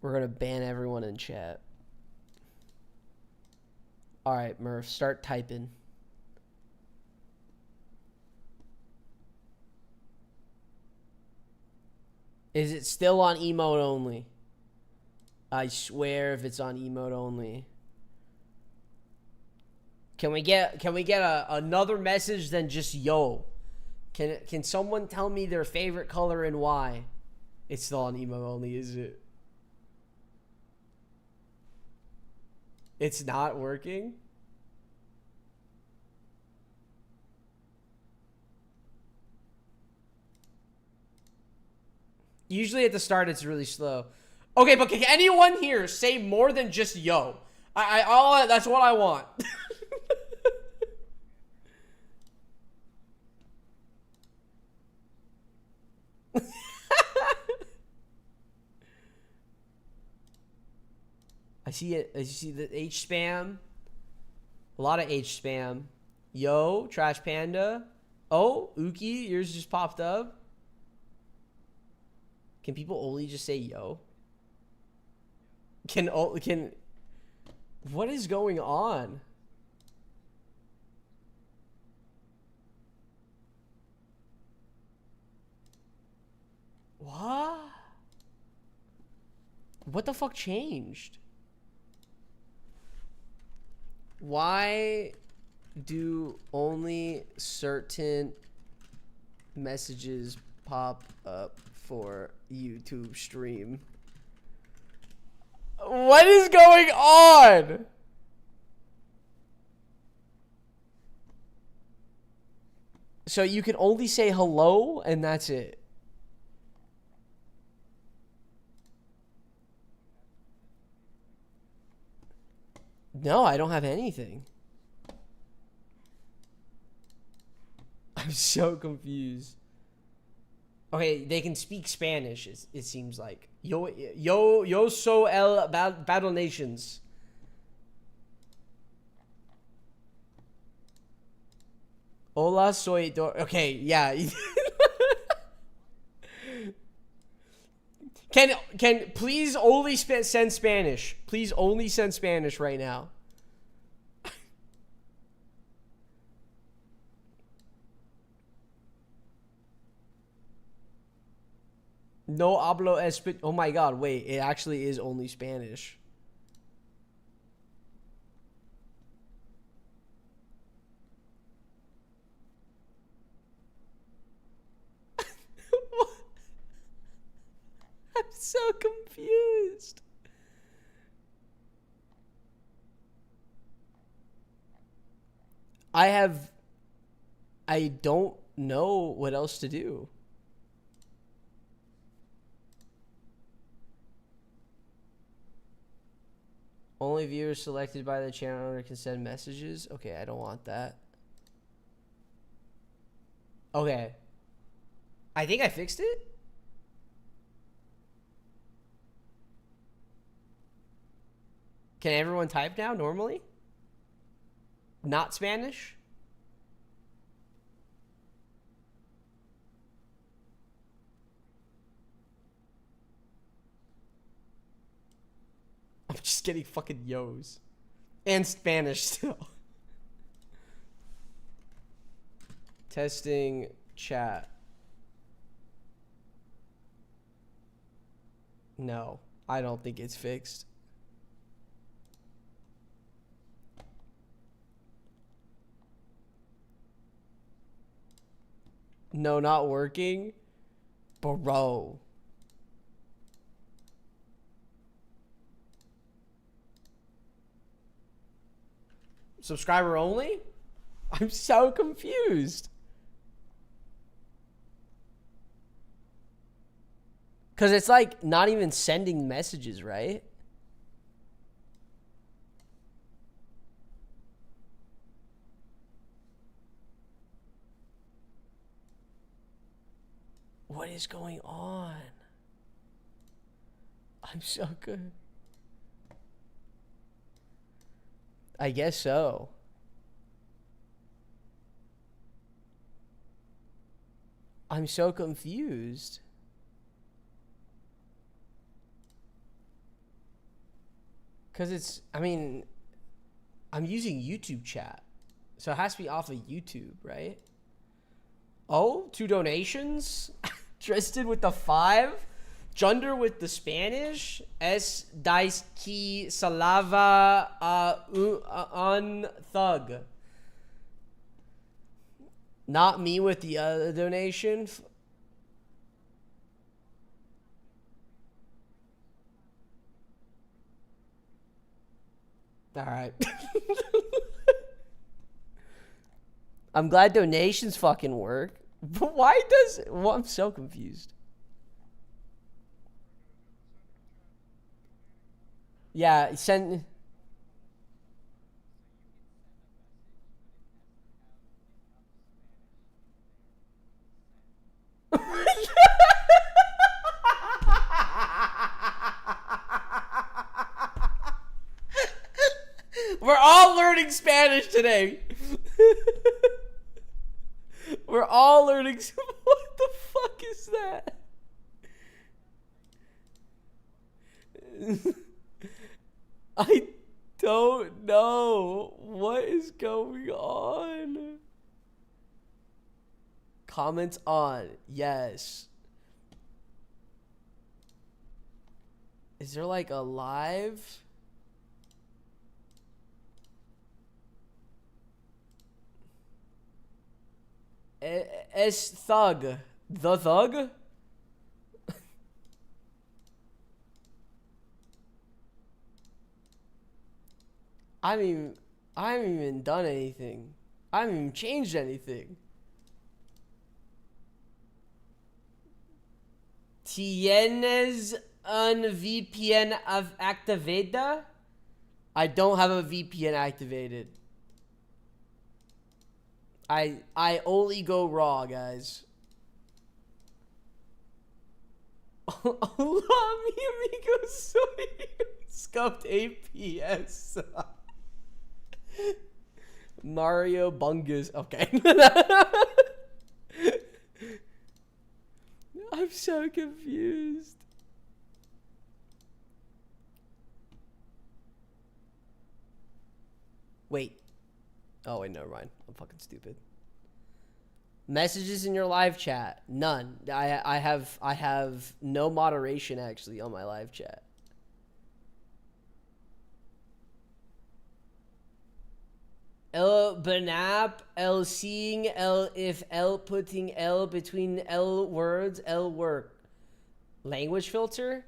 We're gonna ban everyone in chat. All right, Murph, start typing. Is it still on emote only? I swear if it's on emote only. Can we get another message than just yo? Can someone tell me their favorite color and why? It's still on emote only, is it? It's not working? Usually at the start it's really slow. Okay, but can anyone here say more than just yo? That's what I want. I see it. I see the H spam. A lot of H spam. Yo, Trash Panda. Oh, Uki, yours just popped up. Can people only just say yo? Can what is going on? What? What the fuck changed? Why do only certain messages pop up for YouTube stream? What is going on? So you can only say hello and that's it. No, I don't have anything. I'm so confused. Okay, they can speak Spanish, it seems like. Yo so el Battle Nations. Hola, soy... Okay, yeah. Can please only send Spanish? Please only send Spanish right now. No hablo español. Oh my god, wait. It actually is only Spanish. I'm so confused. I don't know what else to do. Only viewers selected by the channel owner can send messages. Okay, I don't want that. Okay. I think I fixed it. Can everyone type now normally? Not Spanish? I'm just getting fucking yos. And Spanish still. Testing chat. No, I don't think it's fixed. No, not working. Bro. Subscriber only? I'm so confused. Because it's like not even sending messages, right? What is going on? I'm so good. I guess so. I'm so confused. Because it's, I mean, I'm using YouTube chat. So it has to be off of YouTube, right? Oh, 2 donations. Tristan with the 5. Junder with the Spanish. S. Daisuke Salava on Thug. Not me with the other donation. All right. I'm glad donations fucking work. But why does... Well, I'm so confused. Yeah, send... We're all learning Spanish today. We're all learning... What the fuck is that? I don't know. What is going on? Comments on. Yes. Is there like a live? S Thug. The Thug? I haven't even done anything. I haven't even changed anything. ¿Tienes un VPN activated? I don't have a VPN activated. I only go raw, guys. Hola, mi amigo, soy Scuffed APS. Mario Bungus. Okay. I'm so confused. Wait. Oh, wait, never mind. I'm fucking stupid. Messages in your live chat. None. I have no moderation actually on my live chat. El Benap, El seeing, El if El putting L between L words, L work. Language filter?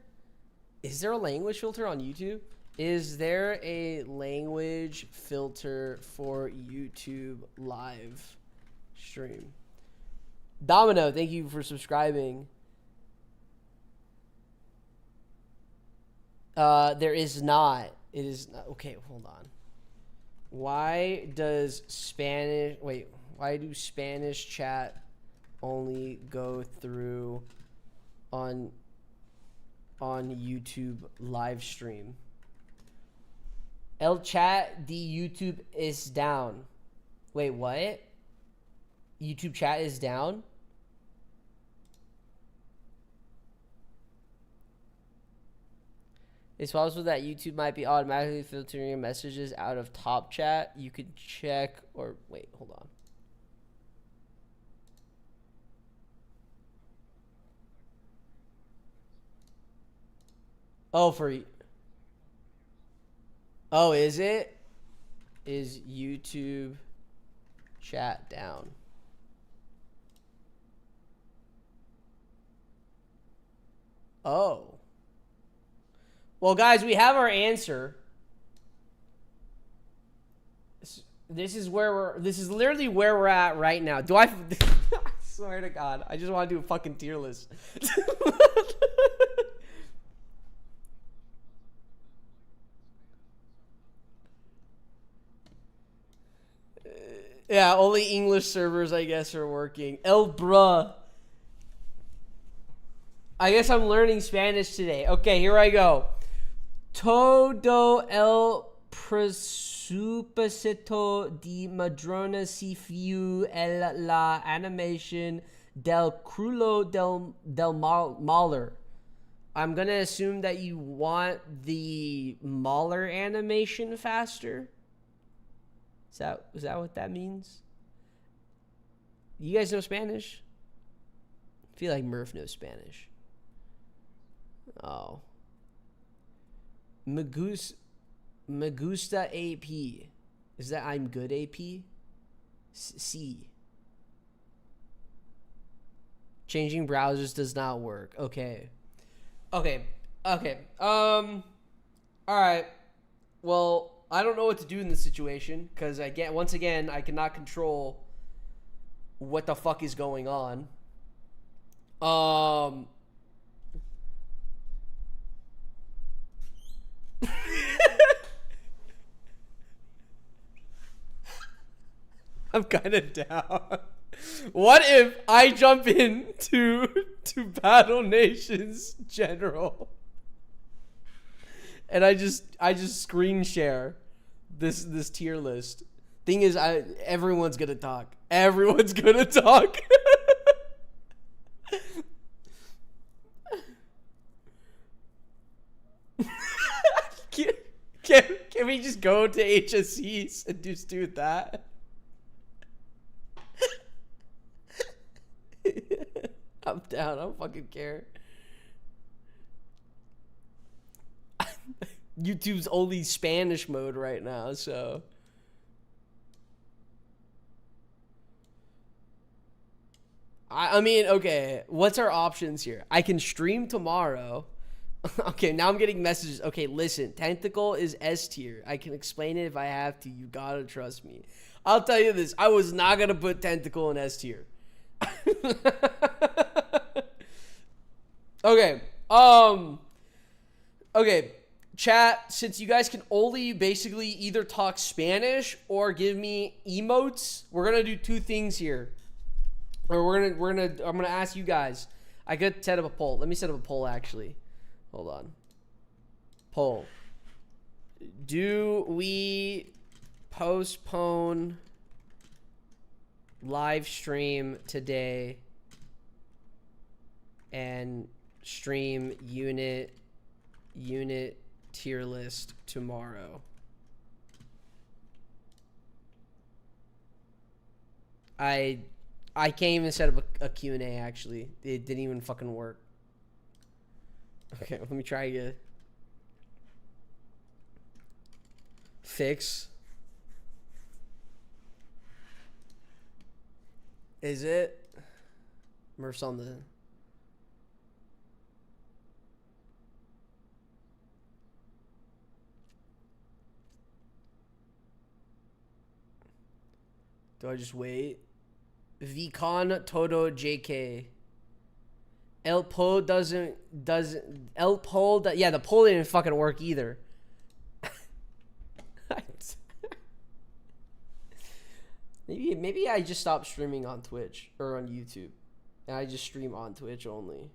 Is there a language filter on YouTube? Is there a language filter for YouTube live stream? Domino, thank you for subscribing. There is not. It is not. Okay, hold on. Why does Spanish... Wait, why do Spanish chat only go through on YouTube live stream? El chat, the YouTube is down. Wait, what? YouTube chat is down? It's possible that YouTube might be automatically filtering your messages out of top chat. You could check or... Wait, hold on. Oh, for... Oh, is it? Is YouTube chat down? Oh. Well, guys, we have our answer. This is where we're... This is literally where we're at right now. Do I... I swear to God. I just want to do a fucking tier list. Yeah, only English servers, I guess, are working. El bruh. I guess I'm learning Spanish today. Okay, here I go. Todo el presupuesto de Madrona si fiu el la animation del crulo del Mahler. I'm gonna assume that you want the Mahler animation faster. Is that what that means? You guys know Spanish? I feel like Murph knows Spanish. Oh. Me gusta AP. Is that I'm good AP? C. Changing browsers does not work. Okay. Okay. All right. Well, I don't know what to do in this situation because once again, I cannot control what the fuck is going on. I'm kind of down. What if I jump into Battle Nations General and I just screen share this tier list? Thing is, everyone's gonna talk. Everyone's gonna talk. Can we just go to HSCs and just do that? I'm down. I don't fucking care. YouTube's only Spanish mode right now, so. I mean, okay. What's our options here? I can stream tomorrow. Okay, now I'm getting messages. Okay, listen. Tentacle is S tier. I can explain it if I have to. You gotta trust me. I'll tell you this. I was not gonna put Tentacle in S tier. Okay. Okay. Chat, since you guys can only basically either talk Spanish or give me emotes, we're gonna do two things here. Or I'm gonna ask you guys. I could set up a poll. Let me set up a poll actually. Hold on. Poll. Do we postpone live stream today and stream unit tier list tomorrow? I can't even set up a Q&A actually. It didn't even fucking work. Okay, let me try again. Fix. Is it? Murph's on the... Do I just wait? Vcon Todo JK. El poll doesn't El poll yeah, the poll didn't fucking work either. Maybe I just stopped streaming on Twitch or on YouTube and I just stream on Twitch only.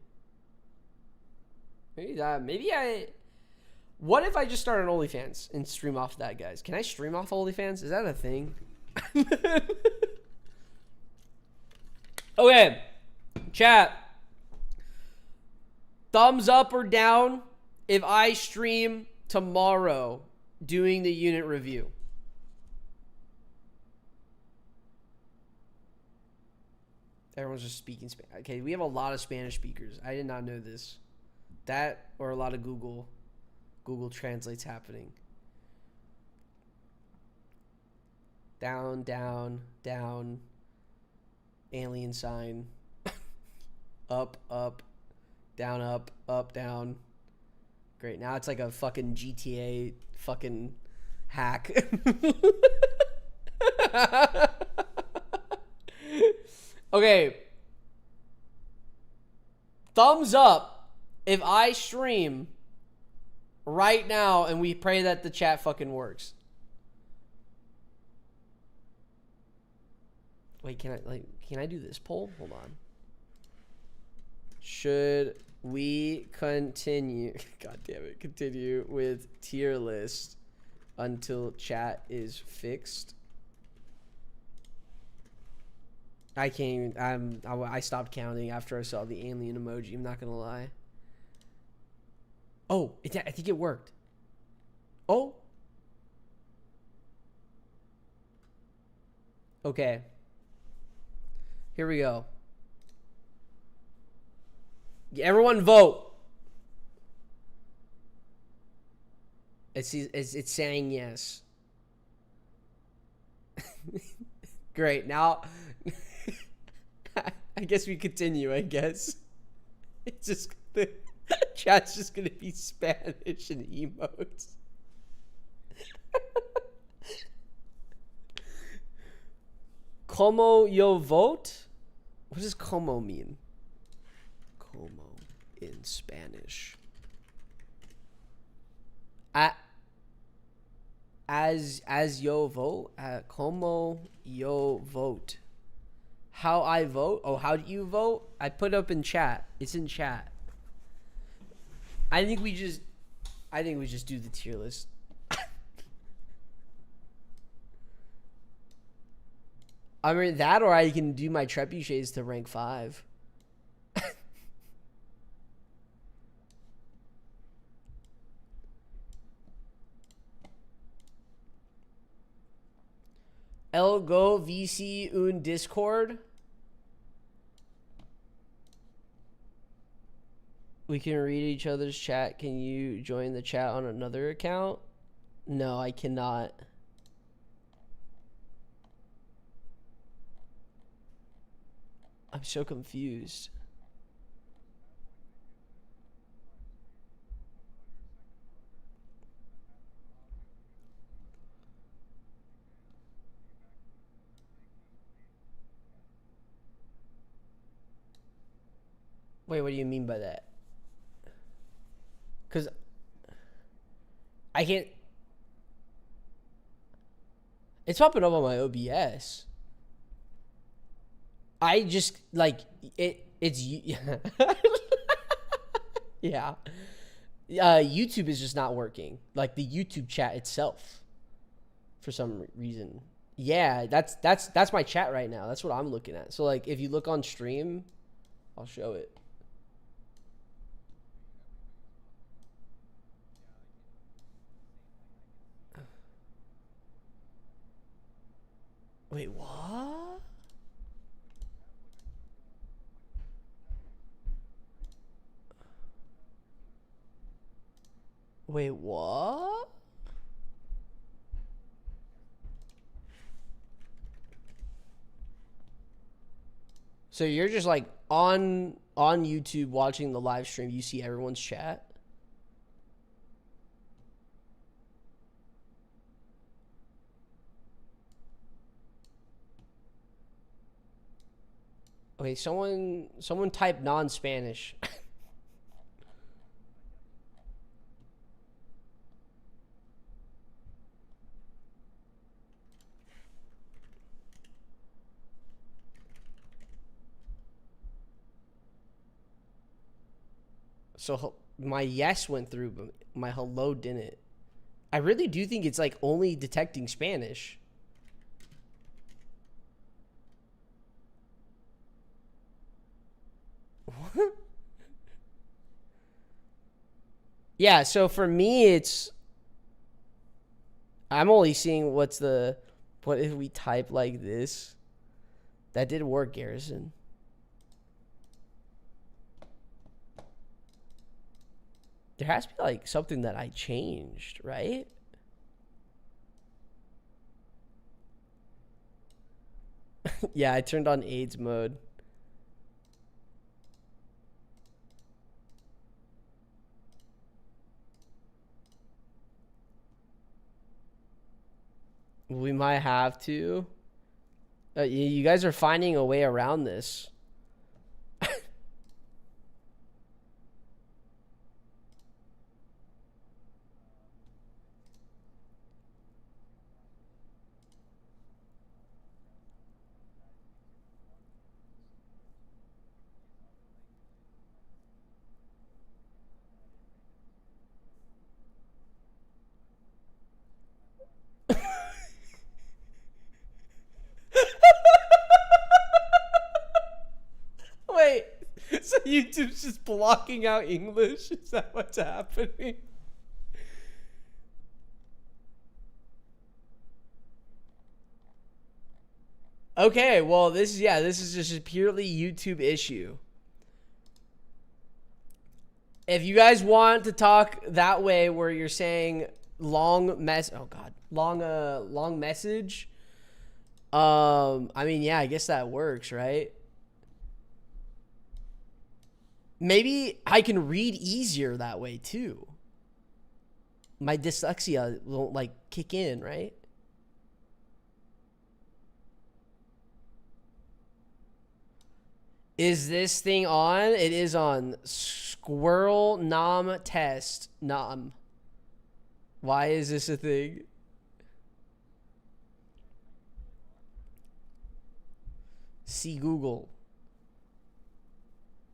What if I just start an OnlyFans and stream off that, guys? Can I stream off OnlyFans? Is that a thing? Okay, chat. Thumbs up or down if I stream tomorrow doing the unit review. Everyone's just speaking Spanish. Okay, we have a lot of Spanish speakers. I did not know this. That or a lot of Google Translates happening. Down, down, down. Alien sign. Up, up. Down, up, up, down. Great. Now it's like a fucking GTA fucking hack. Okay. Thumbs up if I stream right now and we pray that the chat fucking works. Wait, can I do this poll? Hold on. Should we continue? God damn it. Continue with tier list until chat is fixed. I can't even. I stopped counting after I saw the alien emoji. I'm not gonna lie. Oh, I think it worked. Oh. Okay. Here we go. Everyone vote. It's saying yes. Great. Now, I guess we continue. I guess it's just the chat's just gonna be Spanish and emotes. Como yo vote? What does como mean? Como in Spanish. As yo vote? Como yo vote? How I vote? Oh, how do you vote? I put up in chat. It's in chat. I think we just do the tier list. I mean that, or I can do my trebuchets to rank 5. El go VC un Discord. We can read each other's chat. Can you join the chat on another account? No, I cannot. I'm so confused. Wait, what do you mean by that? Because I can't. It's popping up on my OBS. I just like it. It's yeah. YouTube is just not working. Like the YouTube chat itself, for some reason. Yeah, that's my chat right now. That's what I'm looking at. So like, if you look on stream, I'll show it. Wait, what? Wait, what? So you're just like on YouTube watching the live stream, you see everyone's chat? Okay, someone type non-Spanish. So my yes went through, but my hello didn't. I really do think it's like only detecting Spanish. What? Yeah, so for me it's I'm only seeing what if we type like this? That did work, Garrison. There has to be like something that I changed, right? Yeah, I turned on AIDS mode. We might have to. You guys are finding a way around this. YouTube's just blocking out English. Is that what's happening? Okay, well, this is just a purely YouTube issue. If you guys want to talk that way, where you're saying long message. I mean, yeah, I guess that works, right? Maybe I can read easier that way too. My dyslexia won't like kick in, right? Is this thing on? It is on. Squirrel nom test nom. Why is this a thing? See Google.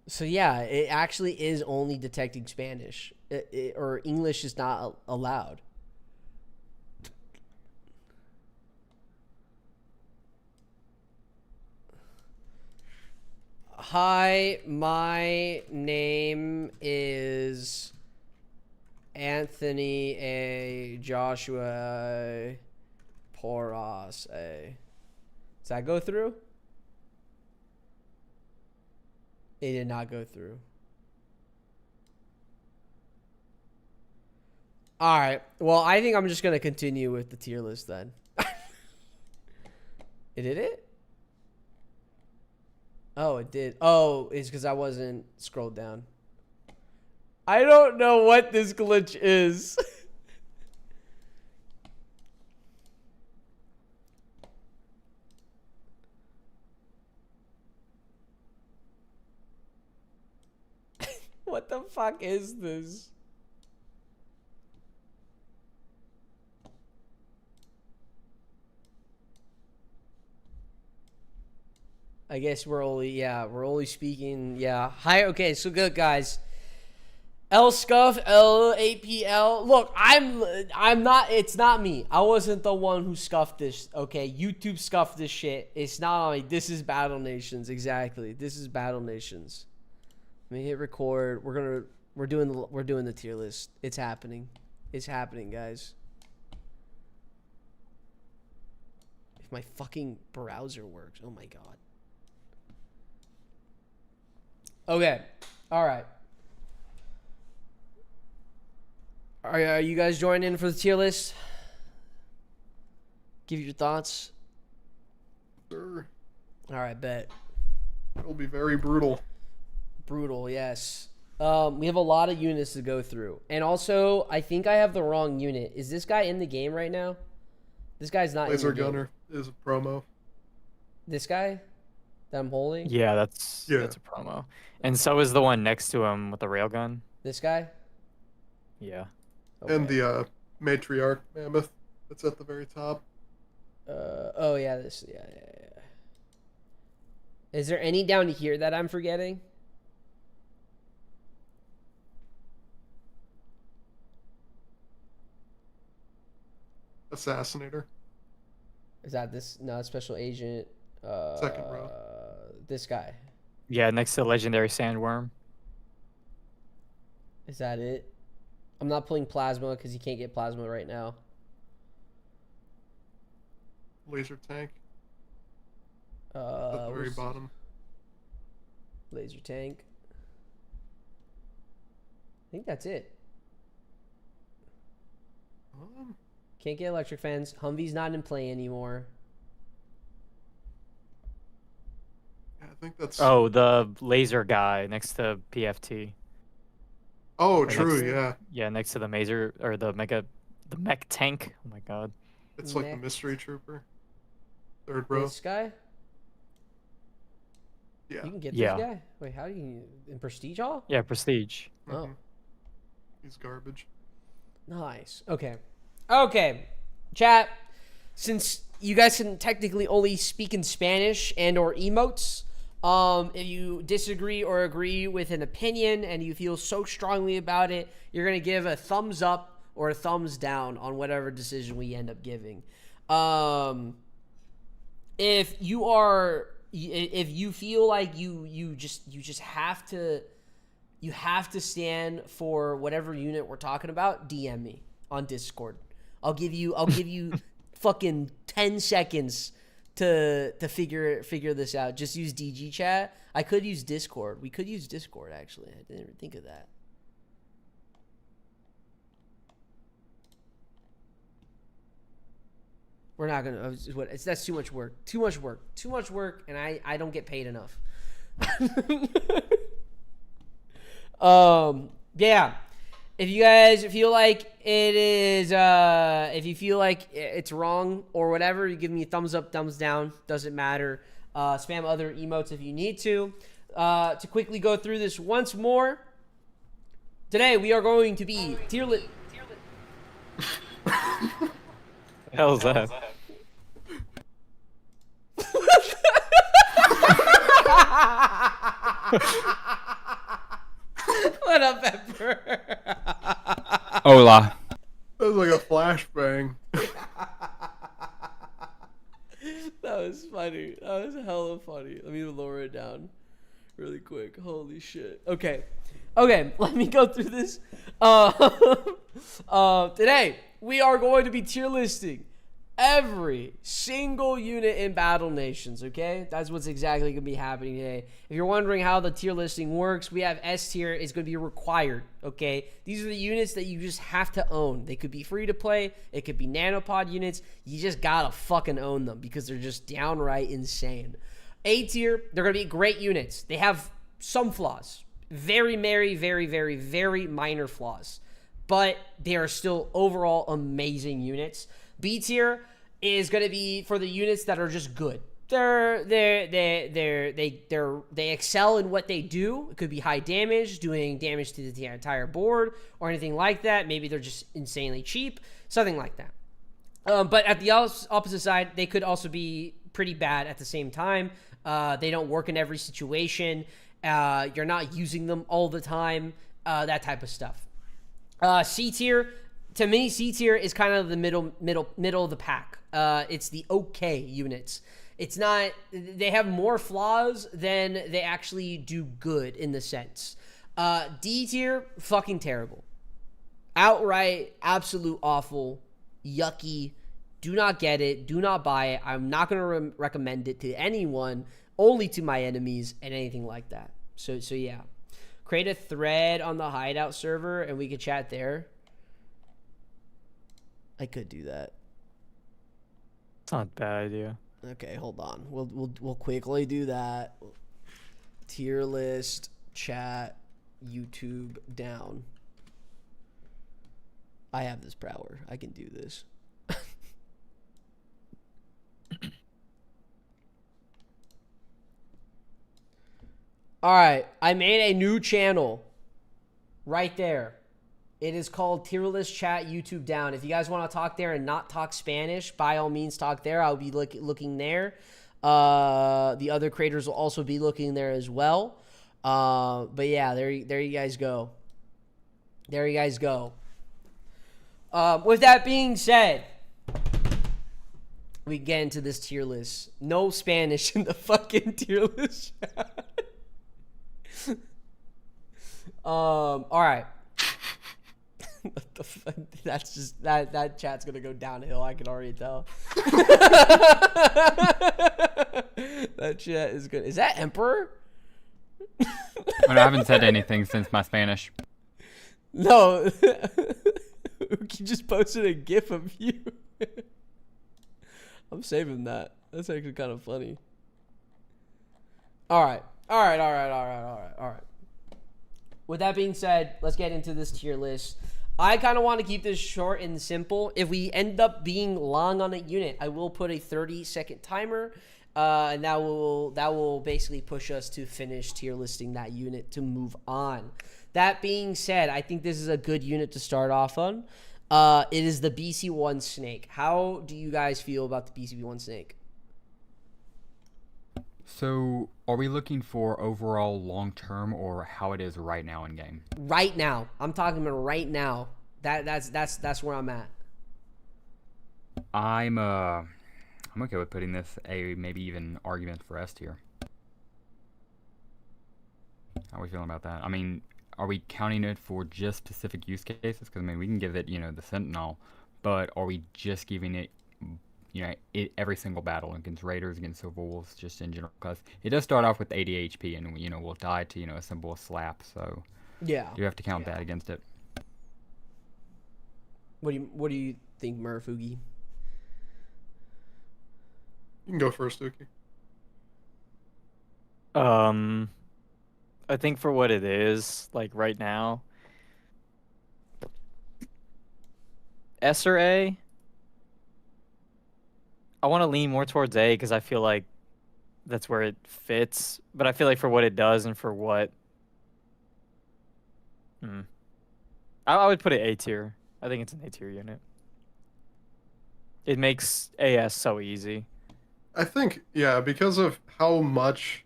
So yeah, it actually is only detecting Spanish. Or English is not allowed. Hi, my name is Anthony A. Joshua A. Poros A. Does that go through? It did not go through. All right. Well, I think I'm just going to continue with the tier list then. It did it? Oh, it did. Oh, it's because I wasn't scrolled down. I don't know what this glitch is. What the fuck is this? I guess we're only speaking, Hi, okay, so good, guys. L Scuff, LAPL. Look, I'm not, it's not me. I wasn't the one who scuffed this, okay? YouTube scuffed this shit. It's not on me. This is Battle Nations, exactly. This is Battle Nations. Let me hit record. We're doing the tier list. It's happening. It's happening, guys. If my fucking browser works. Oh my god. Okay. All right. Are you guys joining in for the tier list? Give your thoughts. Sure. All right, bet. It'll be very brutal. Brutal, yes. We have a lot of units to go through. And also, I think I have the wrong unit. Is this guy in the game right now? This guy's not Laser in the game. Gunner is a promo. This guy that I'm holding? Yeah, that's a promo. And so is the one next to him with the railgun. This guy? Yeah. Okay. And the matriarch mammoth that's at the very top. Oh yeah, this yeah. Is there any down here that I'm forgetting? Assassinator. Is that this? No, special agent. Second row. This guy. Yeah, next to legendary sandworm. Is that it? I'm not pulling plasma because you can't get plasma right now. Laser tank. At the very bottom. Laser tank. I think that's it. Can't get electric fence. Humvee's not in play anymore. Yeah, I think that's. Oh, the laser guy next to PFT. Oh, Or true. next- Yeah. Yeah, next to the mazer or the mech tank. Oh my god. It's like the mystery trooper. Third row. This guy? Yeah. You can get Yeah. this guy? Wait, how do you... In Prestige Hall? Yeah, prestige. Oh. He's garbage. Nice. Okay. Okay. Chat, since you guys can technically only speak in Spanish and or emotes, if you disagree or agree with an opinion and you feel so strongly about it, you're going to give a thumbs up or a thumbs down on whatever decision we end up giving. If you are If you feel like you just have to stand for whatever unit we're talking about, DM me on Discord. I'll give you fucking 10 seconds to figure this out. Just use DG chat. I could use Discord. We could use Discord, actually. I didn't even think of that. We're not gonna. That's too much work. Too much work, and I don't get paid enough. Yeah. If you guys feel like it is, if you feel like it's wrong or whatever, you give me a thumbs up, thumbs down. Doesn't matter. Spam other emotes if you need to. To quickly go through this once more. Today we are going to be tier list. The hell is that? What up, Pepper? Hola. That was like a flashbang. That was funny. That was hella funny. Let me lower it down really quick. Holy shit. Okay, let me go through this. Today, we are going to be tier listing every single unit in Battle Nations, okay? That's what's exactly going to be happening today. If you're wondering how the tier listing works, we have S tier is going to be required, okay? These are the units that you just have to own. They could be free to play. It could be nanopod units. You just got to fucking own them because they're just downright insane. A tier, they're going to be great units. They have some flaws. Very minor flaws. But they are still overall amazing units. B tier is going to be for the units that are just good. They excel in what they do. It could be high damage, doing damage to the entire board, or anything like that. Maybe they're just insanely cheap, something like that. But at the opposite side, they could also be pretty bad at the same time. They don't work in every situation. You're not using them all the time. That type of stuff. C tier. To me, C tier is kind of the middle of the pack. It's the okay units. It's not. They have more flaws than they actually do good in the sense. D tier, fucking terrible, outright, absolute awful, yucky. Do not get it. Do not buy it. I'm not gonna recommend it to anyone. Only to my enemies and anything like that. So yeah. Create a thread on the hideout server and we could chat there. I could do that. It's not a bad idea. Okay, hold on. We'll quickly do that. Tier list, chat, YouTube down. I have this power. I can do this. All right, I made a new channel right there. It is called Tier List Chat YouTube Down. If you guys want to talk there and not talk Spanish, by all means talk there. I'll be looking there. The other creators will also be looking there as well. But yeah, there you guys go. There you guys go. With that being said, we get into this tier list. No Spanish in the fucking tier list chat. All right. What the fuck? That's just that chat's gonna go downhill. I can already tell. That chat is good. Is that Emperor? I haven't said anything since my Spanish. No. Uki just posted a gif of you. I'm saving that. That's actually kind of funny. All right. With that being said, let's get into this tier list. I kind of want to keep this short and simple. If we end up being long on a unit, I will put a 30-second timer, and that will basically push us to finish tier listing that unit to move on. That being said, I think this is a good unit to start off on. It is the BC1 Snake. How do you guys feel about the BC1 Snake? So, are we looking for overall long-term or how it is right now in game? Right now. I'm talking about right now. That's where I'm at. I'm I'm okay with putting this a maybe even argument for S tier. How are we feeling about that? I mean, are we counting it for just specific use cases? Because I mean, we can give it, the Sentinel, but are we just giving it, every single battle against Raiders, against Silver Wolves, just in general? Because it does start off with 80 HP, and we'll die to a simple slap. So Yeah. you have to count that against it. What do you think, Murafugi? You can go first, Dookie. I think for what it is, like right now, S or A? I want to lean more towards A because I feel like that's where it fits. But I feel like for what it does and for what... I would put it A tier. I think it's an A tier unit. It makes AS so easy. I think, yeah, because of how much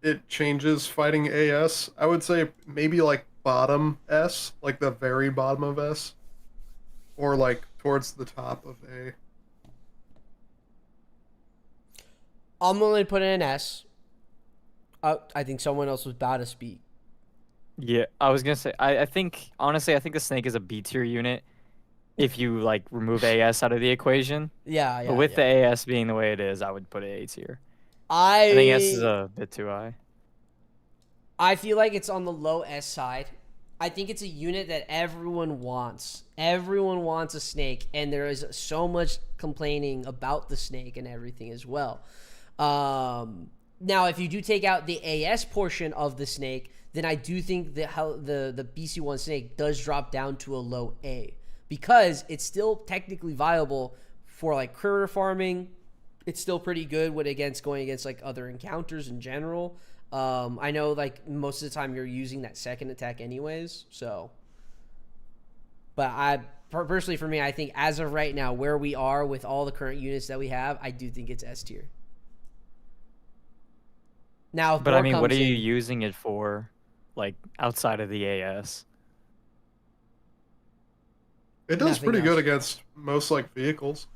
it changes fighting AS, I would say maybe like bottom S, like the very bottom of S, or like towards the top of A. I'm only put in an S. I think someone else was about to speak. Yeah, I was gonna say, I think, honestly, I think the Snake is a B tier unit if you, like, remove AS out of the equation. Yeah, yeah. But with yeah. the AS being the way it is, I would put it A tier. I I think S is a bit too high. I feel like it's on the low S side. I think it's a unit that everyone wants. Everyone wants a Snake, and there is so much complaining about the Snake and everything as well. Now, if you do take out the AS portion of the Snake, then I do think that the BC1 Snake does drop down to a low A, because it's still technically viable for like critter farming. It's still pretty good going against like other encounters in general. I know like most of the time you're using that second attack anyways, so. But personally, for me, I think as of right now, where we are with all the current units that we have, I do think it's S tier. Now, But I mean, what are you using it for, like, outside of the AS? It does Nothing pretty else. good against most like vehicles.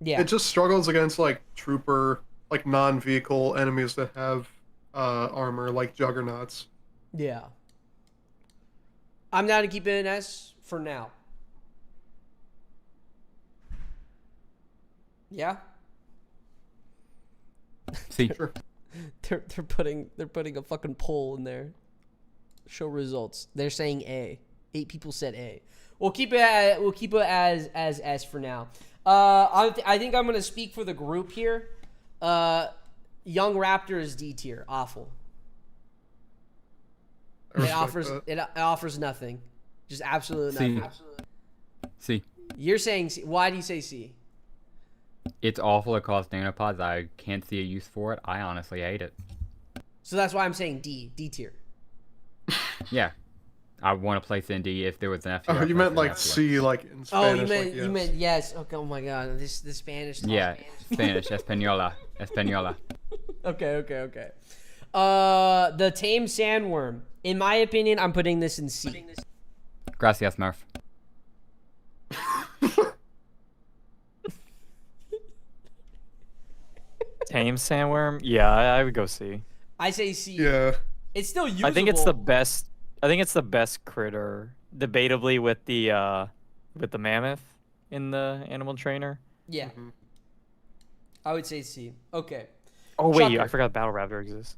Yeah, It just struggles against like trooper, like non-vehicle enemies that have armor, like juggernauts. yeah. I'm down to keep it an S for now. Yeah. See, Sure. They're putting a fucking poll in there. Show results. They're saying A. 8 people said A. We'll keep it as S for now. I think I'm gonna speak for the group here. Young Raptor is D tier. Awful. I It respect that. it offers nothing. Just absolutely nothing. See, You're saying C. Why do you say C? it's awful. It costs nanopods. I can't see a use for it. I honestly hate it. So that's why I'm saying D tier. Yeah, I want to place in D if there was an F tier. Oh, I'd you place meant it in like F tier. C, like in Oh, Spanish. you meant like, yes. yes. Okay. Oh my God. The Spanish. Yeah, Spanish, Española, Española. Okay. The tame sandworm. In my opinion, I'm putting this in C. Gracias, Murph. Tame Sandworm? Yeah, I would go C. I say C. Yeah. It's still usable. I think it's the best. I think it's the best critter, debatably with the mammoth in the animal trainer. Yeah. Mhm. I would say C. Okay. Oh wait, Chucker. I forgot Battle Raptor exists.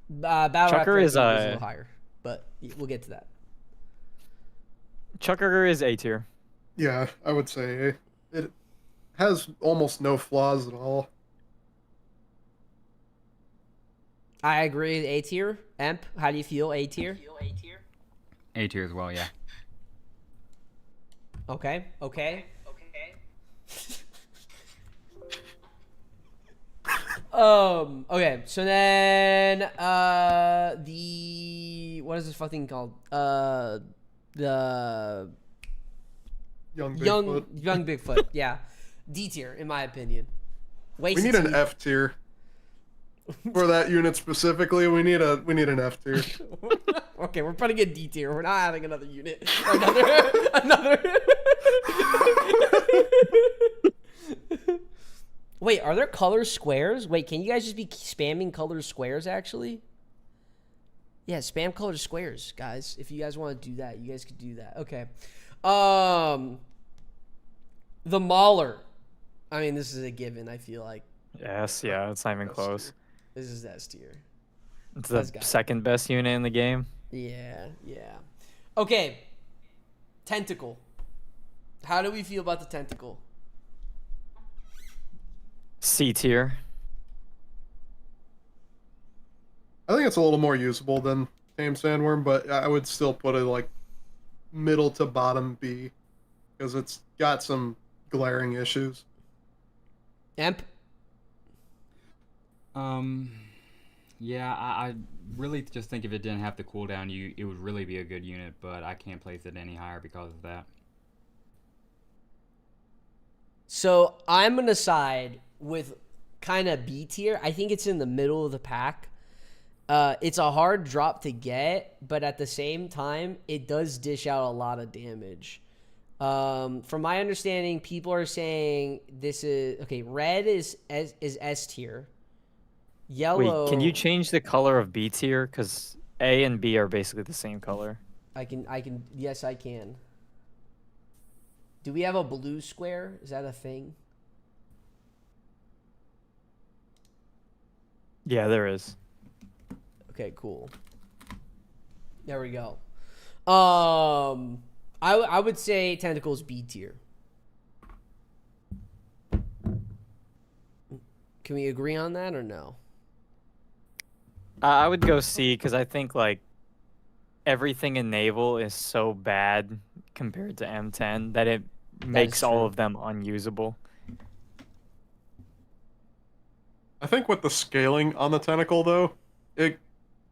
Battle Chucker Raptor is, I think a little higher, but we'll get to that. Chucker is A tier. Yeah, I would say it has almost no flaws at all. I agree. A tier. Emp, how do you feel? A tier. A tier as well, yeah. Okay. Okay. So then, what is this fucking called? The Young young Bigfoot. Bigfoot. Yeah, D tier in my opinion. We need an F tier. For that unit specifically, we need an F tier. Okay, we're putting in D tier. We're not adding another unit. Another. Wait, are there color squares? Wait, can you guys just be spamming color squares, actually? Yeah, spam color squares, guys. If you guys want to do that, you guys could do that. Okay. The Mauler. I mean, this is a given, I feel like. Yes, yeah, it's not even S close. tier. This is S tier. It's That's the got it. second best unit in the game. Yeah, yeah. Okay. Tentacle. How do we feel about the tentacle? C tier. I think it's a little more usable than Tame Sandworm, but I would still put it like middle to bottom B because it's got some glaring issues. Emp? Yeah, I really just think if it didn't have the cooldown, it would really be a good unit, but I can't place it any higher because of that. So I'm going to side with kind of B tier. I think it's in the middle of the pack. It's a hard drop to get, but at the same time, it does dish out a lot of damage. From my understanding, people are saying this is okay. Red is S tier. Yellow. Wait, can you change the color of B tier? Because A and B are basically the same color. I can. Yes, I can. Do we have a blue square? Is that a thing? Yeah, there is. Okay, cool. There we go. I would say Tentacles B tier. Can we agree on that or no? I would go C because I think like everything in naval is so bad compared to M10 that it makes all true. of them unusable. I think with the scaling on the tentacle though, it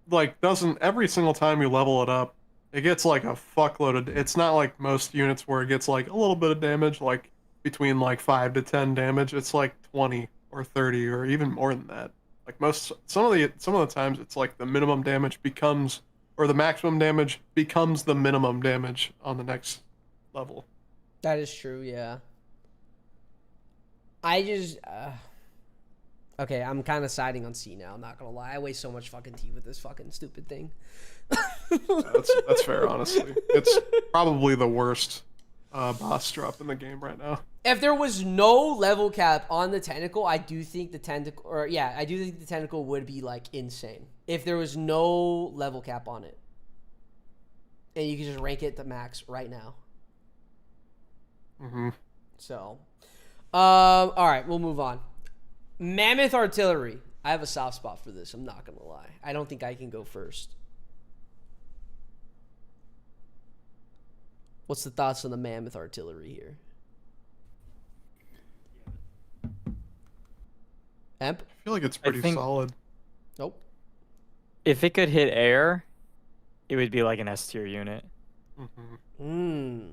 like doesn't every single time you level it up, it gets like a fuckload of. It's not like most units where it gets like a little bit of damage, like between like 5 to 10 damage. It's like 20 or 30 or even more than that. Like some of the times it's like the minimum damage becomes or the maximum damage becomes the minimum damage on the next level. That is true, yeah. I just okay, I'm kind of siding on C now, I'm not gonna lie. I waste so much fucking tea with this fucking stupid thing. That's fair, honestly. It's probably the worst boss drop in the game right now. If there was no level cap on the tentacle, I do think the tentacle would be like insane. If there was no level cap on it. And you could just rank it to max right now. Mm-hmm. So, all right, we'll move on. Mammoth Artillery. I have a soft spot for this. I'm not gonna lie. I don't think I can go first. What's the thoughts on the Mammoth Artillery here? Emp? I feel like it's pretty think- solid. Nope. If it could hit air, it would be like an S tier unit. Mm-hmm.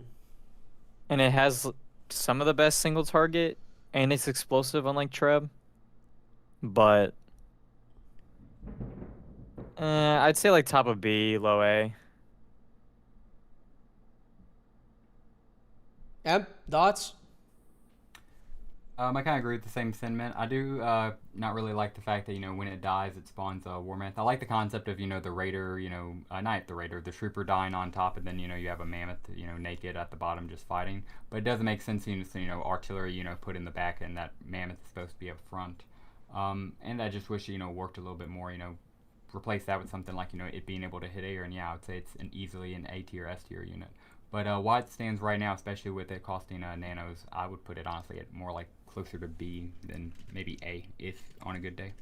And it has some of the best single target, and it's explosive unlike Treb. But I'd say like top of B, low A. Emp, thoughts? I kind of agree with the same sentiment. I do not really like the fact that, when it dies, it spawns a War Mammoth. I like the concept of, the Raider, not the Raider, the Trooper dying on top, and then, you have a Mammoth, naked at the bottom just fighting. But it doesn't make sense, artillery, put in the back, and that Mammoth is supposed to be up front. And I just wish, worked a little bit more, replace that with something like, it being able to hit air, and yeah, I would say it's easily an A tier, S tier unit. But why it stands right now, especially with it costing nanos, I would put it honestly at more like closer to B than maybe A if on a good day.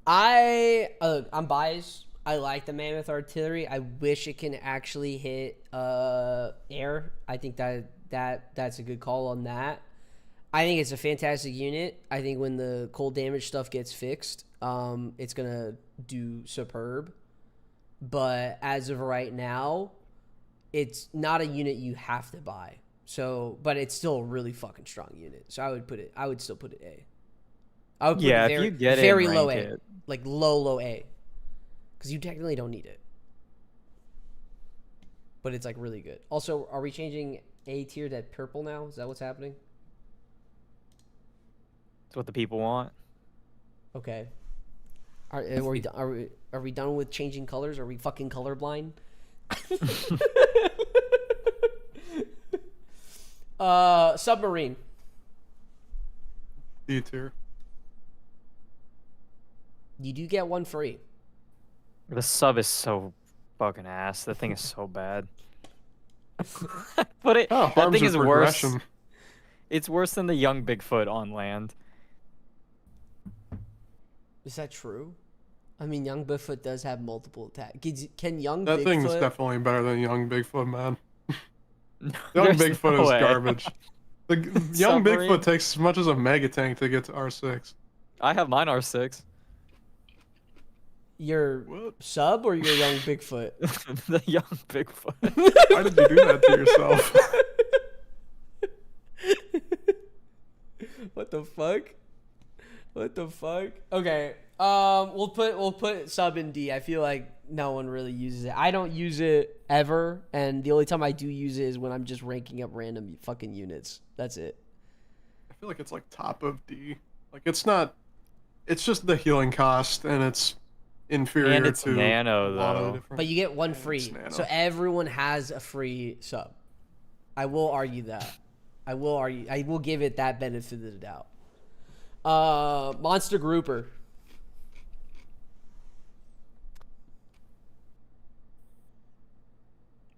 I'm biased. I like the Mammoth Artillery. I wish it can actually hit air. I think that's a good call on that. I think it's a fantastic unit. I think when the cold damage stuff gets fixed, it's gonna do superb. But as of right now, it's not a unit you have to buy. So, but it's still a really fucking strong unit. So I would still put it A. I would put Yeah, it if very, you get it, very rank low A. it. Like low A. Because you technically don't need it. But it's like really good. Also, are we changing A tiered at purple now. Is that what's happening? It's what the people want. Okay. Are we done with changing colors? Are we fucking colorblind? Submarine. D tier. You do get one free. The sub is so fucking ass. That thing is so bad. But Oh, that harms thing your is worse. progression. It's worse than the young Bigfoot on land. Is that true? I mean, young Bigfoot does have multiple attacks. Can young That Bigfoot... thing's definitely better than young Bigfoot, man. Young There's Bigfoot no is way. garbage. The young Submarine? Bigfoot takes as much as a mega tank to get to R6. I have mine R6. Your What? sub or your young Bigfoot? The young Bigfoot. Why did you do that to yourself? What the fuck? What the fuck? Okay. We'll put sub in D. I feel like no one really uses it. I don't use it ever, and the only time I do use it is when I'm just ranking up random fucking units. That's it. I feel like it's like top of D. Like it's not. It's just the healing cost, and it's inferior And it's to nano, a lot of though. the different. But you get one and it's free, nano. so everyone has a free sub. I will argue that. I will give it that benefit of the doubt. Monster Grouper.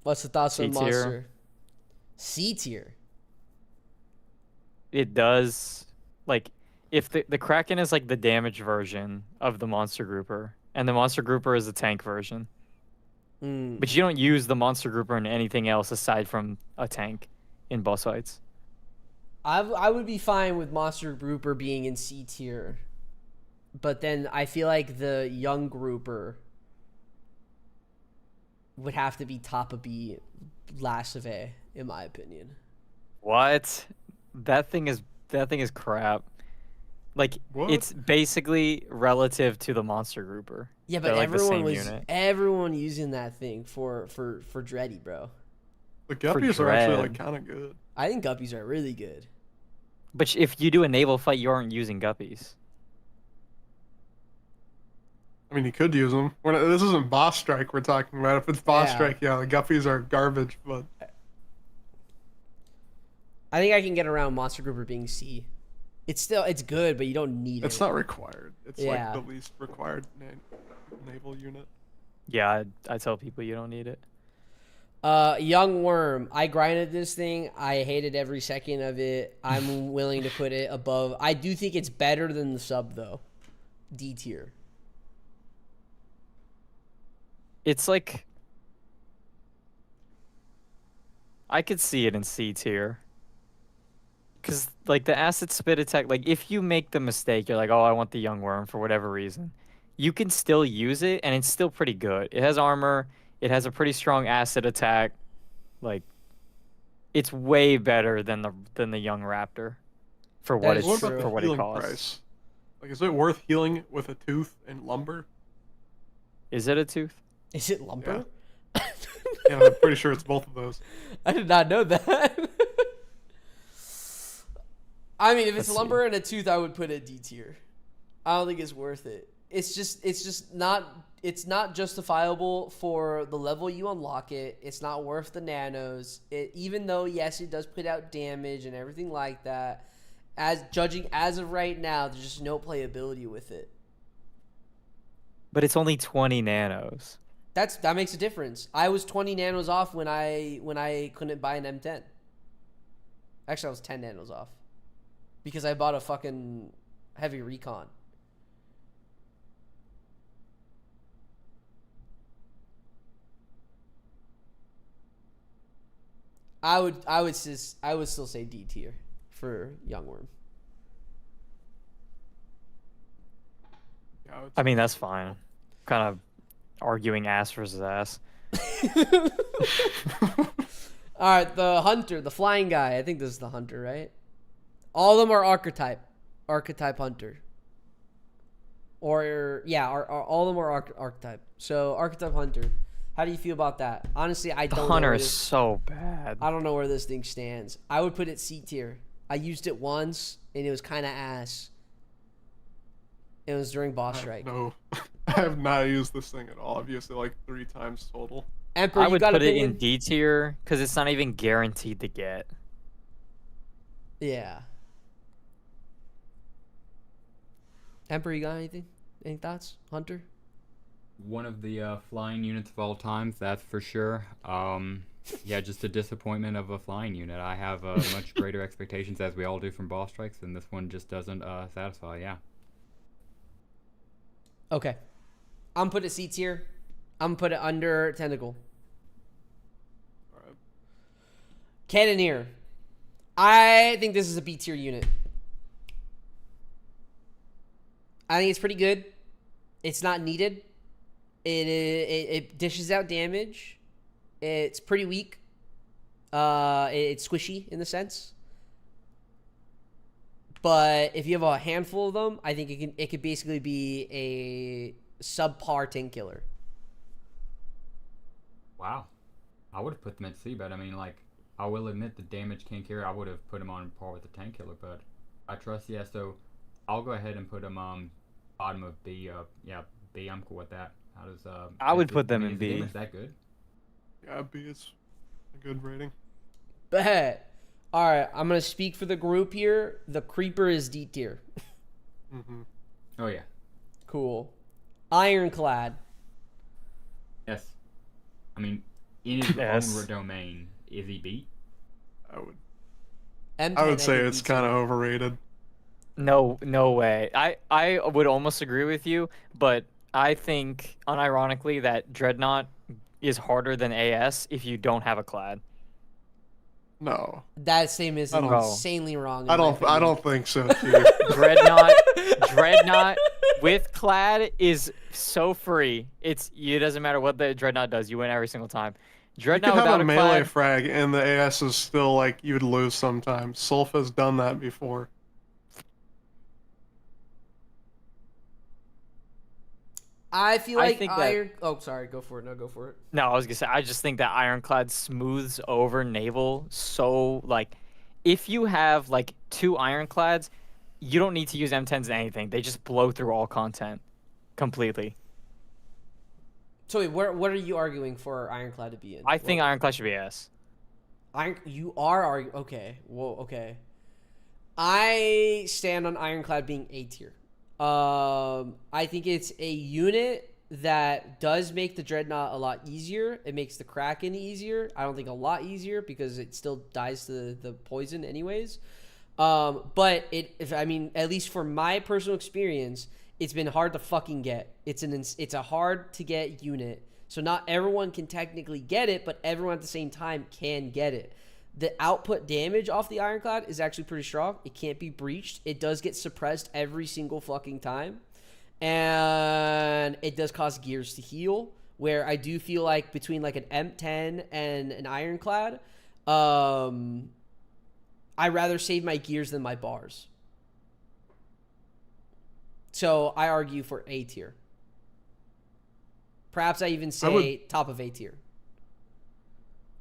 What's the thoughts on C tier. Monster? C tier. It does, like, if the Kraken is like the damage version of the Monster Grouper, and the Monster Grouper is the tank version, Mm. but you don't use the Monster Grouper in anything else aside from a tank in boss fights. I would be fine with Monster Grouper being in C tier, but then I feel like the young grouper would have to be top of B, last of A, in my opinion. What? That thing is crap. Like, What? it's basically relative to the Monster Grouper. Yeah, but They're like the same everyone unit. using that thing for Dreddy, bro. The guppies are actually like Dread. kind of good. I think guppies are really good. But if you do a naval fight, you aren't using guppies. I mean, you could use them. This isn't boss strike we're talking about. If it's boss Yeah. strike, yeah, the guppies are garbage. But I think I can get around Monster Grouper being C. It's good, but you don't need it's it. not required. It's Yeah. like the least required naval unit. Yeah, I tell people you don't need it. Young Worm. I grinded this thing. I hated every second of it. I'm willing to put it above. I do think it's better than the sub, though. D tier. It's like, I could see it in C tier. Because, like, the acid spit attack, like, if you make the mistake, you're like, oh, I want the young worm for whatever reason, you can still use it, and it's still pretty good. It has armor. It has a pretty strong acid attack. Like, it's way better than the young raptor for That what is it's true. for what it healing costs. price? Like, is it worth healing with a tooth and lumber? Is it a tooth? Is it lumber? Yeah, I'm pretty sure it's both of those. I did not know that. I mean, if it's Let's lumber and a tooth, I would put it D tier. I don't think it's worth it. It's just not. It's not justifiable for the level you unlock it. It's not worth the nanos. Even though yes, it does put out damage and everything like that. Judging as of right now, there's just no playability with it. But it's only 20 nanos. That makes a difference. I was 20 nanos off when I couldn't buy an M10. Actually, I was 10 nanos off because I bought a fucking heavy recon. I would still say D tier for Young Worm. Yeah, I mean, that's fine. Kind of arguing ass versus ass. All right, the hunter, the flying guy. I think this is the hunter, right? All of them are archetype hunter. Or yeah, all of them are archetype. So archetype hunter. How do you feel about that? Honestly, I The don't know hunter where is this, so bad. I don't know where this thing stands. I would put it C tier. I used it once and it was kind of ass. It was during boss strike. No, I have not used this thing at all. I've used it like 3 times total. Emperor, I you would got put it opinion? in D tier because it's not even guaranteed to get. Yeah. Emperor, you got anything? Any thoughts? Hunter? One of the flying units of all time, that's for sure. Yeah, just a disappointment of a flying unit. I have much greater expectations, as we all do, from boss strikes, and this one just doesn't satisfy. Yeah. Okay. I'm put it C tier. I'm put it under Tentacle. Alright. Cannoneer. I think this is a B tier unit. I think it's pretty good. It's not needed. It dishes out damage. It's pretty weak. It's squishy in the sense. But if you have a handful of them, I think it could basically be a subpar tank killer. Wow. I would have put them at C, but I mean, like, I will admit the damage can carry. I would have put him on par with the tank killer, but I trust. Yeah, so I'll go ahead and put him bottom of B. Yeah, B. I'm cool with that. How does I would is the- put them I in mean, is the B. damage that good? Yeah, B is a good rating. Bet. All right, I'm gonna speak for the group here. The creeper is D tier. Mm-hmm. Oh yeah. Cool. Ironclad. Yes. I mean, in his Yes. own domain, is he B? I would M10, say think it's D tier. kind of overrated. No way. I would almost agree with you, but I think unironically that Dreadnought is harder than AS if you don't have a clad. No, That same is I don't- insanely wrong. in I my don't. I opinion. don't think so. Too. Dreadnought with clad is so free. It doesn't matter what the Dreadnought does. You win every single time. You Dreadnought can have without a a melee clad, frag, and the AS is still like you'd lose sometimes. Sulf has done that before. I feel I like think that- iron. Oh, sorry. Go for it. No, go for it. No, I was gonna say I just think that Ironclad smooths over naval so like if you have like 2 Ironclads, you don't need to use M10s in anything. They just blow through all content completely. So wait, what are you arguing for Ironclad to be in? I think Ironclad should be S. You are arguing. Okay. Whoa. Okay. I stand on Ironclad being A tier. I think it's a unit that does make the Dreadnought a lot easier. It makes the Kraken easier. I don't think a lot easier because it still dies to the poison anyways. But at least for my personal experience, it's been hard to fucking get. It's a hard to get unit. So not everyone can technically get it, but everyone at the same time can get it. The output damage off the Ironclad is actually pretty strong. It can't be breached. It does get suppressed every single fucking time. And it does cost gears to heal, where I do feel like between like an M10 and an Ironclad, I'd rather save my gears than my bars. So I argue for A tier. Perhaps I even say top of A tier.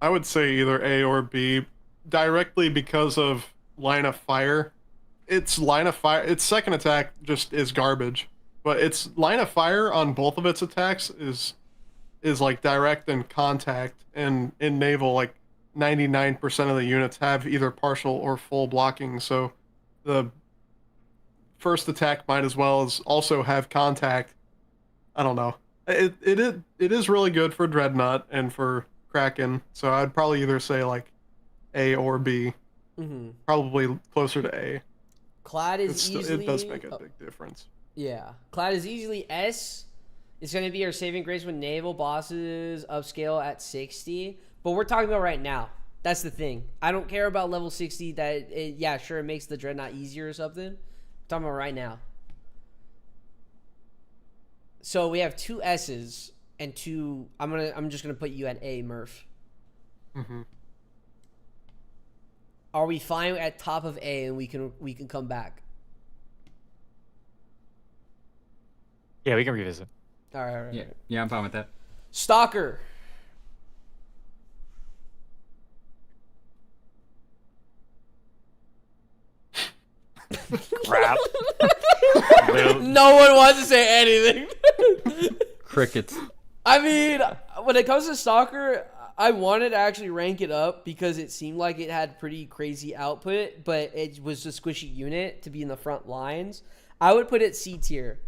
I would say either A or B, directly because of line of fire. Its line of fire, its second attack just is garbage, but its line of fire on both of its attacks is like direct and contact. And in naval, like 99% of the units have either partial or full blocking, so the first attack might as well as also have contact. I don't know. It is really good for Dreadnought and for Kraken, so I'd probably either say like A or B. Mm-hmm. Probably closer to A. Clad is easily... It does make a big difference. Yeah. Clad is easily S. It's going to be our saving grace when naval bosses upscale at 60. But we're talking about right now. That's the thing. I don't care about level 60 that, it makes the Dreadnought easier or something. I'm talking about right now. So we have 2 S's and 2... I'm just going to put you at A, Murph. Mm-hmm. Are we fine at top of A and we can come back? Yeah, we can revisit. All right. Yeah, I'm fine with that. Stalker. Crap. Literally- No one wants to say anything. Crickets. I mean, when it comes to soccer, I wanted to actually rank it up because it seemed like it had pretty crazy output, but it was a squishy unit to be in the front lines. I would put it C tier,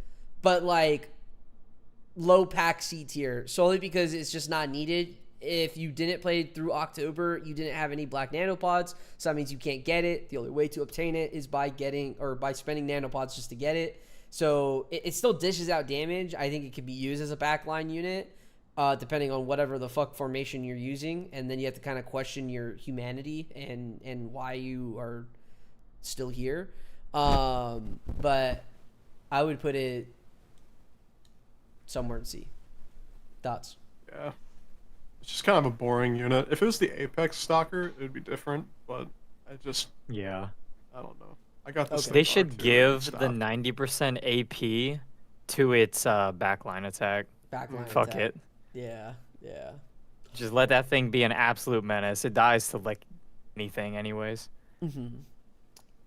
but like low pack C tier, solely because it's just not needed. If you didn't play through October, you didn't have any black nanopods, so that means you can't get it. The only way to obtain it is by spending nanopods just to get it. So it still dishes out damage. I think it could be used as a backline unit, depending on whatever the fuck formation you're using, and then you have to kind of question your humanity and why you are still here. But I would put it somewhere in C. Thoughts? Yeah. It's just kind of a boring unit. If it was the Apex Stalker, it would be different, but I don't know. I got this. They should give the 90% AP to its backline attack. Backline Fuck attack. it. Yeah. Just let that thing be an absolute menace. It dies to like anything, anyways.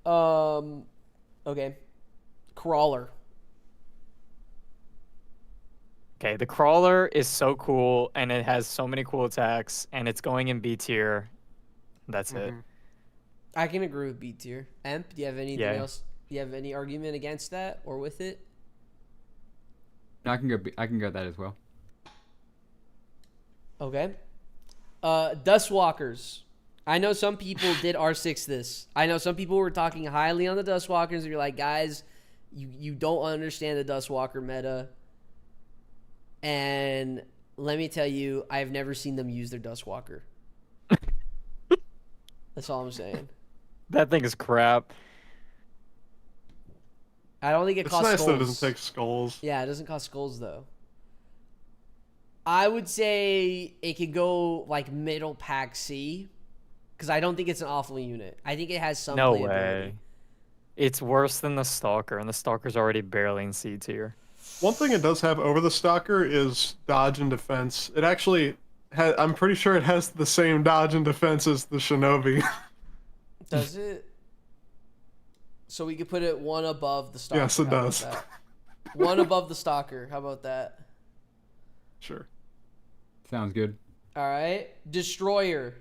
Okay. Crawler. Okay, the crawler is so cool, and it has so many cool attacks, and it's going in B tier. That's it. I can agree with B tier. Emp, do you have anything Yeah. else? Do you have any argument against that or with it? No, I can go that as well. Okay. Dustwalkers. I know some people did R6 this. I know some people were talking highly on the Dustwalkers, and you're like, guys, you don't understand the Dustwalker meta. And let me tell you, I've never seen them use their Dustwalker. That's all I'm saying. That thing is crap. I don't think it It's costs nice skulls. that it doesn't take skulls. Yeah, it doesn't cost skulls though. I would say it could go like middle pack C, because I don't think it's an awful unit. I think it has some No playability. way. It's worse than the Stalker, and the Stalker's already barely in C tier. One thing it does have over the Stalker is dodge and defense. It actually I'm pretty sure it has the same dodge and defense as the Shinobi. Does it? So we could put it one above the Stalker. Yes, it How about does. that? One above the Stalker. How about that? Sure. Sounds good. All right. Destroyer.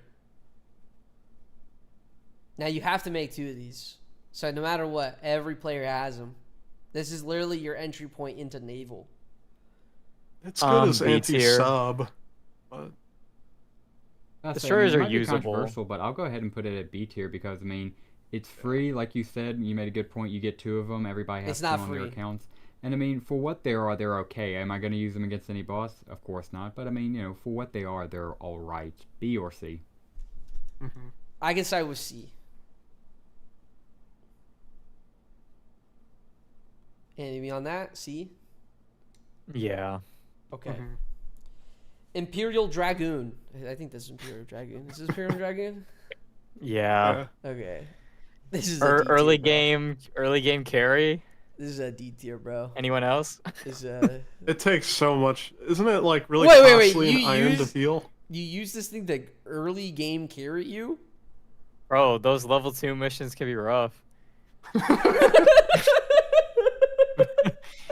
Now you have to make two of these. So no matter what, every player has them. This is literally your entry point into naval. It's good as B tier. anti-sub. But Destroyers it are might be usable. controversial, but I'll go ahead and put it at B tier because I mean it's free, like you said. You made a good point. You get two of them. Everybody has It's two not on their free. accounts, and I mean for what they are, they're okay. Am I going to use them against any boss? Of course not. But I mean, you know, for what they are, they're all right. B or C. I can side with C. Anything on that? C? Yeah. Okay. Imperial Dragoon. I think this is Imperial Dragoon. Is this Imperial Dragoon? Yeah. Okay. This is a D Early tier, bro. early game carry. This is a D tier, bro. Anyone else? This it takes so much. Isn't it like really Wait, costly you and iron to use- heal? you use this thing to early game carry you? Bro, those level 2 missions can be rough.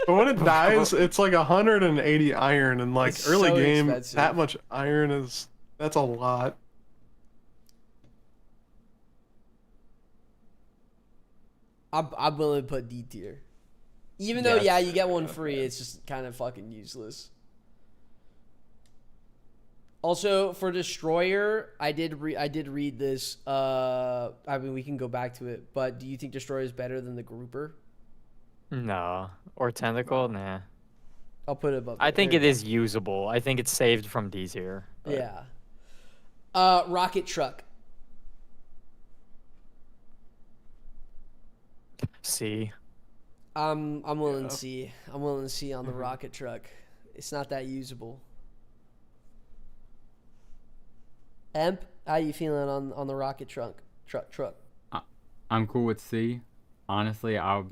But when it dies, it's like 180 iron, and like It's early so game, expensive. that much iron that's a lot. I'm willing to put D tier. Even though, Yes. yeah, you get one free, it's just kind of fucking useless. Also, for Destroyer, I did read this. I mean, we can go back to it, but do you think Destroyer is better than the Grouper? No. Or Tentacle? Nah. I'll put it above. I think there it you is usable. I think it's saved from D tier. go. but- Yeah. Rocket Truck. C. I'm willing Yeah. to see. I'm willing to see on the Rocket Truck. It's not that usable. Emp, how you feeling on the Rocket Truck? Truck. I'm cool with C. Honestly, I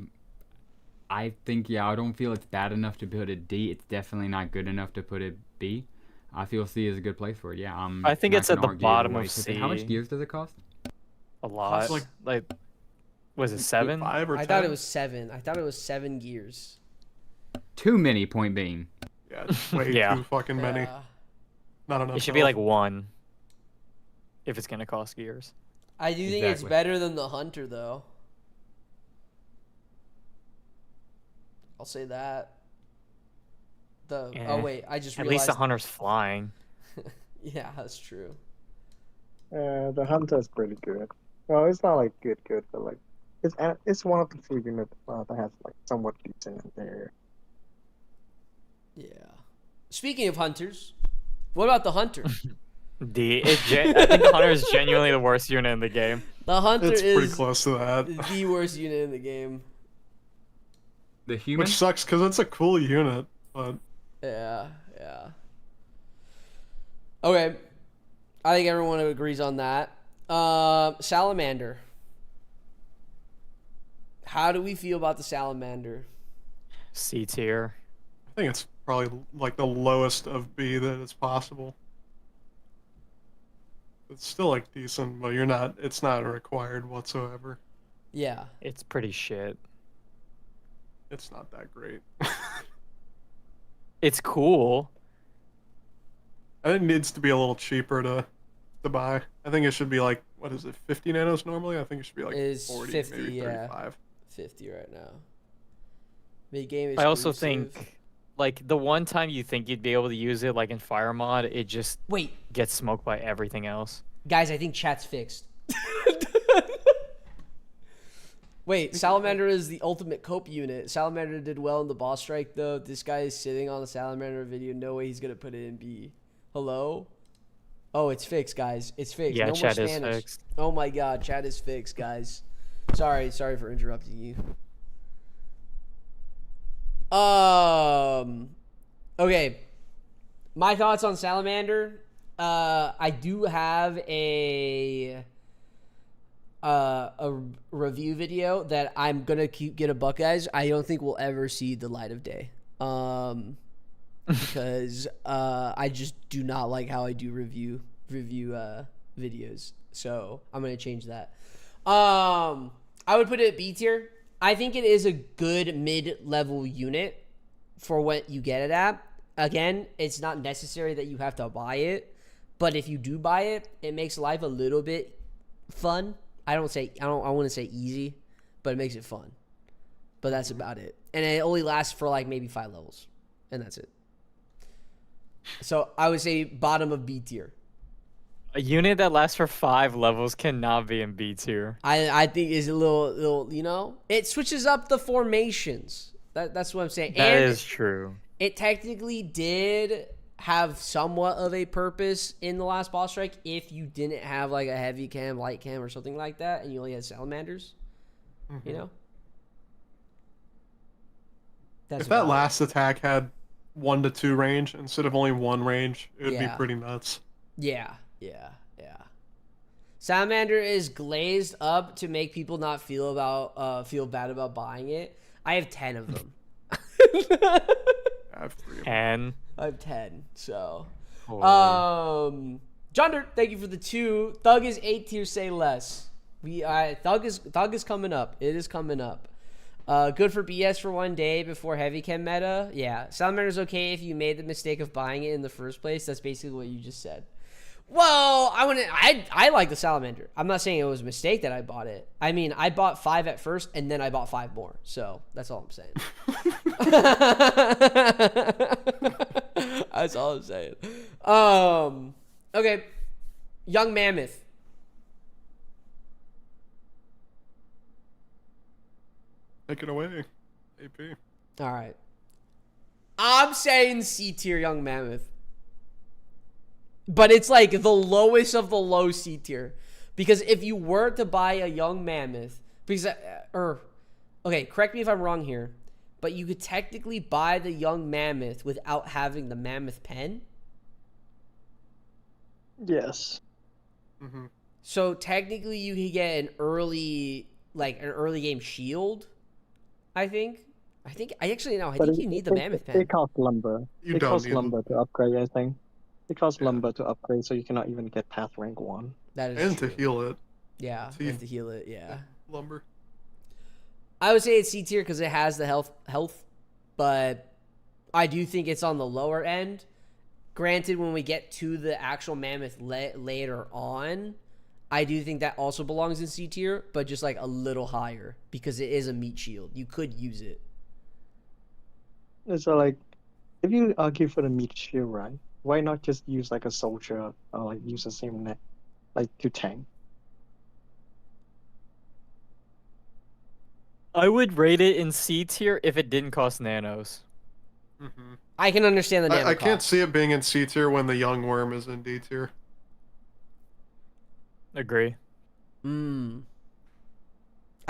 think I don't feel it's bad enough to put it D. It's definitely not good enough to put it B. I feel C is a good place for it. Yeah, I think not it's at gonna the argue either bottom way. of 'Cause How much C. gears does it cost? A lot. like- Like Was it 7? 5 or I 10? thought it was 7. I thought it was 7 gears. Too many, point being. Yeah, way Yeah. too fucking many. Yeah. Not enough. It should be health. like 1 if it's gonna cost gears. I do think it's Exactly. better than the Hunter, though. I'll say that. Oh Eh. wait, I just At realized. least the hunter's flying. Yeah, that's true. The hunter is pretty good. Well, it's not like good, but like it's one of the few units that has like somewhat decent in there. Yeah. Speaking of hunters, what about the Hunter? I think the hunter is genuinely the worst unit in the game. The Hunter It's pretty is close to that. the worst unit in the game. The human. Which sucks because it's a cool unit, but Yeah, yeah. Okay. I think everyone agrees on that. Salamander. How do we feel about the Salamander? C tier. I think it's probably like the lowest of B that is possible. It's still like decent, but it's not required whatsoever. Yeah. It's pretty shit. It's not that great. It's cool. I think it needs to be a little cheaper to buy. I think it should be like, what is it, 50 nanos normally? I think it should be like Is 40, 50, maybe yeah. 35. 50 right now. Mid-game I also exclusive. think, like, the one time you think you'd be able to use it, like in Fire Mod, it just Wait, gets smoked by everything else. guys, I think chat's fixed. Wait, Salamander is the ultimate cope unit. Salamander did well in the boss strike, though. This guy is sitting on the Salamander video. No way he's going to put it in B. Hello? Oh, it's fixed, guys. It's fixed. Yeah, no chat more is Spanish. fixed. Oh my god, chat is fixed, guys. Sorry for interrupting you. Okay. My thoughts on Salamander. I do have a review video that I'm gonna get a buck, guys. I don't think we'll ever see the light of day. Because I just do not like how I do review videos. So I'm gonna change that. I would put it at B tier. I think it is a good mid-level unit for what you get it at. Again, it's not necessary that you have to buy it, but if you do buy it, it makes life a little bit fun. I want to say easy, but it makes it fun. But that's about it. And it only lasts for like maybe 5 levels, and that's it. So I would say bottom of B tier. A unit that lasts for 5 levels cannot be in B tier. I think is a little, you know, it switches up the formations. That's what I'm saying. That And is true. it technically did have somewhat of a purpose in the last boss strike if you didn't have like a heavy cam, light cam, or something like that, and you only had salamanders. Mm-hmm. You know. That's If that about it. last attack had 1 to 2 range instead of only 1 range, it would be Yeah. pretty nuts. Yeah. Salamander is glazed up to make people not feel bad about buying it. I have 10 of them. I have 3 of them. And I have 10, so. holy. John Dirt, thank you for the 2. Thug is 8 tier, say less. Thug is coming up. It is coming up. Good for BS for one day before heavy chem meta. Yeah, Salamander's okay if you made the mistake of buying it in the first place. That's basically what you just said. Well, I like the Salamander. I'm not saying it was a mistake that I bought it. I mean, I bought 5 at first, and then I bought 5 more. So that's all I'm saying. That's all I'm saying. Okay, Young Mammoth. Take it away, AP. All right. I'm saying C tier Young Mammoth. But it's like the lowest of the low C tier. Because if you were to buy a Young Mammoth, because, okay, correct me if I'm wrong here, but you could technically buy the Young Mammoth without having the Mammoth pen. Yes. Mm-hmm. So technically you could get an early game shield, I think. I think you need the Mammoth pen. It costs lumber. You It don't costs need lumber to upgrade, I think. It costs Yeah. lumber to upgrade, so you cannot even get past rank 1. That is And true. to heal it. Yeah, Teeth. and to heal it, yeah. Lumber. I would say it's C tier because it has the health, but I do think it's on the lower end. Granted, when we get to the actual mammoth later on, I do think that also belongs in C tier, but just like a little higher because it is a meat shield. You could use it. So like, if you argue for the meat shield, right? Why not just use like a soldier or like use the same neck, like to tank? I would rate it in C tier if it didn't cost nanos. Mm-hmm. I can understand the nano I can't cost. see it being in C tier when the young worm is in D tier. Agree. I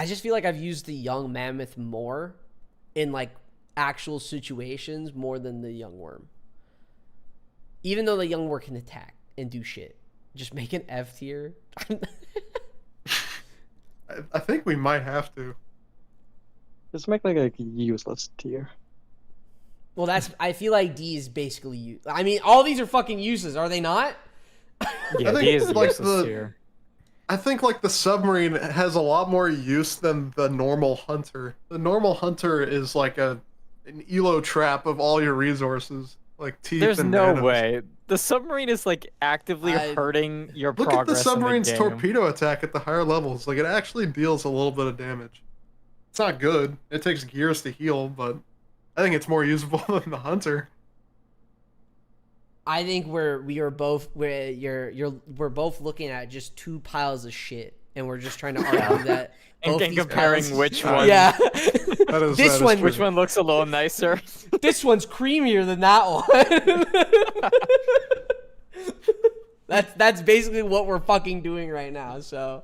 just feel like I've used the young mammoth more in like actual situations more than the young worm. Even though the young worm can attack and do shit. Just make an F tier. I think we might have to. Just make like a useless tier. Well, I feel like D is basically I mean, all these are fucking useless, are they not? Yeah, I think D is like useless tier. I think like the submarine has a lot more use than the normal hunter. The normal hunter is like an elo trap of all your resources, like teeth There's and no nanos. way. The submarine is like actively hurting your Look at the progress submarine's in the game. torpedo attack at the higher levels. Like it actually deals a little bit of damage. It's not good. It takes gears to heal, but I think it's more usable than the hunter. I think we're both looking at just two piles of shit, and we're just trying to argue that both And these comparing piles- which one. Yeah, That this is one, true. Which one looks a little nicer? this one's creamier than that one. That's basically what we're fucking doing right now. So,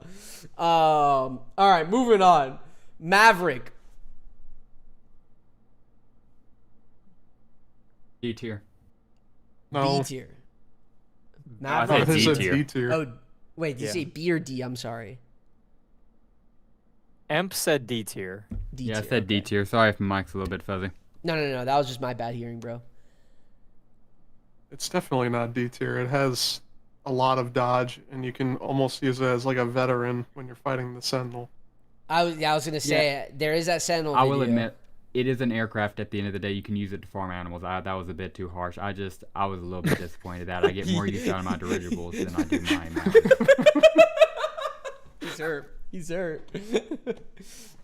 all right, moving on. Maverick. D tier. No, B tier. I Maverick. said this D is tier. D tier. Oh, wait, did you Yeah. say B or D? I'm sorry. Emp said D tier. D Yeah, I tier. said D okay. tier. Sorry if my mic's a little bit fuzzy. No. That was just my bad hearing, bro. It's definitely not D tier. It has a lot of dodge, and you can almost use it as like a veteran when you're fighting the Sentinel. I was gonna say there is that Sentinel. I will video. admit, it is an aircraft at the end of the day. You can use it to farm animals. That was a bit too harsh. I was a little bit disappointed that I get more use out of my dirigibles than I do my mountains. He's hurt.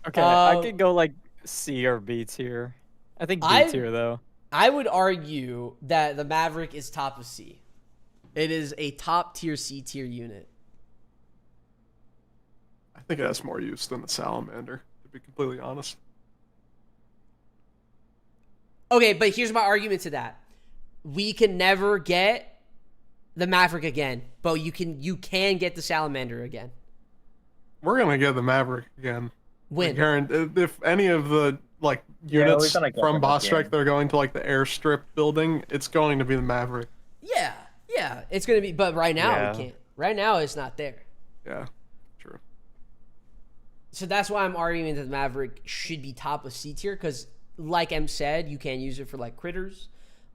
Okay, I could go like C or B tier. I think B tier though. I would argue that the Maverick is top of C. It is a top tier C tier unit. I think it has more use than the Salamander, to be completely honest. Okay, but here's my argument to that. We can never get the Maverick again, but you can get the Salamander again. We're gonna get the Maverick again. When? If any of the like Yeah, units we're gonna get from them Boss again. Strike that are going to like the airstrip building, it's going to be the Maverick. Yeah, it's gonna be. But right now Yeah. we can't. Right now it's not there. Yeah, true. So that's why I'm arguing that the Maverick should be top of C tier because, like M said, you can use it for like critters.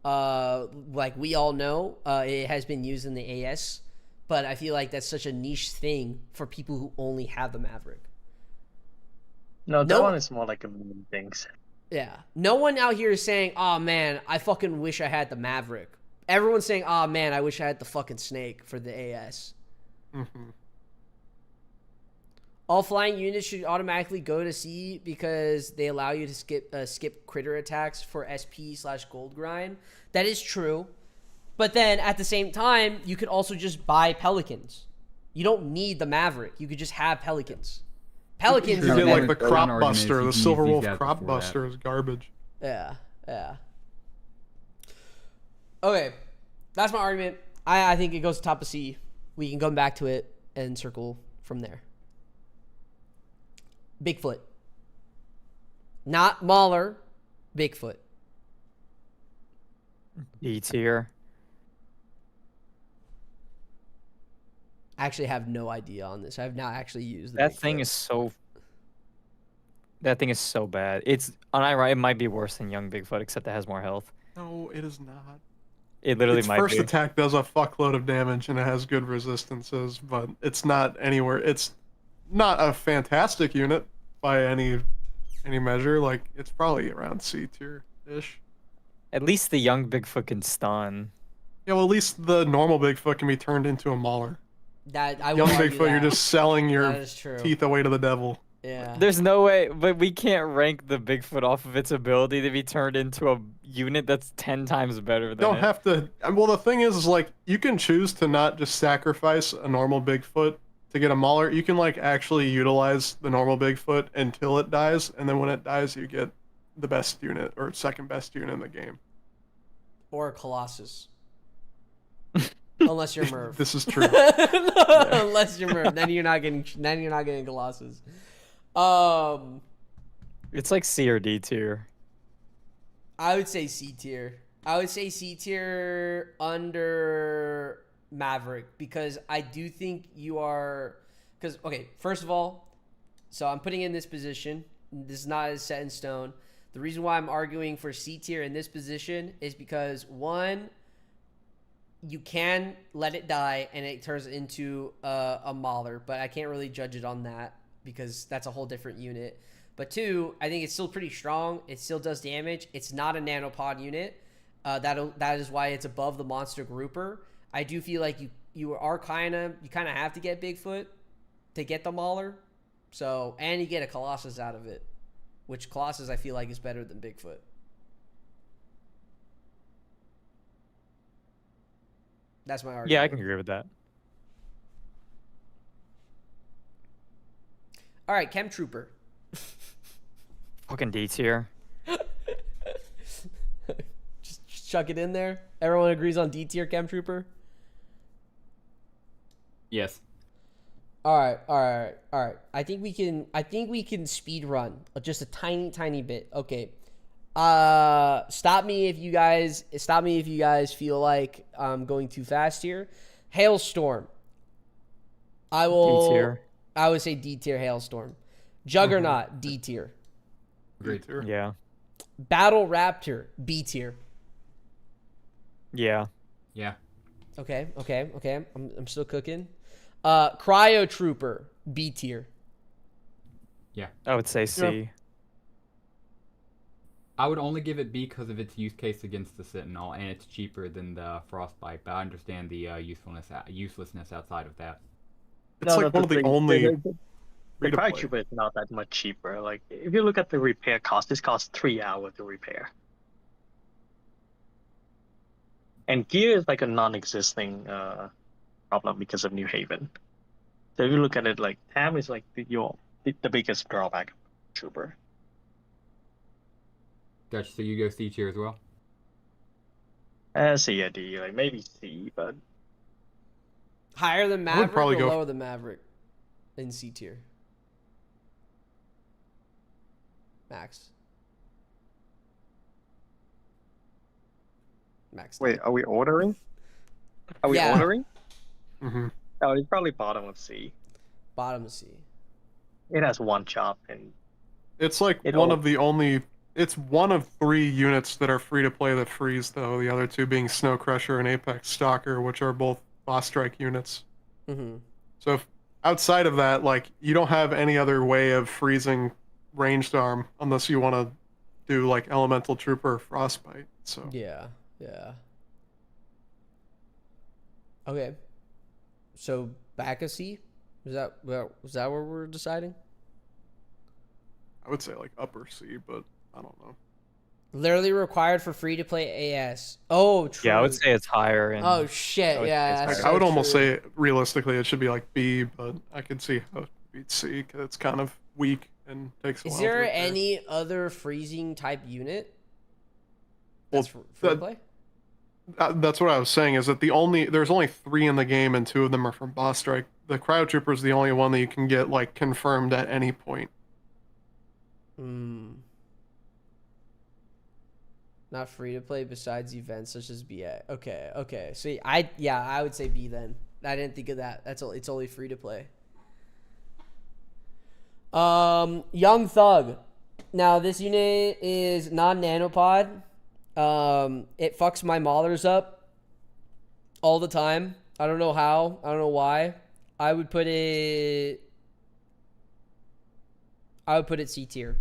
Like we all know, it has been used in the AS, but I feel like that's such a niche thing for people who only have the Maverick. No, that No- one is more like a meme things. Yeah, no one out here is saying, "Oh man, I fucking wish I had the Maverick." Everyone's saying, "Oh man, I wish I had the fucking Snake for the AS." Mm-hmm. All flying units should automatically go to C because they allow you to skip critter attacks for SP/gold grind. That is true. But then at the same time, you could also just buy Pelicans. You don't need the Maverick. You could just have Pelicans. Pelicans You is get better. like the One Crop argument is Buster, you the can use Silver these Wolf guys Crop before that. Buster is garbage. Yeah. Okay, that's my argument. I think it goes top of C. We can come back to it and circle from there. Bigfoot. Not Mauler. Bigfoot. D tier. I actually have no idea on this. I have not actually used the That Bigfoot. thing is so. That thing is so bad. It's it might be worse than young Bigfoot, except it has more health. No, it is not. It literally Its might first be. attack does a fuckload of damage and it has good resistances, but it's not anywhere. It's not a fantastic unit by any any measure, like it's probably around C tier ish. At least the young Bigfoot can stun. Yeah, well, at least the normal Bigfoot can be turned into a mauler. That I will Young argue Bigfoot, you're that. just selling That your is true. teeth away to the devil. Yeah. There's no way, but we can't rank the Bigfoot off of its ability to be turned into a unit that's 10 times better than Don't it. have to. Well, the thing is like you can choose to not just sacrifice a normal Bigfoot to get a mauler. You can like actually utilize the normal Bigfoot until it dies, and then when it dies, you get the best unit or second best unit in the game. Or a Colossus. Unless you're Merv. This is true. Unless you're Merv, then you're not getting Colossus. It's like C or D tier. I would say C tier. I would say C tier under Maverick because I do think you are. Because okay, first of all, so I'm putting in this position. This is not as set in stone. The reason why I'm arguing for C tier in this position is because one, you can let it die and it turns into a mauler, but I can't really judge it on that because that's a whole different unit. But two, I think it's still pretty strong. It still does damage. It's not a nanopod unit. That is why it's above the monster grouper. I do feel like you kind of have to get Bigfoot to get the mauler. So, and you get a Colossus out of it, which Colossus I feel like is better than Bigfoot. That's my argument. Yeah, I can agree with that. All right, Chem Trooper. Fucking D tier. just chuck it in there. Everyone agrees on D tier Chem Trooper. Yes. All right. I think we can speed run just a tiny bit. Okay. Stop me if you guys feel like I'm going too fast here. Hailstorm. I will. D tier. I would say D tier Hailstorm. Juggernaut D tier. Agreed. Yeah. Battle Raptor B tier. Yeah. Yeah. Okay. I'm still cooking. Cryo Trooper B tier. Yeah. I would say C. Yeah. I would only give it B because of its use case against the Sentinel, and it's cheaper than the Frostbite. But I understand the uselessness outside of that. It's like one of the only. The free-to-play. Cryotrooper is not that much cheaper. Like if you look at the repair cost, this costs 3 hours to repair. And gear is like a non-existing problem because of New Haven. So if you look at it, like TAM is like the biggest drawback of Trooper. Gotcha. So you go C tier as well? C, D, like maybe C, but Higher than I would Maverick probably or go- lower than Maverick in C tier? Max. wait, are we ordering? Are we Yeah. ordering? Mm-hmm. Oh, it's probably bottom of C. Bottom of C. It has one chop and It's like It one all- of the only. It's one of 3 units that are free to play that freeze, though. The other 2 being Snow Crusher and Apex Stalker, which are both boss strike units. Mm-hmm. So if, outside of that, like you don't have any other way of freezing ranged arm unless you want to do like Elemental Trooper or Frostbite. So Yeah. Okay. So back a C? Was that what we're deciding? I would say like upper C, but I don't know. Literally required for free to play AS. Oh, true. Yeah, I would say it's higher. And Oh shit! I would say Yeah, it's that's Like, so I would almost true. say realistically it should be like B, but I could see how it beats C because it's kind of weak and takes a Is while. to there repair. any other freezing type unit? Well, That's free to that- play. That's what I was saying. Is that there's only 3 in the game, and 2 of them are from Boss Strike. The Cryo Trooper is the only one that you can get like confirmed at any point. Not free to play besides events such as BA. Okay. See, I would say B then. I didn't think of that. It's only free to play. Young Thug. Now this unit is non-nanopod. It fucks my maulers up all the time. I don't know how. I don't know why. I would put it C tier.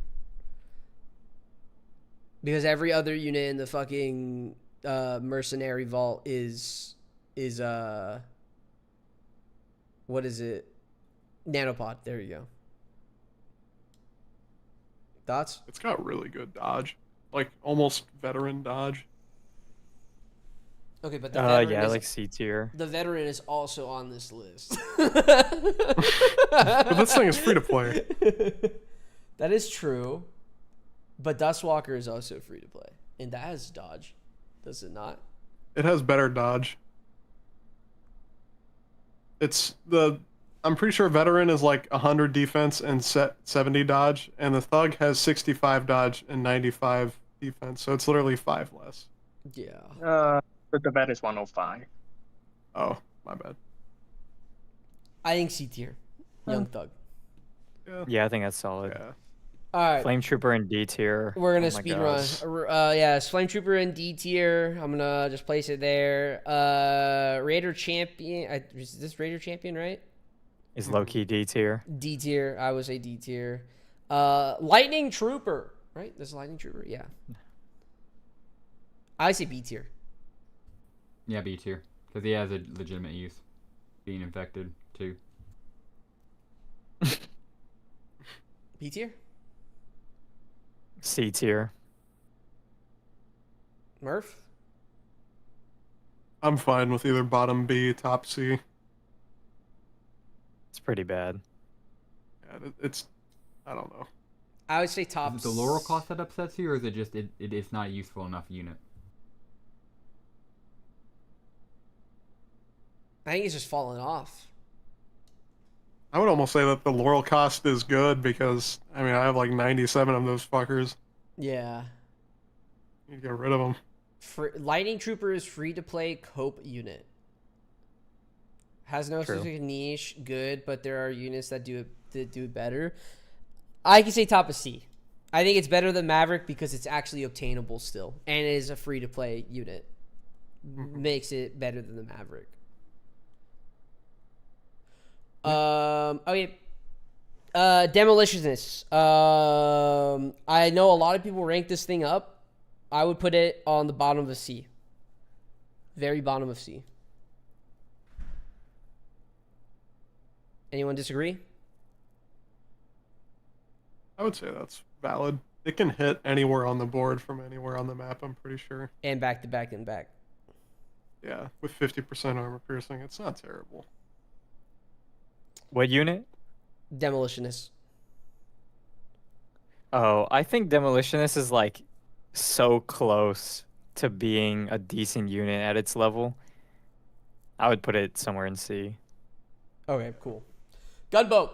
Because every other unit in the fucking mercenary vault is what is it? Nanopod. There you go. Thoughts? It's got really good dodge, like almost veteran dodge. Okay, but the veteran yeah, is, like C tier. the veteran is also on this list. But this thing is free to play. That is true. But Dustwalker is also free to play. And that has dodge. Does it not? It has better dodge. I'm pretty sure veteran is like 100 defense and 70 dodge, and the thug has 65 dodge and 95 defense, so it's literally 5 less. Yeah. But the vet is 105. Oh, my bad. I think C tier. Young Thug. Yeah, I think that's solid. Yeah. All right. Flame Trooper in D tier. We're gonna Oh my speed gosh. run. Yeah, it's Flame Trooper in D tier. I'm gonna just place it there. Raider Champion. Is this Raider Champion, right? Is low key D tier. D tier. I would say D tier. Lightning Trooper, right? This is Lightning Trooper. Yeah. I say B tier. Yeah, B tier, because he has a legitimate use, being infected too. B tier. C tier. Murph. I'm fine with either bottom B, top C. It's pretty bad. Yeah, it's, I don't know. I would say top. Is it the laurel cost that upsets you, or is it just it's not a useful enough unit? I think it's just falling off. I would almost say that the laurel cost is good because, I mean, I have like 97 of those fuckers. Yeah. You get rid of them. Lightning Trooper is free to play cope unit. Has no True. specific niche, good, but there are units that do it better. I can say top of C. I think it's better than Maverick because it's actually obtainable still, and it is a free to play unit. Makes it better than the Maverick. Okay. Demolitionist. I know a lot of people rank this thing up. I would put it on the bottom of a C. Very bottom of C. Anyone disagree? I would say that's valid. It can hit anywhere on the board from anywhere on the map, I'm pretty sure. And back to back and back. Yeah, with 50% armor piercing, it's not terrible. What unit? Demolitionist. Oh, I think Demolitionist is like so close to being a decent unit at its level. I would put it somewhere in C. Okay, cool. Gunboat.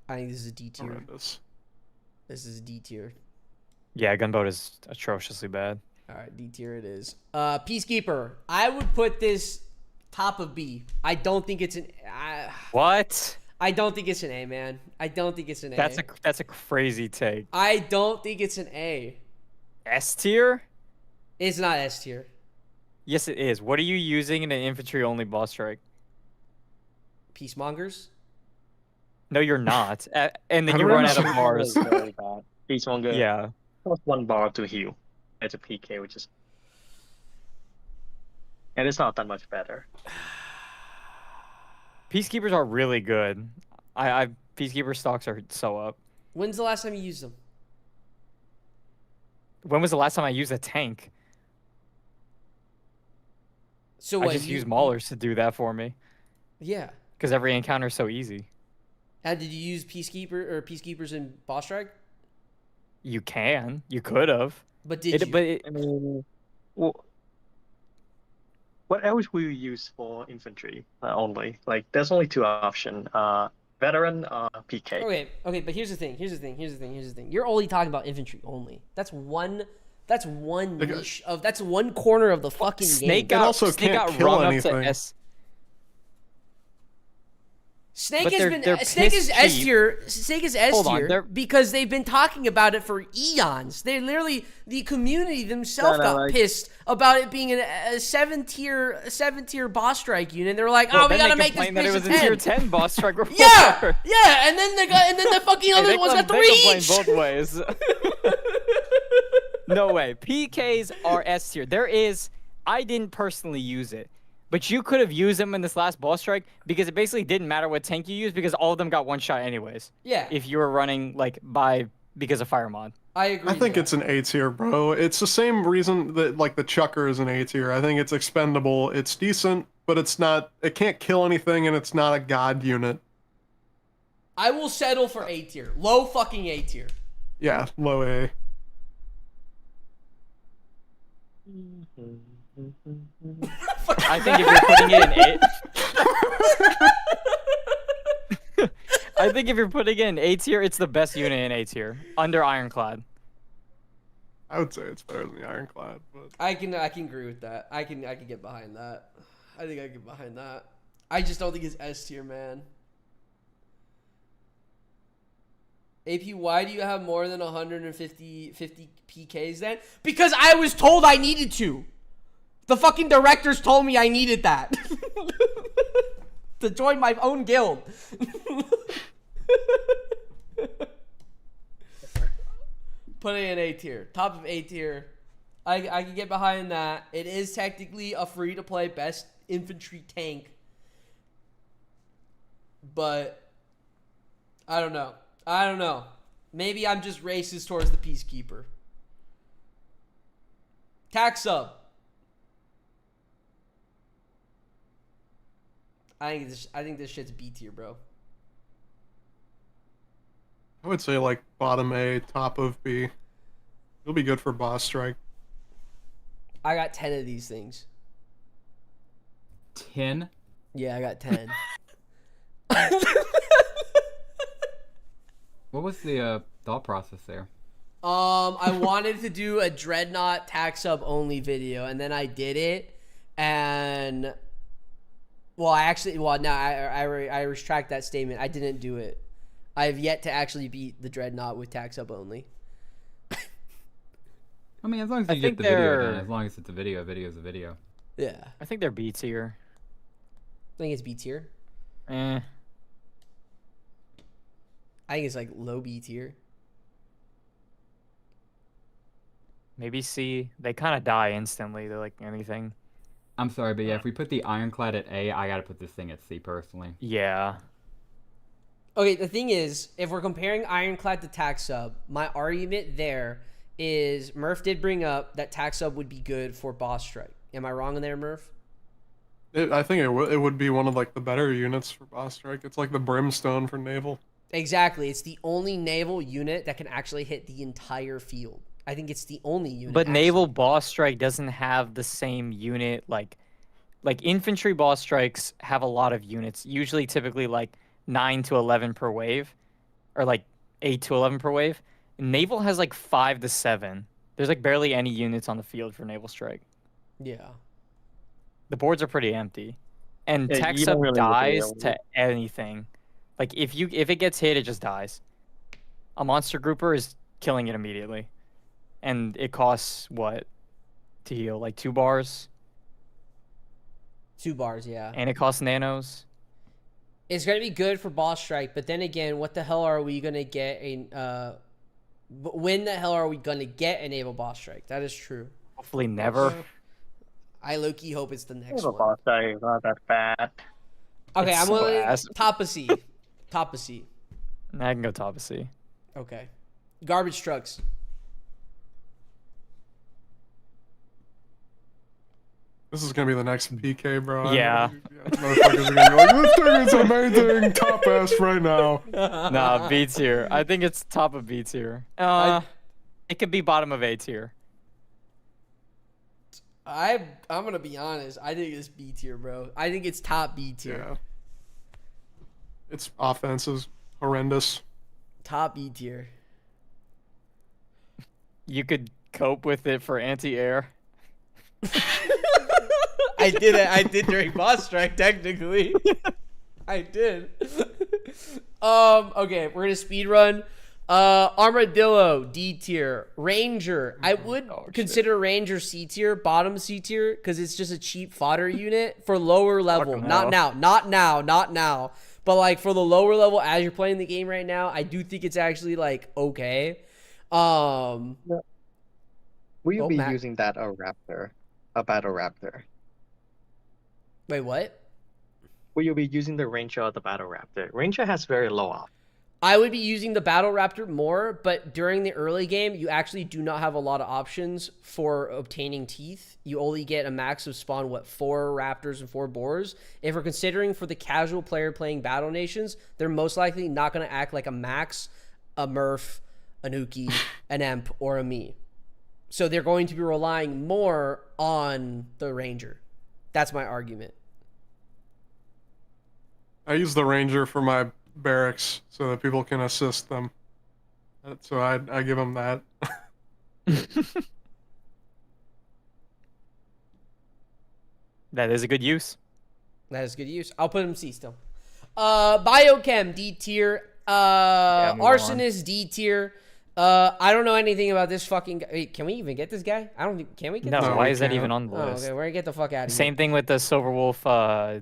I think this is a D tier. Horrendous. This is a D tier. Yeah, Gunboat is atrociously bad. All right, D tier it is. Peacekeeper. I would put this top of B. I don't think it's an. What? I don't think it's an A, man. I don't think it's an A. That's a crazy take. I don't think it's an A. S tier? It's not S tier. Yes, it is. What are you using in an infantry only boss strike? Peacemongers. No, you're not. And then I you don't run out of know. bars. Very bad. He's one good. Yeah. Plus 1 bar to heal. It's a PK, which is. And it's not that much better. Peacekeepers are really good. Peacekeeper stocks are so up. When's the last time you used them? When was the last time I used a tank? So I what? just use Maulers to do that for me. Yeah. Because every encounter is so easy. Did you use peacekeepers in boss strike? You can. You could have. But did you? I mean, well, what else will you use for infantry only? Like, there's only 2 options. Veteran, PK. Okay, but here's the thing. You're only talking about infantry only. That's one niche of. That's one corner of the fucking Snake game. got, also Snake can't got kill rung anything. up to S. Snake But has they're been Snake is piss S cheap. tier. Snake is S Hold on, tier they're- because they've been talking about it for eons. They literally, the community themselves No, got like- pissed about it being a 7-tier boss strike unit. They're like, Well, oh, we then gotta they make this complained that it bitch was a a tier 10. 10 boss strike before. Yeah, and then the fucking Hey, other they ones got complain 3 each. both ways. No way. PKs are S tier. I didn't personally use it, but you could have used them in this last boss strike because it basically didn't matter what tank you used because all of them got one shot anyways. Yeah. If you were running like because of fire mod. I agree. I think it's an A tier, bro. It's the same reason that like the Chucker is an A tier. I think it's expendable. It's decent, but it's not. It can't kill anything, and it's not a god unit. I will settle for A tier. Low fucking A tier. Yeah, low A. I think if you're putting it in A, I think if you're putting it in A tier, it's the best unit in A tier under Ironclad. I would say it's better than the Ironclad, but I can agree with that. I can get behind that. I think I can get behind that. I just don't think it's S tier, man. AP, why do you have more than 50 PKs then? Because I was told I needed to. The fucking directors told me I needed that. To join my own guild. Put it in A tier. Top of A tier. I can get behind that. It is technically a free-to-play best infantry tank. But I don't know. Maybe I'm just racist towards the Peacekeeper. Tax sub. I think this shit's B tier, bro. I would say like bottom A, top of B. It'll be good for boss strike. I got 10 of these things. 10. Yeah, I got 10. What was the thought process there? I wanted to do a Dreadnought tax sub only video, and then I did it, and I retract that statement. I didn't do it. I have yet to actually beat the Dreadnought with tax sub only. I mean, as long as you get the video done, as long as it's a video, video's a video. Yeah, I think they're B tier. I think it's B tier. Eh. I think it's like low B tier. Maybe C. They kind of die instantly. They're like anything. I'm sorry, but yeah, if we put the Ironclad at A, I gotta put this thing at C personally. Yeah. Okay, the thing is, if we're comparing Ironclad to tax sub, my argument there is Murph did bring up that tax sub would be good for boss strike. Am I wrong in there, Murph? I think it would be one of like the better units for boss strike. It's like the Brimstone for naval. Exactly. It's the only naval unit that can actually hit the entire field. I think it's the only unit. But actually. naval boss strike doesn't have the same unit like infantry boss strikes have a lot of units. Usually typically like 9 to 11 per wave or like 8 to 11 per wave. Naval has like 5 to 7. There's like barely any units on the field for naval strike. Yeah. The boards are pretty empty. And Yeah, tech you don't sub really dies look at to it. anything. Like if it gets hit, it just dies. A monster grouper is killing it immediately. And it costs what to heal? Like 2 bars? 2 bars, yeah. And it costs nanos. It's going to be good for boss strike, but then again, what the hell are we going to get when the hell are we going to get a naval boss strike? That is true. Hopefully never. I low-key hope it's the next The one. boss guy is not that bad. Okay, It's I'm so willing ass. top of C. Top of C. I can go top of C. Okay. Garbage trucks. This is gonna be the next PK, bro. Yeah. Motherfuckers are gonna be like, this thing is amazing, top ass right now. Nah, B tier. I think it's top of B tier. It could be bottom of A tier. I'm gonna be honest. I think it's B tier, bro. I think it's top B tier. Yeah. Its offense is horrendous. Top B tier. You could cope with it for anti-air. I did it. I did during boss strike, technically. I did. Okay, we're gonna speed run. Armadillo D tier. Ranger. I would consider Ranger C tier, bottom C tier, because it's just a cheap fodder unit for lower level. Fucking Not hell. not now. But like for the lower level, as you're playing the game right now, I do think it's actually like okay. Will you Oh, be Mac. using that a battle raptor? Wait, what? Will you be using the ranger or the battle raptor? Ranger has very low off. I would be using the Battle Raptor more, but during the early game, you actually do not have a lot of options for obtaining teeth. You only get a max of spawn, 4 raptors and 4 boars. If we're considering for the casual player playing Battle Nations, they're most likely not going to act like a Max, a Murph, a Nuki, an Emp, or a me. So they're going to be relying more on the Ranger. That's my argument. I use the ranger for my barracks so that people can assist them. So I give them that. That is a good use. That is good use. I'll put him C still. Biochem D tier. move on. Arsonist D tier. I don't know anything about this fucking guy. Wait, can we even get this guy? I don't think. Can we get No, this guy? why we is that can't. even on the Oh, list? okay, we're gonna get the fuck out of here. Same thing with the Silver Wolf Enforcer.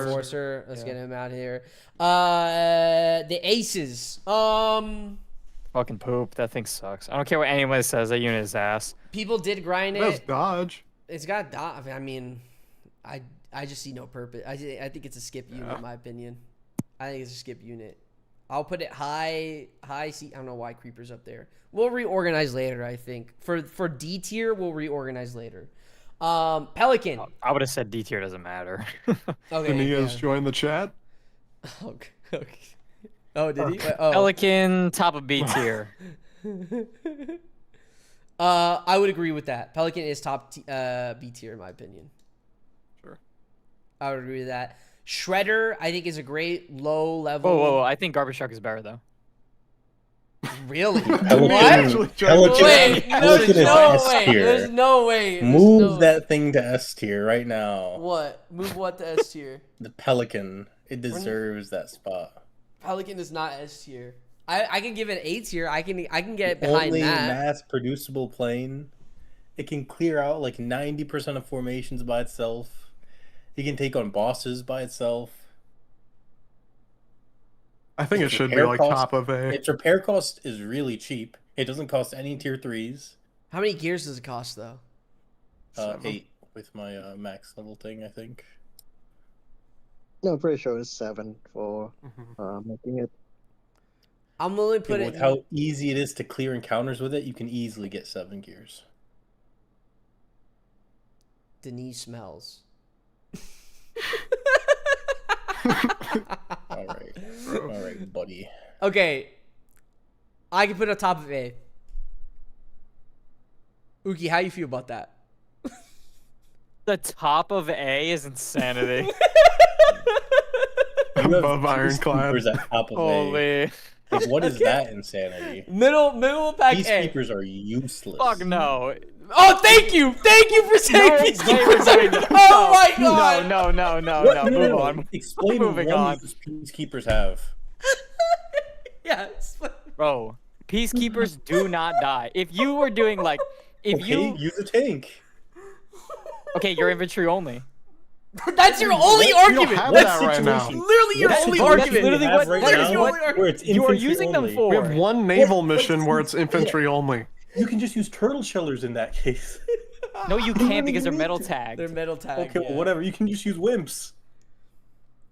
Enforcer. Let's Yeah. get him out here. The Aces. Fucking poop. That thing sucks. I don't care what anyone says. That unit is ass. People did grind That's it. dodge. It's got dot. I mean, I just see no purpose. I think it's a skip unit in my opinion. I think it's a skip unit. I'll put it high C. I don't know why creeper's up there. We'll reorganize later. I think for D tier we'll reorganize later. Pelican. I would have said D tier doesn't matter. Okay. Dania's Yeah. joined the chat. Okay. Oh, did he? Oh. Pelican, top of B tier. I would agree with that. Pelican is top B tier in my opinion. Sure. I would agree with that. Shredder, I think, is a great low level. Whoa. I think Garbage Truck is better though. Really? Pelican- What? Actually, Pelican, Wait, no, Pelican there's is no S way. tier. There's no way. There's Move no- that thing to S tier right now. What? Move what to S tier? The Pelican. It deserves that spot. Pelican is not S tier. I can give it A tier. I can get it behind Only that. mass producible plane. It can clear out like 90% of formations by itself. It can take on bosses by itself. I think it Its should be repair like cost- top of A. Its repair cost is really cheap. It doesn't cost any tier 3s. How many gears does it cost though? 8 with my max level thing, I think. No, I'm pretty sure it's 7 for making it. I'm willing to put Yeah, it. with how easy it is to clear encounters with it, you can easily get 7 gears. Denise smells. All right, buddy. Okay. I can put it on top of A. Uki, how you feel about that? The top of A is insanity. You have Above Ironclad. Peacekeepers at top of A. Holy. Like, what is that insanity? Middle pack A. Peacekeepers are useless. Fuck no. Oh, thank you for saying No, peacekeepers. no, Oh my god. No. Move on. Explain Moving what on. does peacekeepers have. Yes. Bro, peacekeepers do not die. If you were doing like, if Okay, you use a tank. okay, your infantry only. That's your only don't argument. have That's that right now. literally your That's only literally argument. literally have what- right that is now, what- where it's You are infantry using them only. for. We have one naval What? mission where it's infantry only. You can just use turtle shellers in that case. No, you can't because they're metal They're tagged. metal tag. Okay, well, whatever. You can just use wimps.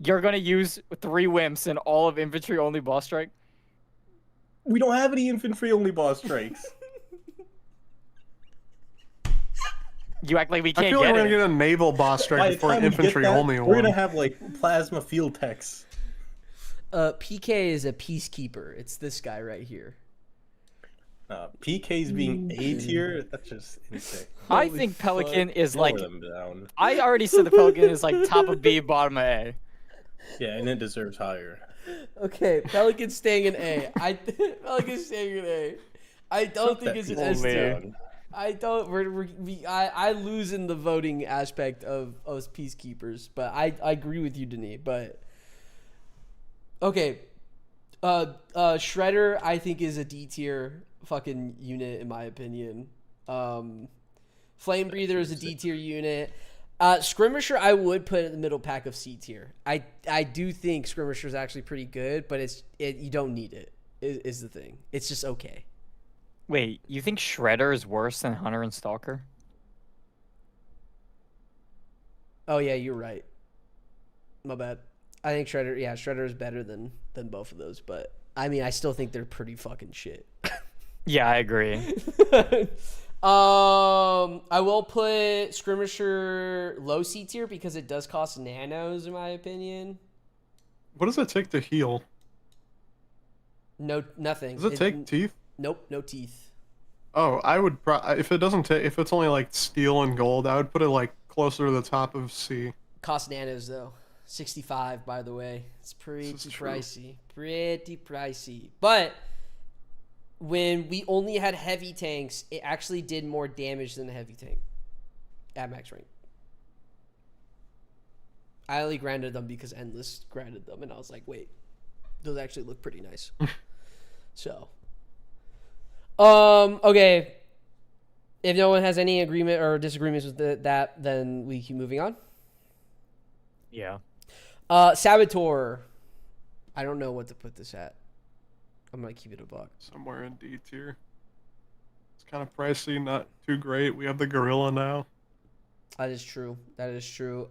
You're gonna use 3 wimps in all of infantry only boss strike. We don't have any infantry only boss strikes. You act like we I can't feel like get we're it. gonna get a naval boss By strike the before time we get infantry that, only we're one. gonna have like plasma field techs. PK is a peacekeeper. It's this guy right here. PK's being A tier. That's just insane. I Holy think fuck. Pelican is Lower like. them down. I already said the Pelican is like top of B, bottom of A. Yeah, and it deserves higher. Okay, Pelican's staying in A. Pelican's staying in A. I don't Put think that it's an piece S Holy. tier. down. I don't. I lose in the voting aspect of us peacekeepers, but I agree with you, Denis. But okay, Shredder I think is a D tier fucking unit in my opinion. Flame Breather is a D tier unit. Skirmisher I would put in the middle pack of C tier. I do think Skirmisher is actually pretty good, but you don't need it. Is the thing. It's just okay. Wait, you think Shredder is worse than Hunter and Stalker? Oh yeah, you're right. My bad. I think Shredder. Yeah, Shredder is better than both of those. But I mean, I still think they're pretty fucking shit. Yeah, I agree. I will put Skirmisher low C tier because it does cost nanos, in my opinion. What does it take to heal? No, nothing. Does it take teeth? Nope, no teeth. Oh, I would if it doesn't take, if it's only like steel and gold, I would put it like closer to the top of C. Cost nanos though. 65, by the way. It's pretty pricey. Pretty pricey. But when we only had heavy tanks, it actually did more damage than the heavy tank at max rank. I only granted them because Endless granted them, and I was like, wait, those actually look pretty nice. So, okay. If no one has any agreement or disagreements with that, then we keep moving on. Yeah. Saboteur. I don't know what to put this at. I'm gonna keep it a buck. Somewhere in D tier. It's kind of pricey, not too great. We have the Gorilla now. That is true. That is true.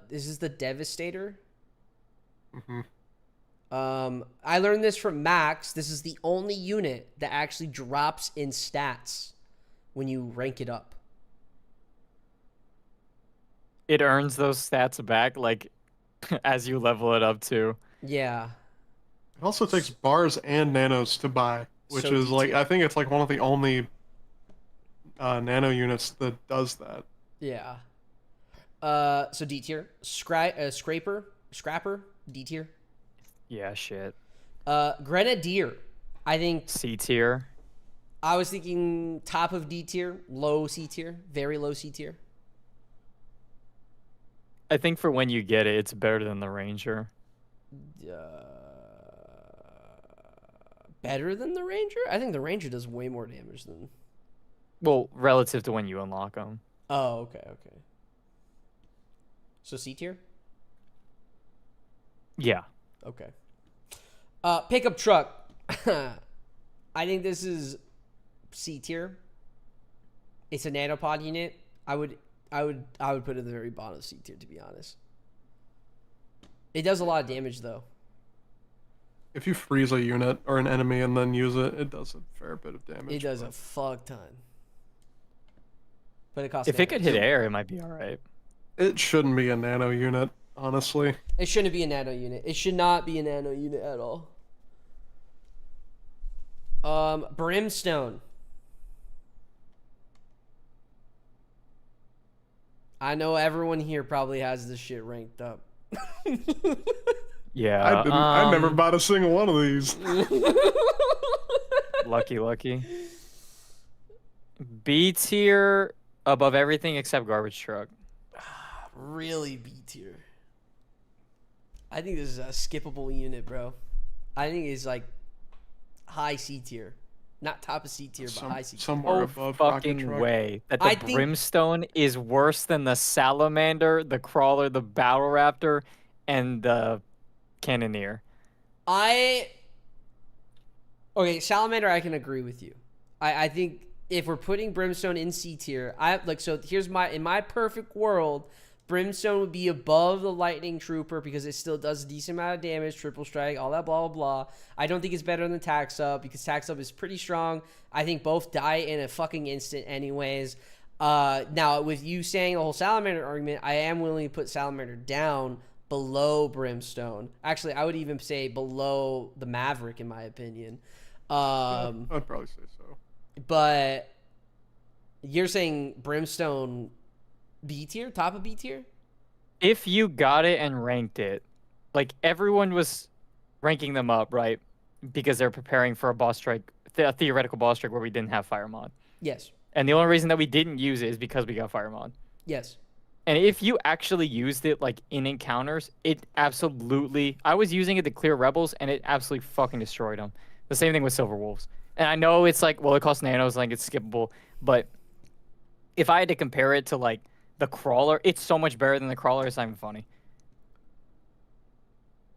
This is the Devastator. Mm-hmm. I learned this from Max. This is the only unit that actually drops in stats when you rank it up. It earns those stats back, like, as you level it up too. Yeah. It also takes bars and nanos to buy, which So is D like, tier. I think it's like one of the only nano units that does that. Yeah. So D tier. Scrapper, D tier. Yeah, shit. Grenadier. I think C tier. I was thinking top of D tier, low C tier, very low C tier. I think for when you get it, it's better than the Ranger. Better than the Ranger? I think the Ranger does way more damage than. Well, relative to when you unlock them. Oh, okay. So C tier? Yeah. Okay. Pickup truck. I think this is C tier. It's a nanopod unit. I would put it at the very bottom of C tier, to be honest. It does a lot of damage though. If you freeze a unit or an enemy and then use it, it does a fair bit of damage. It does a fuck ton. But it costs. If it could nanos. hit air, it might be alright. It shouldn't be a nano unit, honestly. It shouldn't be a nano unit. It should not be a nano unit at all. Brimstone. I know everyone here probably has this shit ranked up. Yeah. I never bought a single one of these. Lucky. B tier above everything except garbage truck. Really B tier. I think this is a skippable unit, bro. I think it's like high C tier. Not top of C tier, but high C tier. Somewhere No above rocket fucking truck. way that I the think- Brimstone is worse than the Salamander, the Crawler, the Battle Raptor, and the Cannoneer. Okay, Salamander, I can agree with you. I think if we're putting Brimstone in C tier, here's in my perfect world, Brimstone would be above the Lightning Trooper because it still does a decent amount of damage, triple strike, all that blah, blah, blah. I don't think it's better than Tax Up because Tax Up is pretty strong. I think both die in a fucking instant anyways. Now, with you saying the whole Salamander argument, I am willing to put Salamander down below Brimstone. Actually, I would even say below the Maverick, in my opinion. I'd probably say so. But you're saying Brimstone B tier, top of B tier? If you got it and ranked it, like everyone was ranking them up, right? Because they're preparing for a boss strike, a theoretical boss strike where we didn't have fire mod. Yes. And the only reason that we didn't use it is because we got fire mod. Yes. And if you actually used it like in encounters, it absolutely. I was using it to clear rebels, and it absolutely fucking destroyed them. The same thing with Silver Wolves. And I know it's like, well, it costs nanos, like it's skippable. But if I had to compare it to like the Crawler, it's so much better than the Crawler. It's not even funny.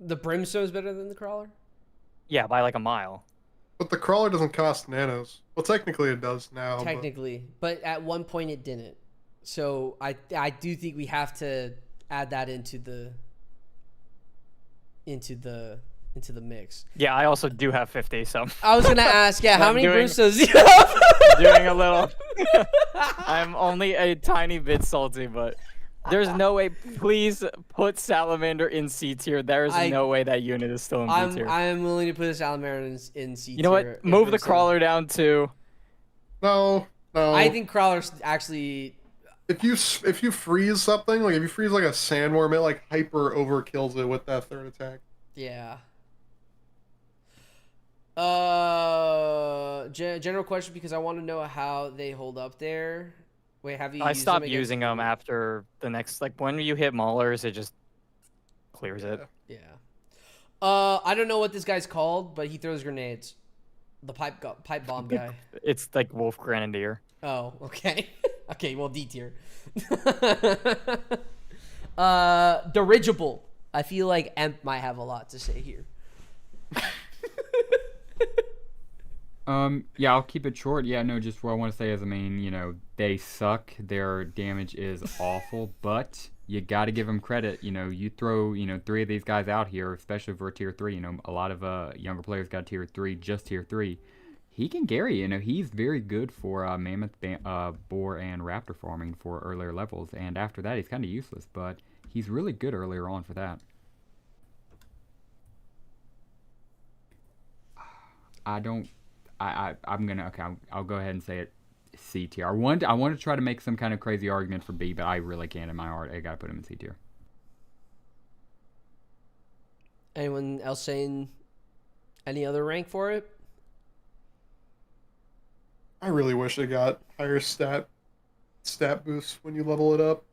The Brimstone is better than the Crawler? Yeah, by like a mile. But the crawler doesn't cost nanos. Well, technically it does now. Technically, but at one point it didn't. So I do think we have to add that into the mix. Yeah, I also do have 50, so I was gonna ask, yeah, how I'm many doing- Brewstos do you have? doing a little. I'm only a tiny bit salty, but there's no way. Please put Salamander in C tier. There is no way that unit is still in B tier. I'm willing to put a Salamander in C tier. You know what? Move the crawler down too. No. I think crawlers actually. If you freeze something, like if you freeze like a sandworm, it like hyper overkills it with that third attack. Yeah. General question because I want to know how they hold up there. Wait, have you? I used stopped them using them after the next. Like when you hit Maulers, it just clears it. Yeah. I don't know what this guy's called, but he throws grenades. The pipe bomb guy. It's like Wolf Grenadier. Oh, okay. Okay, well, D tier. Dirigible. I feel like Emp might have a lot to say here. Yeah, I'll keep it short. Yeah, no, just what I want to say is, I mean, you know, they suck. Their damage is awful, but you got to give them credit. You know, you throw, you know, 3 of these guys out here, especially for a tier 3. You know, a lot of younger players got tier 3, just tier 3. He can carry. You know, he's very good for mammoth, boar, and raptor farming for earlier levels, and after that, he's kind of useless. But he's really good earlier on for that. I'm gonna I'll go ahead and say it C tier. I want to try to make some kind of crazy argument for B, but I really can't in my heart. I gotta put him in C tier. Anyone else saying any other rank for it? I really wish it got higher stat boosts when you level it up.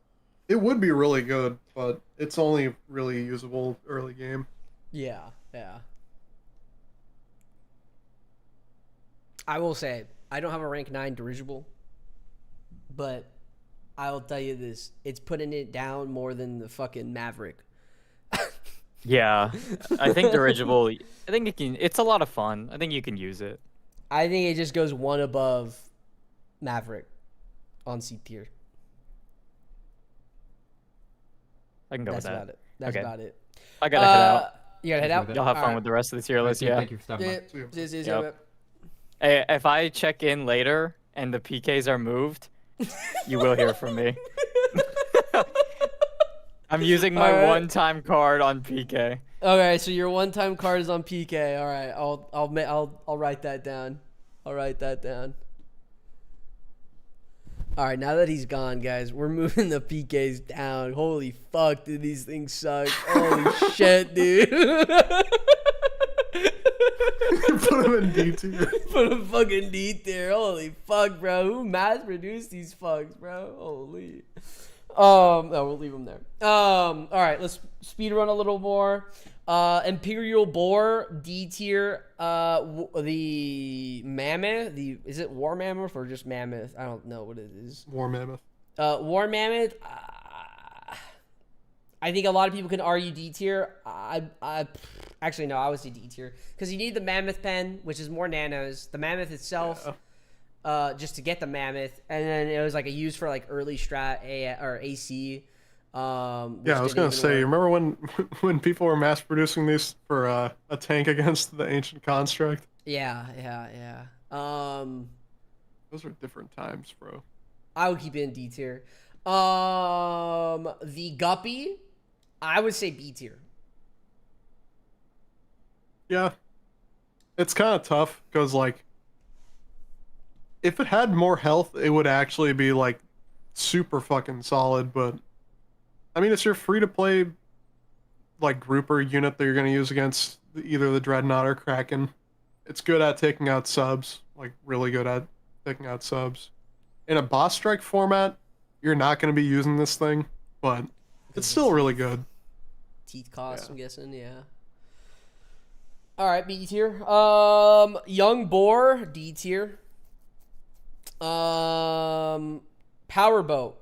It would be really good, but it's only really usable early game. Yeah. I will say, I don't have a rank 9 dirigible, but I'll tell you this. It's putting it down more than the fucking Maverick. Yeah, I think dirigible. I think it can. It's a lot of fun. I think you can use it. I think it just goes one above Maverick on C tier. I can go That's with that. about it. That's Okay. about it. I gotta head out. You gotta head out? Y'all have fun Alright. with the rest of the tier list. Yeah. Thank you for stopping by. Yeah. Hey, if I check in later and the PKs are moved, you will hear from me. I'm using my Alright. one-time card on PK. Okay, so your one-time card is on PK. All right, I'll write that down. I'll write that down. All right, now that he's gone, guys, we're moving the PKs down. Holy fuck, dude, these things suck. Holy shit, dude. Put him in D tier. Put a fucking D tier. Holy fuck, bro. Who mass produced these fucks, bro? Holy. No, we'll leave them there. All right, let's speed run a little more. Imperial Boar, D tier. The Mammoth, is it War Mammoth or just Mammoth? I don't know what it is. War Mammoth. War Mammoth. I think a lot of people can argue D tier. Actually no, I would say D tier because you need the Mammoth pen, which is more nanos. The Mammoth itself. Just to get the Mammoth, and then it was like a use for like early strat or AC. Yeah, I was gonna say, remember when people were mass producing these for a tank against the ancient construct? Yeah. Those were different times, bro. I would keep it in D tier. The Guppy, I would say B tier. Yeah, it's kind of tough because like, if it had more health, it would actually be like super fucking solid. But I mean, it's your free-to-play like grouper unit that you're gonna use against either the Dreadnought or Kraken. It's good at taking out subs, like really good at taking out subs. In a boss strike format, you're not gonna be using this thing, but it's still really good. Teeth cost, Yeah. I'm guessing, yeah. All right, B tier. Young Boar, D tier. Powerboat.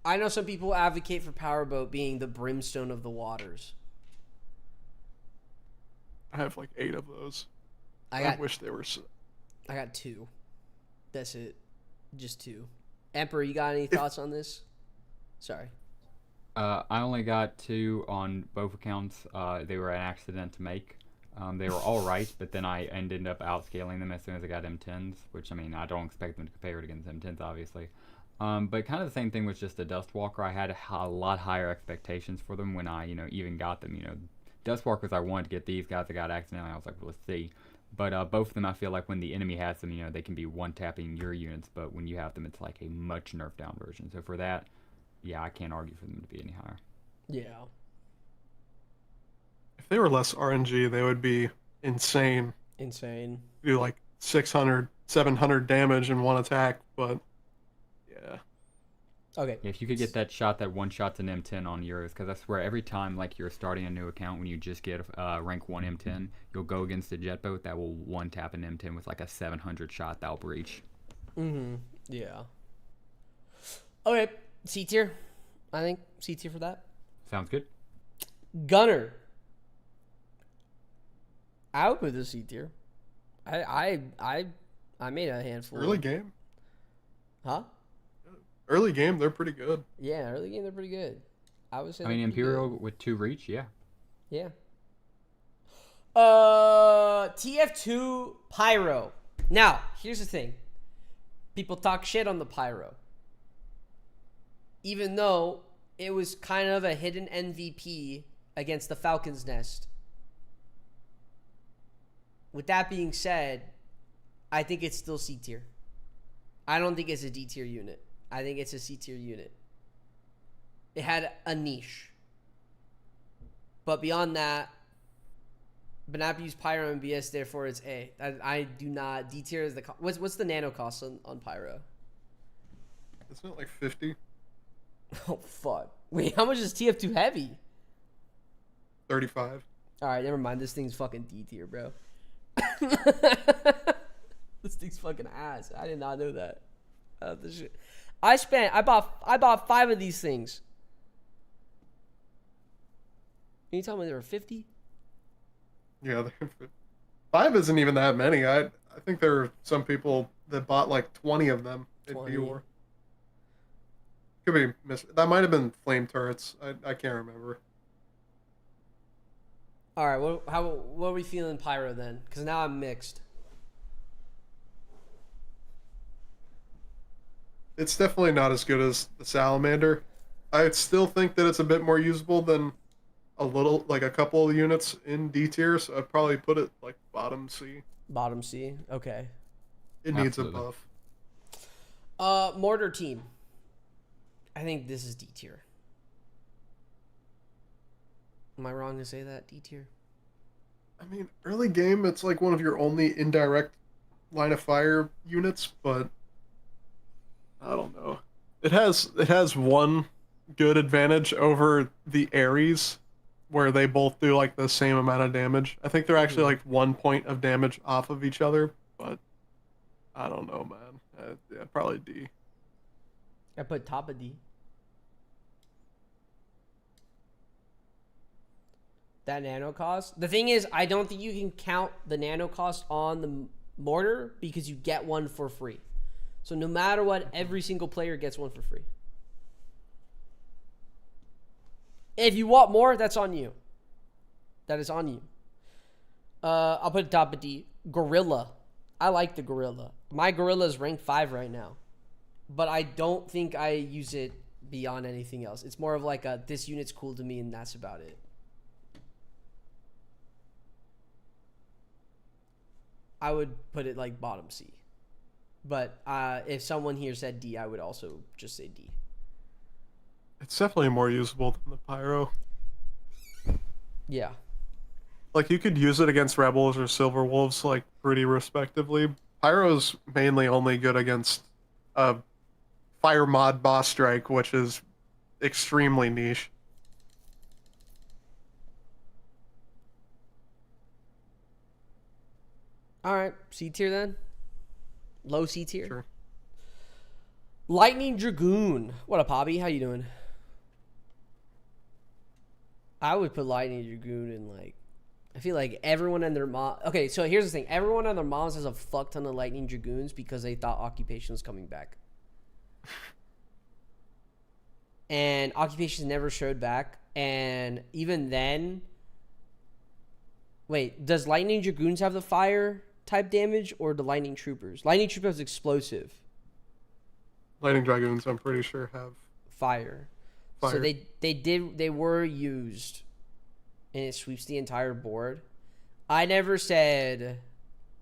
I know some people advocate for Powerboat being the brimstone of the waters. I have like 8 of those. I wish they were. got 2. That's it. Just 2. Emperor, you got any thoughts on this? Sorry. I only got 2 on both accounts. They were an accident to make. They were all right, but then I ended up outscaling them as soon as I got M10s, which, I mean, I don't expect them to compare it against M10s, obviously. But kind of the same thing with just the Dustwalker. I had a lot higher expectations for them when I, even got them. Dustwalkers, I wanted to get these guys. I got accidentally. I was like, well, let's see. But both of them, I feel like when the enemy has them, they can be one-tapping your units. But when you have them, it's like a much nerfed down version. So for that, yeah, I can't argue for them to be any higher. Yeah. If they were less RNG, they would be insane. Insane. Do like 600, 700 damage in one attack, but yeah. Okay. Yeah, if you could get that one shot to an M10 on yours, because I swear every time like you're starting a new account, when you just get rank 1 M10, you'll go against a jet boat that will one tap an M10 with like a 700 shot that'll breach. Mm-hmm. Yeah. Okay. C tier. I think C tier for that. Sounds good. Gunner. I would put this C tier. I made a handful. Early game. Huh? Early game, they're pretty good. Yeah, early game they're pretty good. I would say. I mean, they're pretty Imperial good. with 2 reach, yeah. Yeah. TF2 Pyro. Now, here's the thing. People talk shit on the Pyro. Even though it was kind of a hidden MVP against the Falcon's Nest. With that being said, I think it's still C tier. I don't think it's a D tier unit. I think it's a C tier unit. It had a niche. But beyond that, Banap used Pyro and BS, therefore it's A. I do not. D tier is the. What's the nano cost on Pyro? Isn't it like 50? Oh, fuck. Wait, how much is TF2 heavy? 35. Alright, never mind. This thing's fucking D tier, bro. This thing's fucking ass. I did not know that. This shit. I bought 5 of these things. Can you tell me there were 50? Yeah, 5 isn't even that many. I think there are some people that bought like 20 of them in 20. War. Could be that might have been flame turrets. I can't remember. All right, what are we feeling Pyro then? Because now I'm mixed. It's definitely not as good as the Salamander. I still think that it's a bit more usable than a couple of units in D tier, so I'd probably put it like bottom C. Bottom C. Okay. It needs Absolutely. a buff. Mortar team. I think this is D tier. Am I wrong to say that? D tier? I mean, early game, it's like one of your only indirect line of fire units, but I don't know. It has one good advantage over the Ares, where they both do like the same amount of damage. I think they're actually like 1 point of damage off of each other, but I don't know, man. Yeah, probably D. I put top of D. That nano cost. The thing is, I don't think you can count the nano cost on the mortar because you get one for free. So no matter what, every single player gets one for free. If you want more, that's on you. That is on you. I'll put top of D. Gorilla. I like the Gorilla. My Gorilla is rank 5 right now. But I don't think I use it beyond anything else. It's more of like a, this unit's cool to me and that's about it. I would put it like bottom C. But if someone here said D, I would also just say D. It's definitely more usable than the Pyro. Yeah. Like, you could use it against Rebels or Silver Wolves, like, pretty respectively. Pyro's mainly only good against Fire Mod Boss Strike, which is extremely niche. All right. C tier then? Low C tier? Sure. Lightning Dragoon. What up, Hobby? How you doing? I would put Lightning Dragoon in like I feel like everyone and their mom. Okay, so here's the thing: everyone and their moms has a fuck ton of Lightning Dragoons because they thought Occupation was coming back, and Occupation never showed back. And even then, wait, does Lightning Dragoons have the fire type damage or the Lightning Troopers? Lightning Troopers explosive Lightning Dragoons, I'm pretty sure, have fire. fire. So they were used, and it sweeps the entire board. I never said,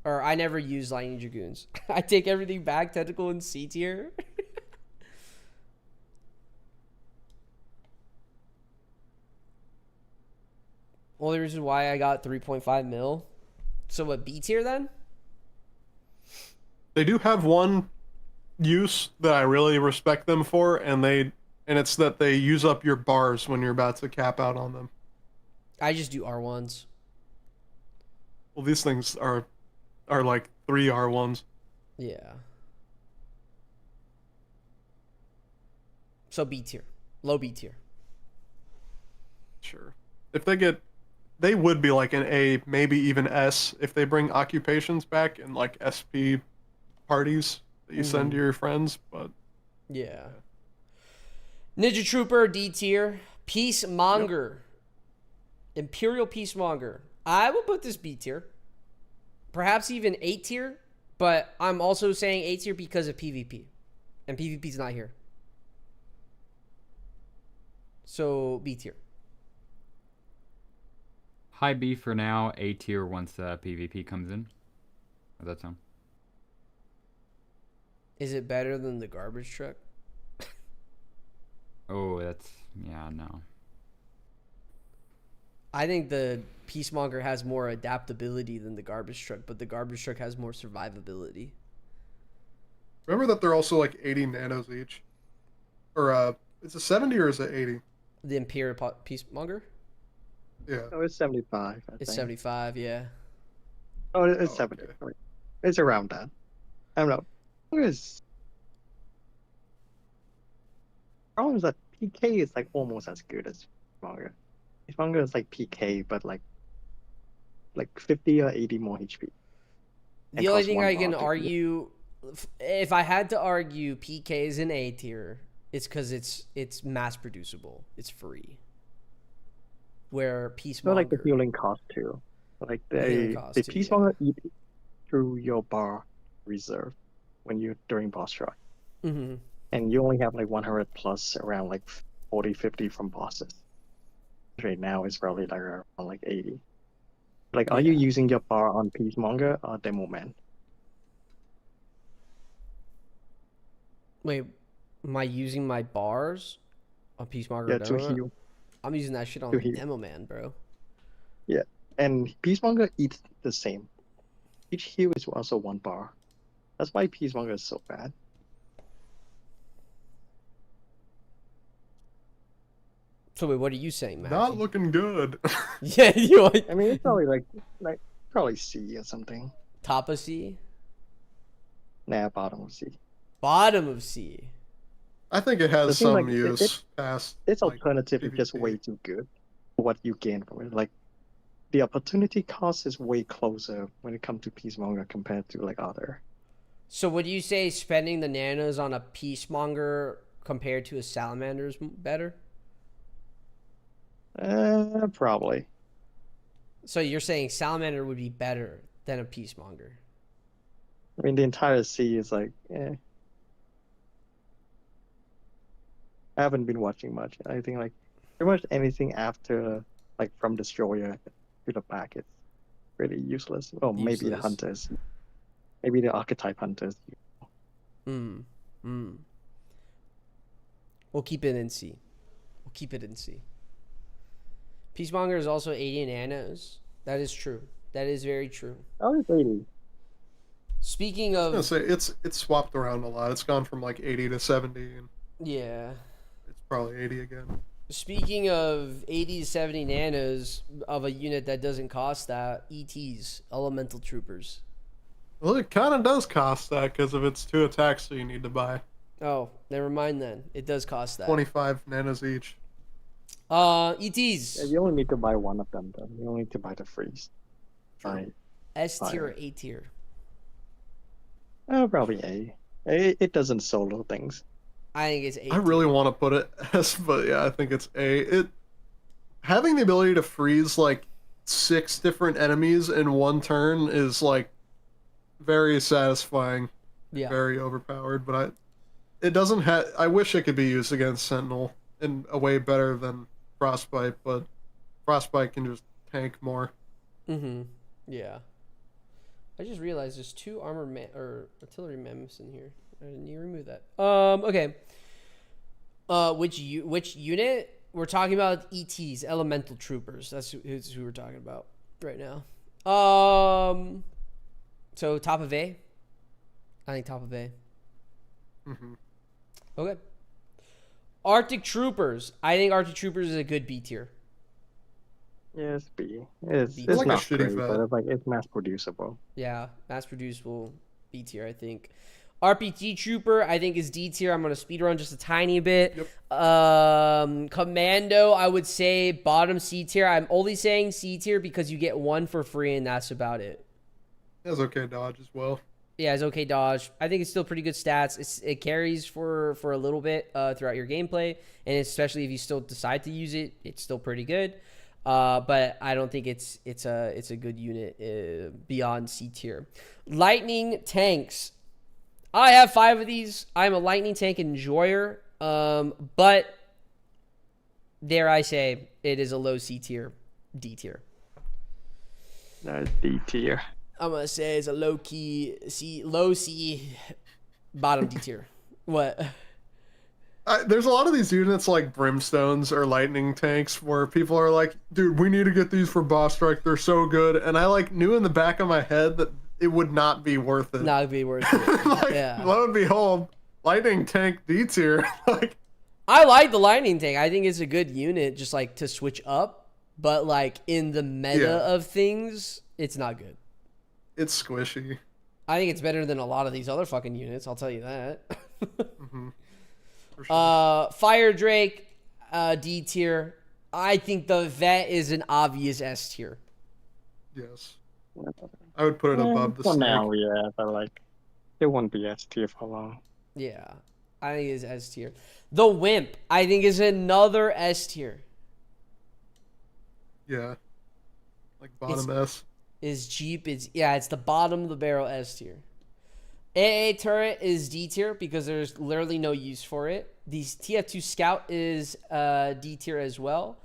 or I never used Lightning Dragoons. I take everything back. Tentacle in C tier. Only reason why I got 3.5 mil. So what, B tier then? They do have one use that I really respect them for, and it's that they use up your bars when you're about to cap out on them. I just do R1s. Well, these things are like 3 R1s. Yeah. So B tier. Low B tier. Sure. If they would be like an A, maybe even S, if they bring occupations back and like SP parties that you send to your friends, but Yeah. Ninja Trooper, D tier. Peacemonger. Imperial Peacemonger. I would put this B tier. Perhaps even A tier, but I'm also saying A tier because of PvP. And PvP's not here. So B tier. High B for now, A tier once PvP comes in. How's that sound? Is it better than the garbage truck? Oh, yeah, no. I think the Peacemonger has more adaptability than the garbage truck, but the garbage truck has more survivability. remember that they're also like 80 nanos each. Or is it 70 or is it 80? The Imperial Peacemonger? Yeah. Oh, it's 75. I It's think. 75, yeah. Oh, it's Oh, 70. okay. Sorry. It's around that. I don't know. Problem is that PK is like almost as good as manga. Manga is like PK, but like 50 or 80 more HP. The only thing I can argue, if I had to argue PK is an A tier, it's because it's mass producible. It's free. Where Peacemonger... Not like the healing cost too. Like healing the cost too, Peacemonger eat through your bar reserve when you're during boss rush. Mm-hmm. And you only have like 100 plus around like 40, 50 from bosses. Right now it's probably like around like 80. Like, are you using your bar on Peacemonger or Demo Man? Wait, am I using my bars on Peacemonger? Yeah, or to Demo Man? heal. I'm using that shit on To heal. Demo Man, bro. Yeah, and Peacemonger eats the same. Each heal is also 1 bar. That's why Peacemonger is so bad. So wait, what are you saying, Matt? Not looking good. Yeah, you like I mean, it's probably like probably C or something. top of C, Nah, bottom of C. bottom of C. I think it has The thing, some like, use past. This like, alternative is just PvP. way too good for what you gain from it. Like, the opportunity cost is way closer when it comes to Peacemonger compared to like other. So would you say spending the nanos on a Peacemonger compared to a Salamander is better? Probably. So you're saying Salamander would be better than a Peacemonger? I mean, the entire C is like, eh. I haven't been watching much. I think like pretty much anything after like from Destroyer to the back is really useless. Oh, maybe the Useless. Hunters. Maybe the Archetype Hunters. We'll keep it in C. We'll keep it in C. Peacemonger is also 80 nanos. That is true. That is very true. Oh, it's 80. Speaking I was of... gonna say it's swapped around a lot. It's gone from like 80 to 70, and Yeah. it's probably 80 again. Speaking of 80 to 70 nanos of a unit that doesn't cost that, ETs, Elemental Troopers. Well, it kind of does cost that because of its 2 attacks, so you need to buy Oh, never mind then. It does cost that. 25 nanos each. ETs. Yeah, you only need to buy one of them though. You only need to buy the freeze. Right. S tier or Fire. A tier? Probably A. It doesn't solo things. I think it's A I really tier. want to put it S, but yeah, I think it's A. It having the ability to freeze like 6 different enemies in one turn is like very satisfying, Yeah. very overpowered. But it doesn't have. I wish it could be used against Sentinel in a way better than Frostbite, but Frostbite can just tank more. Mm-hmm. Yeah. I just realized there's 2 or artillery mammoths in here. I didn't even remove that. Okay. Which unit? We're talking about ETs, elemental troopers. That's who we're talking about right now. So top of A. I think top of A. Hmm. Okay. Arctic troopers. I think Arctic troopers is a good B tier. Yeah, it's B. It's B. it's Like a not shitty great, vet. but it's like it's mass producible. Yeah, mass producible B tier, I think. RPG Trooper, I think is D tier. I'm gonna speed run just a tiny bit. Commando, I would say bottom C tier. I'm only saying C tier because you get 1 for free, and that's about it. That's okay dodge as well. Yeah, it's okay dodge. I think it's still pretty good stats. It carries for a little bit throughout your gameplay, and especially if you still decide to use it, it's still pretty good. But I don't think it's a good unit beyond C tier. Lightning tanks. I have 5 of these. I'm a lightning tank enjoyer, but dare I say it is a low C tier, D tier. That's D tier. I'm gonna say it's a low C, bottom D tier. What? There's a lot of these units like Brimstones or Lightning Tanks where people are like, dude, we need to get these for boss strike. They're so good. And I like knew in the back of my head that it would not be worth it. Not gonna be worth it. Like, Yeah. lo and behold, Lightning Tank D tier. Like, I like the lightning tank. I think it's a good unit, just like to switch up. But like in the meta Yeah. of things, it's not good. it's squishy. I think it's better than a lot of these other fucking units. I'll tell you that. Hmm. For sure. Fire Drake, D tier. I think the vet is an obvious S tier. Yes. I would put it above the For snake. now, yeah, but like it won't be S tier for long. Yeah, I think it's S tier. The Wimp, I think, is another S tier. Yeah. Like bottom S. Is cheap. It's the bottom of the barrel S tier. AA turret is D tier because there's literally no use for it. The TF2 Scout is D tier as well.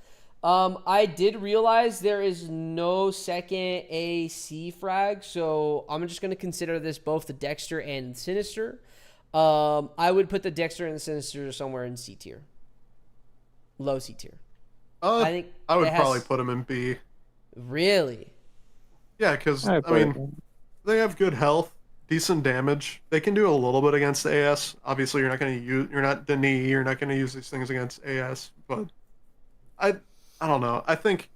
I did realize there is no second AC frag, so I'm just going to consider this both the Dexter and Sinister. I would put the Dexter and the Sinister somewhere in C tier. Low C tier. I think I would it has- probably put them in B. Really? Yeah, because I I mean, they have good health, decent damage. They can do a little bit against AS. Obviously, you're not Denis, you're not going to use these things against AS. But I don't know. I think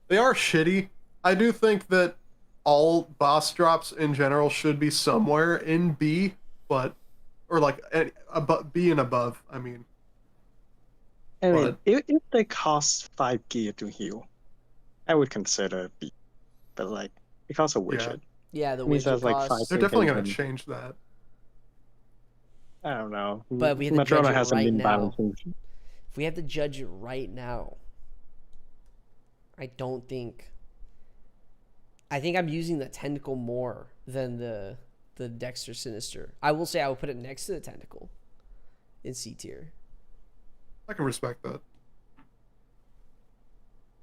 they are shitty. I do think that all boss drops in general should be somewhere in B, or like B and above. I mean, I mean, but- if they cost 5 gear to heal, I would consider B. But like, it costs a widget. Yeah, the It means widget that's like costs. they're definitely going to Evasion. change that. I don't know. But we have to judge Madrona it has some right now. imbalances. If we have to judge it right now, I don't think. I think I'm using the tentacle more than the Dexter Sinister. I will say I will put it next to the tentacle in C tier. I can respect that.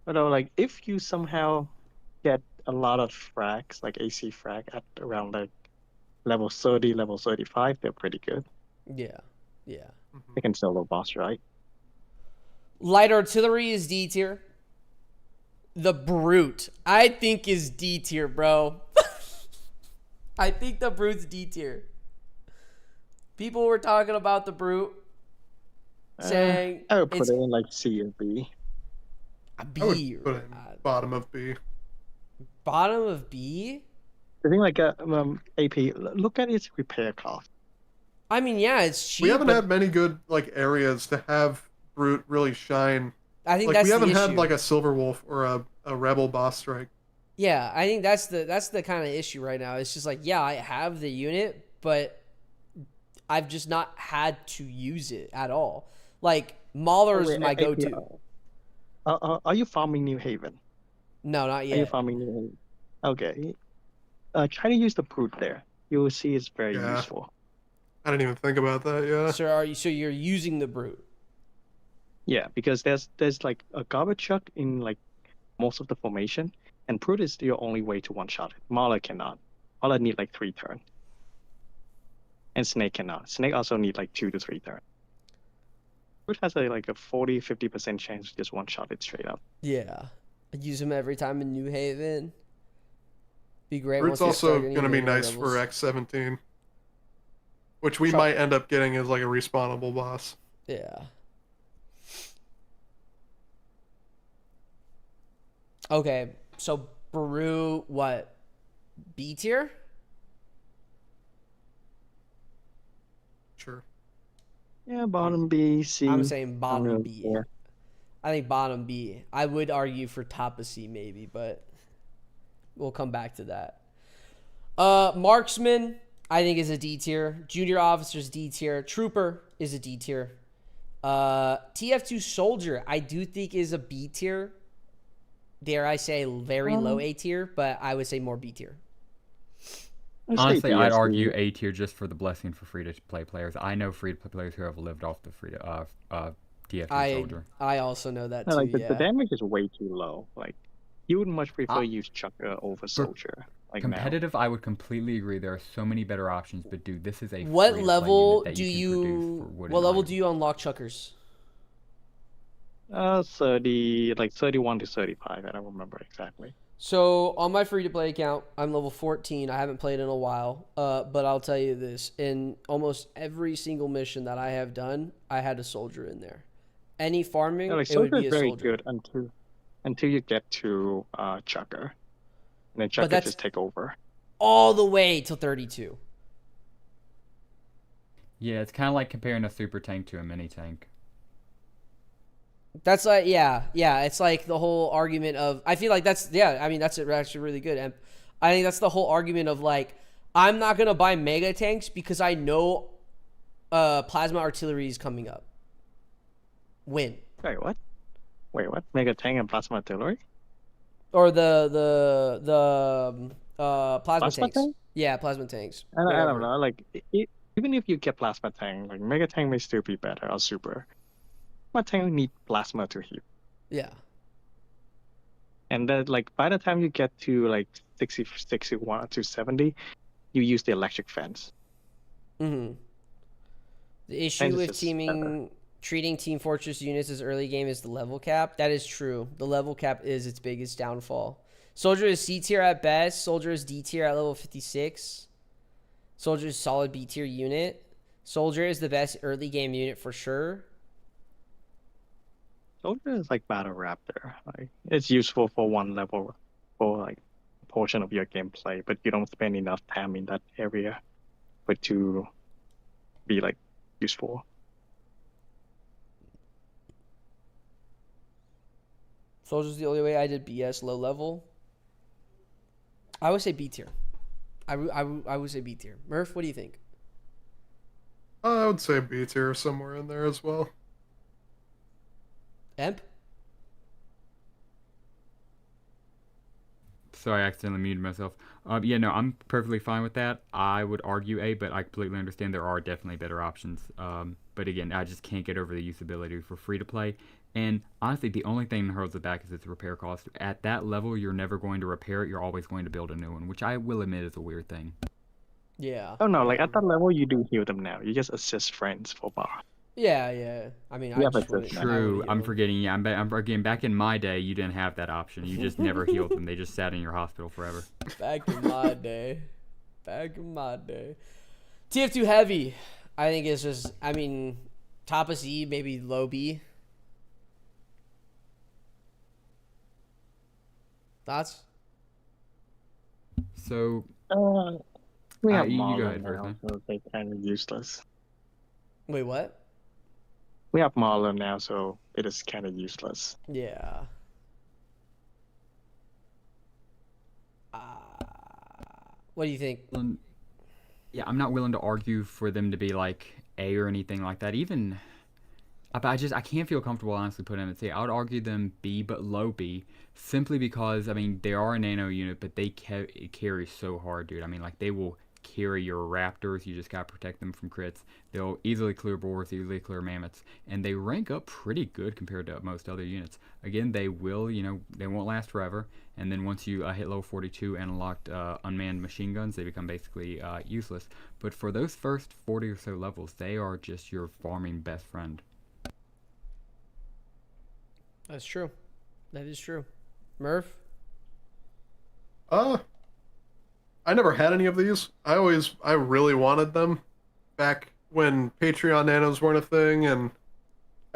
But like, if you somehow get a lot of frags, like AC frag at around like level 30, level 35, they're pretty good. Yeah, yeah. They can solo boss, right? Light artillery is D tier. The Brute, I think, is D tier, bro. I think the Brute's D tier. People were talking about the Brute, saying I would put it's it in like C or B. a I would B. put it in bottom of B. Bottom of B? The thing like AP, look at its repair cost. I mean, yeah, it's cheap. We haven't but had many good like areas to have Brute really shine I think Like that's we haven't the had issue. like a Silver Wolf or a Rebel boss strike. Yeah, I think that's the kind of issue right now. It's just like, yeah, I have the unit, but I've just not had to use it at all. Like Mauler's wait, my AP, go-to. are you farming New Haven? No, not Are you yet. farming New Haven? Okay. Try to use the brute there. You will see it's very Yeah. useful. I didn't even think about that. Yeah. So you're using the brute. Yeah, because there's like a garbage truck in like most of the formation, and brute is your only way to one-shot it. Mauler cannot. Mauler need like 3 turns. And Snake cannot. Snake also need like 2 to 3 turns. Brute has like a 40-50% chance to just one-shot it straight up. Yeah, I use him every time in New Haven. Be great. Brute's once we start also getting gonna be into nice levels. for X-17, which we Try- might end up getting as like a respawnable boss. Yeah. Okay, so Baru, what? B tier? Sure. Yeah, bottom B, C. I'm saying bottom really B. care. I think bottom B. I would argue for top of C maybe, but we'll come back to that. Marksman, I think is a D tier. Junior officers D tier. Trooper is a D tier. TF2 soldier, I do think is a B tier. Dare I say very low A tier, but I would say more B tier. I'd say Honestly, I'd BSB. argue A tier just for the blessing for free-to-play players. I know free-to-play players who have lived off the TF2 soldier. I also know that Yeah, too. like the Yeah. damage is way too low. Like you would much prefer use Chucker over Soldier. Like now. Competitive, I would completely agree. There are so many better options, but dude, this is a What free-to-play level unit that do you can produce you? for wood What and level iron. do you unlock chuckers? 30, like 31 to 35. I don't remember exactly. So on my free to play account, I'm level 14. I haven't played in a while, but I'll tell you this: in almost every single mission that I have done, I had a soldier in there. Any farming, Yeah, like it would Soldier be is a very soldier. good until you get to Chucker, and then Chucker that's- just take over. All the way till 32. Yeah, it's kind of like comparing a super tank to a mini tank. That's like yeah. It's like the whole argument of I feel like that's I mean that's actually really good, and I think that's the whole argument of like I'm not gonna buy mega tanks because I know plasma artillery is coming up. Win Wait, what? Mega Tank and Plasma Artillery? or the plasma Plasma tanks. tank? Yeah, plasma tanks. I Whatever. don't know. Like even if you get Plasma Tank, like Mega Tank may still be better or Super. Plasma Tank need Plasma to heal. Yeah. And then, like, by the time you get to like 60, 61 to 70, you use the electric fence. Mm-hmm. The issue And it's with just better. treating Team Fortress units as early game is the level cap. That is true. The level cap is its biggest downfall. Soldier is C tier at best. Soldier is D tier at level 56. Soldier is solid B tier unit. Soldier is the best early game unit for sure. Soldier is like Battle Raptor. Like, it's useful for one level, for like a portion of your gameplay, but you don't spend enough time in that area for it to be like useful. Soldier's the only way I did BS low level. I would say B tier. I would say B tier. Murph, what do you think? I would say B tier somewhere in there as well. Emp? Sorry, I accidentally muted myself. Yeah, no, I'm perfectly fine with that. I would argue A, but I completely understand there are definitely better options. But again, I just can't get over the usability for free to play. And honestly, the only thing that holds it back is its repair cost. At that level, you're never going to repair it. You're always going to build a new one, which I will admit is a weird thing. Yeah. Oh no, like at that level you do heal them now. You just assist friends for bar. Yeah. I mean, Yeah, I but just wouldn't. that's I True, would've I'm healed. forgetting. Yeah, I'm again back in my day. You didn't have that option. You just never healed them. They just sat in your hospital forever. Back in my day. TF2 heavy. I think it's just, I mean, top of C, maybe low B. Thoughts? So We have you go Marlin ahead first, now, man. so they kind of useless. Wait, what? We have Marlon now, so it is kind of useless. Yeah. What do you think? Yeah, I'm not willing to argue for them to be like A or anything like that. Even, but I can't feel comfortable honestly putting them at C. I would argue them B, but low B, simply because I mean they are a nano unit, but they carry so hard, dude. I mean like they will carry your raptors. You just gotta protect them from crits. They'll easily clear boars, easily clear mammoths, and they rank up pretty good compared to most other units. Again, they will, they won't last forever. And then once you hit level 42 and unlocked unmanned machine guns, they become basically useless. But for those first 40 or so levels, they are just your farming best friend. That's true. That is true. Murph? I never had any of these. I really wanted them back when Patreon nanos weren't a thing and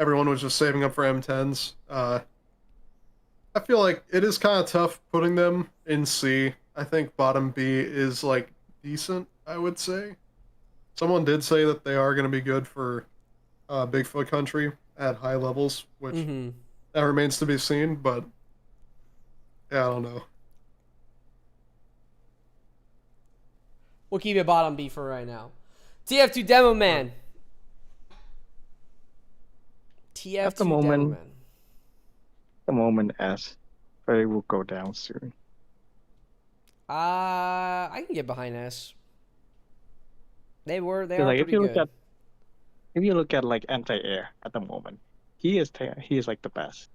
everyone was just saving up for M10s. I feel like it is kind of tough putting them in C. I think bottom B is like decent, I would say. Someone did say that they are going to be good for Bigfoot country at high levels, which that remains to be seen, but yeah, I don't know. We'll keep it bottom B for right now. TF2 Demo Man. TF2 At the Demo moment, Man. the moment S, but it will go down soon. I can get behind S. They are Like pretty good. if you look at like anti-air at the moment, he is like the best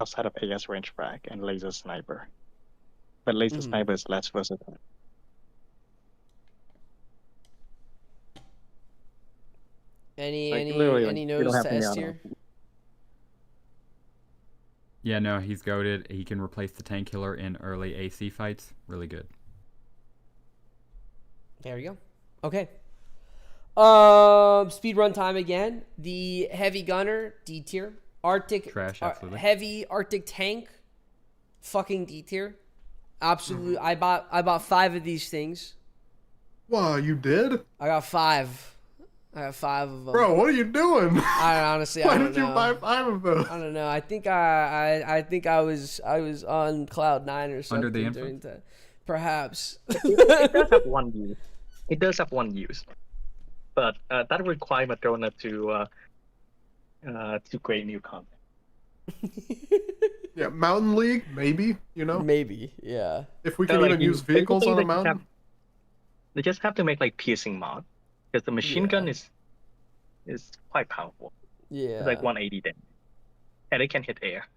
outside of AS range frag and laser sniper, but laser sniper is less versatile. Any You don't nose have to any S other tier? Yeah, no, he's goated. He can replace the tank killer in early AC fights. Really good. There we go. Okay. Speed run time again. The heavy gunner, D tier. Arctic Trash, absolutely. Heavy Arctic tank, fucking D tier. Absolutely. I bought 5 of these things. Wow, you did? I got 5. I have 5 of them. Bro, what are you doing? I honestly, Why I don't did you know. buy 5 of those? I don't know. I think I was on cloud 9 or something Under the during influence? that. Perhaps. it does have one use. It does have one use, but that would require Madonna to create new content. Yeah, Mountain League, maybe, Maybe, yeah. If we So, can like, even use vehicles basically on a they just mountain. They just have to make like piercing mod, because the machine gun is quite powerful. Yeah. It's like 180 damage, and it can hit air.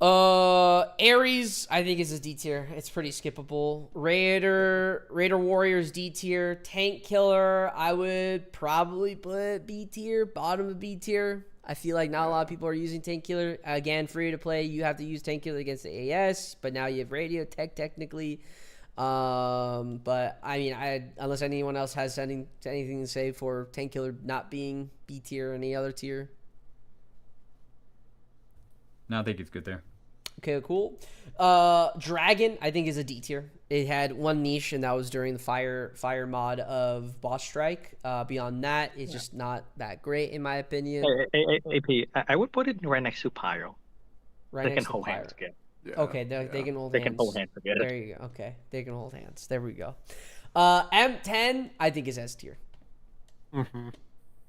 Ares, I think is a D tier. It's pretty skippable. Raider Warriors D tier. Tank Killer, I would probably put B tier, bottom of B tier. I feel like not a lot of people are using Tank Killer. Again, free to play, you have to use Tank Killer against the AS, but now you have radio tech technically. But I mean, unless anyone else has anything to say for Tank Killer not being B tier or any other tier. No, I think it's good there. Okay, cool. Dragon, I think, is a D tier. It had one niche, and that was during the fire mod of Boss Strike. Beyond that, it's just not that great, in my opinion. AP, I would put it right next to Pyro. Right They next can to hold Pyro. hands together. Yeah, Okay, they can hold They hands. can hold hands together. There you go. Okay, they can hold hands. There we go. M10, I think, is S tier.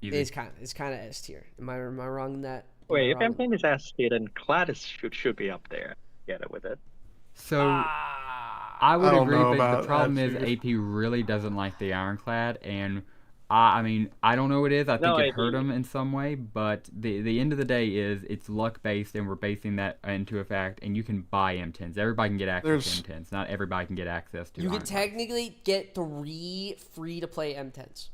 Easy. It's kind of S tier. Am I wrong in that? Wait, if M10 is S tier, then Clad should be up there. Get it with it. So Ah. I would I don't agree, know but the about problem that, is dude. AP really doesn't like the Ironclad, and I mean, I don't know what it is. I think No, it AP. hurt him in some way, but the end of the day is it's luck based, and we're basing that into a fact. And you can buy M10s. Everybody can get access to M10s. Not everybody can get access to. You can Ironclad. technically get 3 free-to-play M10s.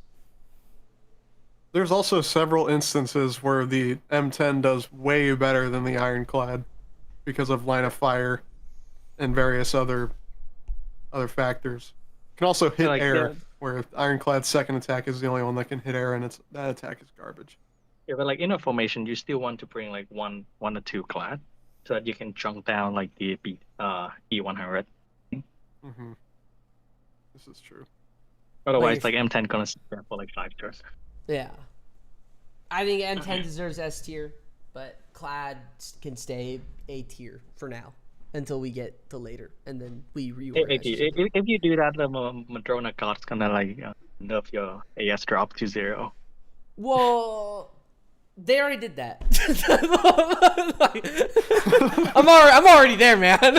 There's also several instances where the M10 does way better than the Ironclad because of line of fire and various other factors. It can also hit like, air, yeah. where Ironclad's second attack is the only one that can hit air, and that attack is garbage. Yeah, but like in a formation, you still want to bring like one or two Clad, so that you can chunk down like the E100. This is true. Otherwise, if- like M10 gonna sit there for like 5 turns. Yeah. I think M10 deserves S tier, but Clad can stay A tier for now until we get to later, and then we reorganize. If you do that, the Madrona God's gonna like nerf your AS drop to 0. Well, they already did that. I'm already there, man.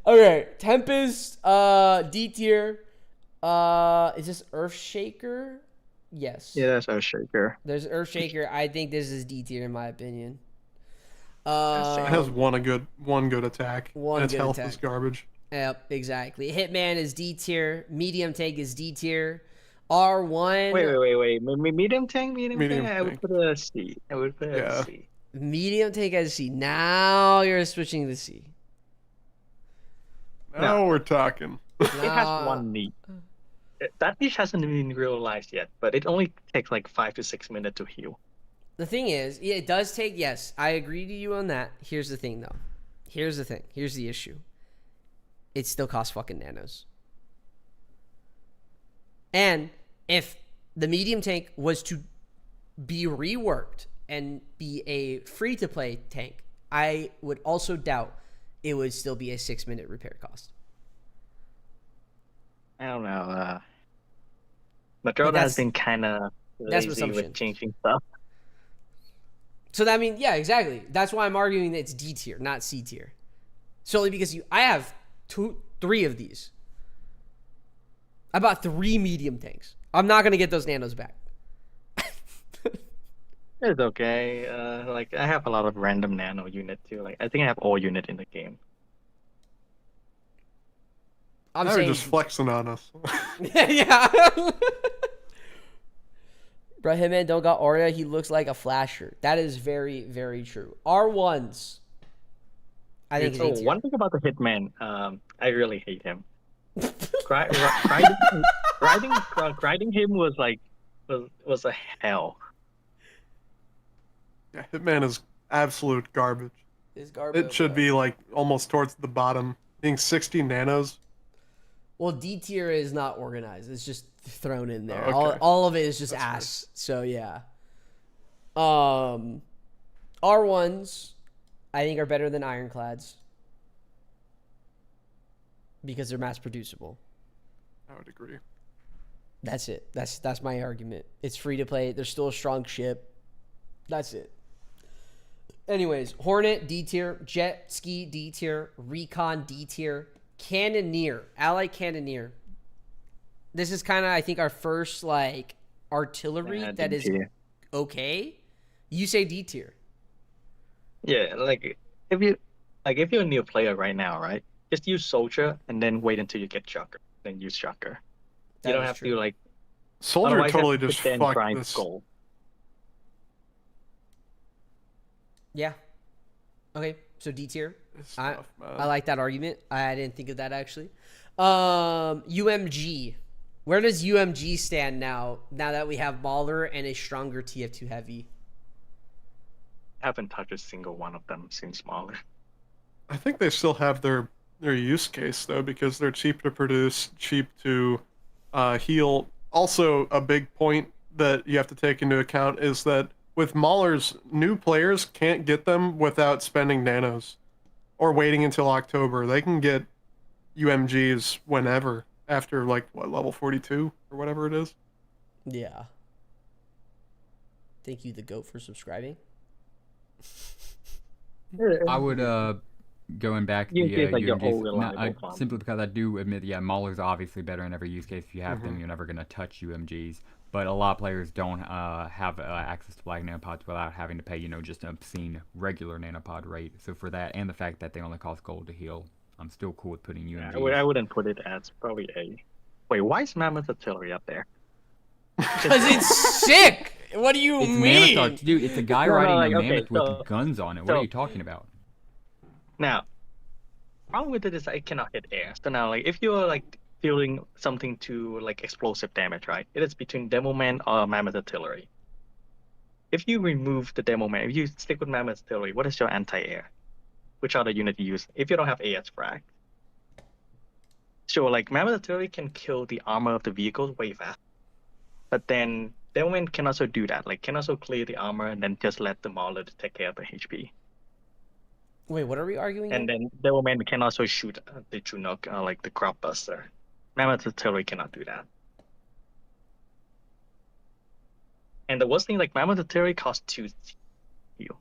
Okay, Tempest, D tier. Is this Earthshaker? Yes. Yeah, that's Earthshaker. There's Earthshaker. I think this is D tier in my opinion. It has one good attack. One and its good health attack. is garbage. Yep, exactly. Hitman is D tier. Medium tank is D tier. R1. Wait. Medium tank. Medium I would tank. put it as C. I would put it as C. Medium tank as C. Now you're switching to C. Now we're talking. It has one niche. That niche hasn't been realized yet, but it only takes like 5 to 6 minutes to heal. The thing is, yeah, it does take, yes, I agree to you on that. Here's the thing, though. Here's the issue. It still costs fucking nanos. And if the medium tank was to be reworked and be a free-to-play tank, I would also doubt it would still be a 6-minute repair cost. I don't know. Madrona has been kind of lazy with changing stuff. So that means, yeah, exactly. That's why I'm arguing that it's D tier, not C tier. Solely because I have 3 of these. I bought 3 medium tanks. I'm not gonna get those nanos back. It's okay. Like I have a lot of random nano unit too. Like I think I have all unit in the game. Now you're just flexing on us. Yeah. Bro, Hitman don't got Aura. He looks like a flasher. That is very, very true. R1s. I think so one thing about the Hitman, I really hate him. Grinding him was a hell. Yeah, Hitman is absolute garbage. It's garbage. It should be like almost towards the bottom. Being 60 nanos. Well, D tier is not organized. It's just thrown in there. Oh, okay. All of it is just ass. So yeah. R1s, I think, are better than Ironclads because they're mass producible. I would agree. That's it. That's my argument. It's free to play. They're still a strong ship. That's it. Anyways, Hornet D tier, Jet Ski D tier, Recon D tier, Cannoneer, Allied Cannoneer. This is kind of, I think, our first like artillery that is okay. You say D tier. Yeah, like if you're a new player right now, right? Just use Soldier and then wait until you get Shocker, then use Shocker. You don't have to like. Soldier totally just fucked this. Gold. Yeah. Okay, so D tier. I like that argument. I didn't think of that actually. UMG. Where does UMG stand now that we have Mauler and a stronger TF2 heavy? I haven't touched a single one of them since Mauler. I think they still have their use case though, because they're cheap to produce, cheap to heal. Also, a big point that you have to take into account is that with Maulers, new players can't get them without spending nanos or waiting until October. They can get UMGs whenever, after like what, level 42 or whatever it is. Yeah. Thank you, the GOAT, for subscribing. I would going back You the get, like, your whole UMGs, reliable farm. simply because I do admit, yeah, Maulers are obviously better in every use case. If you have them, you're never going to touch UMGs. But a lot of players don't have access to black nanopods without having to pay, just an obscene regular nanopod rate. So for that, and the fact that they only cost gold to heal, I'm still cool with putting UMGs. I wouldn't put it as probably A. Wait, why is Mammoth Artillery up there? Because it's sick. What do you It's mean? Mammoth dude, it's a guy No, riding like, a okay, mammoth so- with guns on it. What so- are you talking about? Now, problem with it is it cannot hit air. So now, like, if you're like dealing something to like explosive damage, right? It is between Demo Man or Mammoth Artillery. If you remove the Demo Man, if you stick with Mammoth Artillery, what is your anti-air? Which other unit you use? If you don't have AS frag. Sure, like Mammoth Artillery can kill the armor of the vehicles way fast. But then Devilman can also do that. Like, can also clear the armor and then just let the Mauler take care of the HP. Wait, what are we arguing? And then Devilman can also shoot the Chinook, like the Crop Buster. Mammoth Artillery cannot do that. And the worst thing, like Mammoth Artillery costs 2 heal.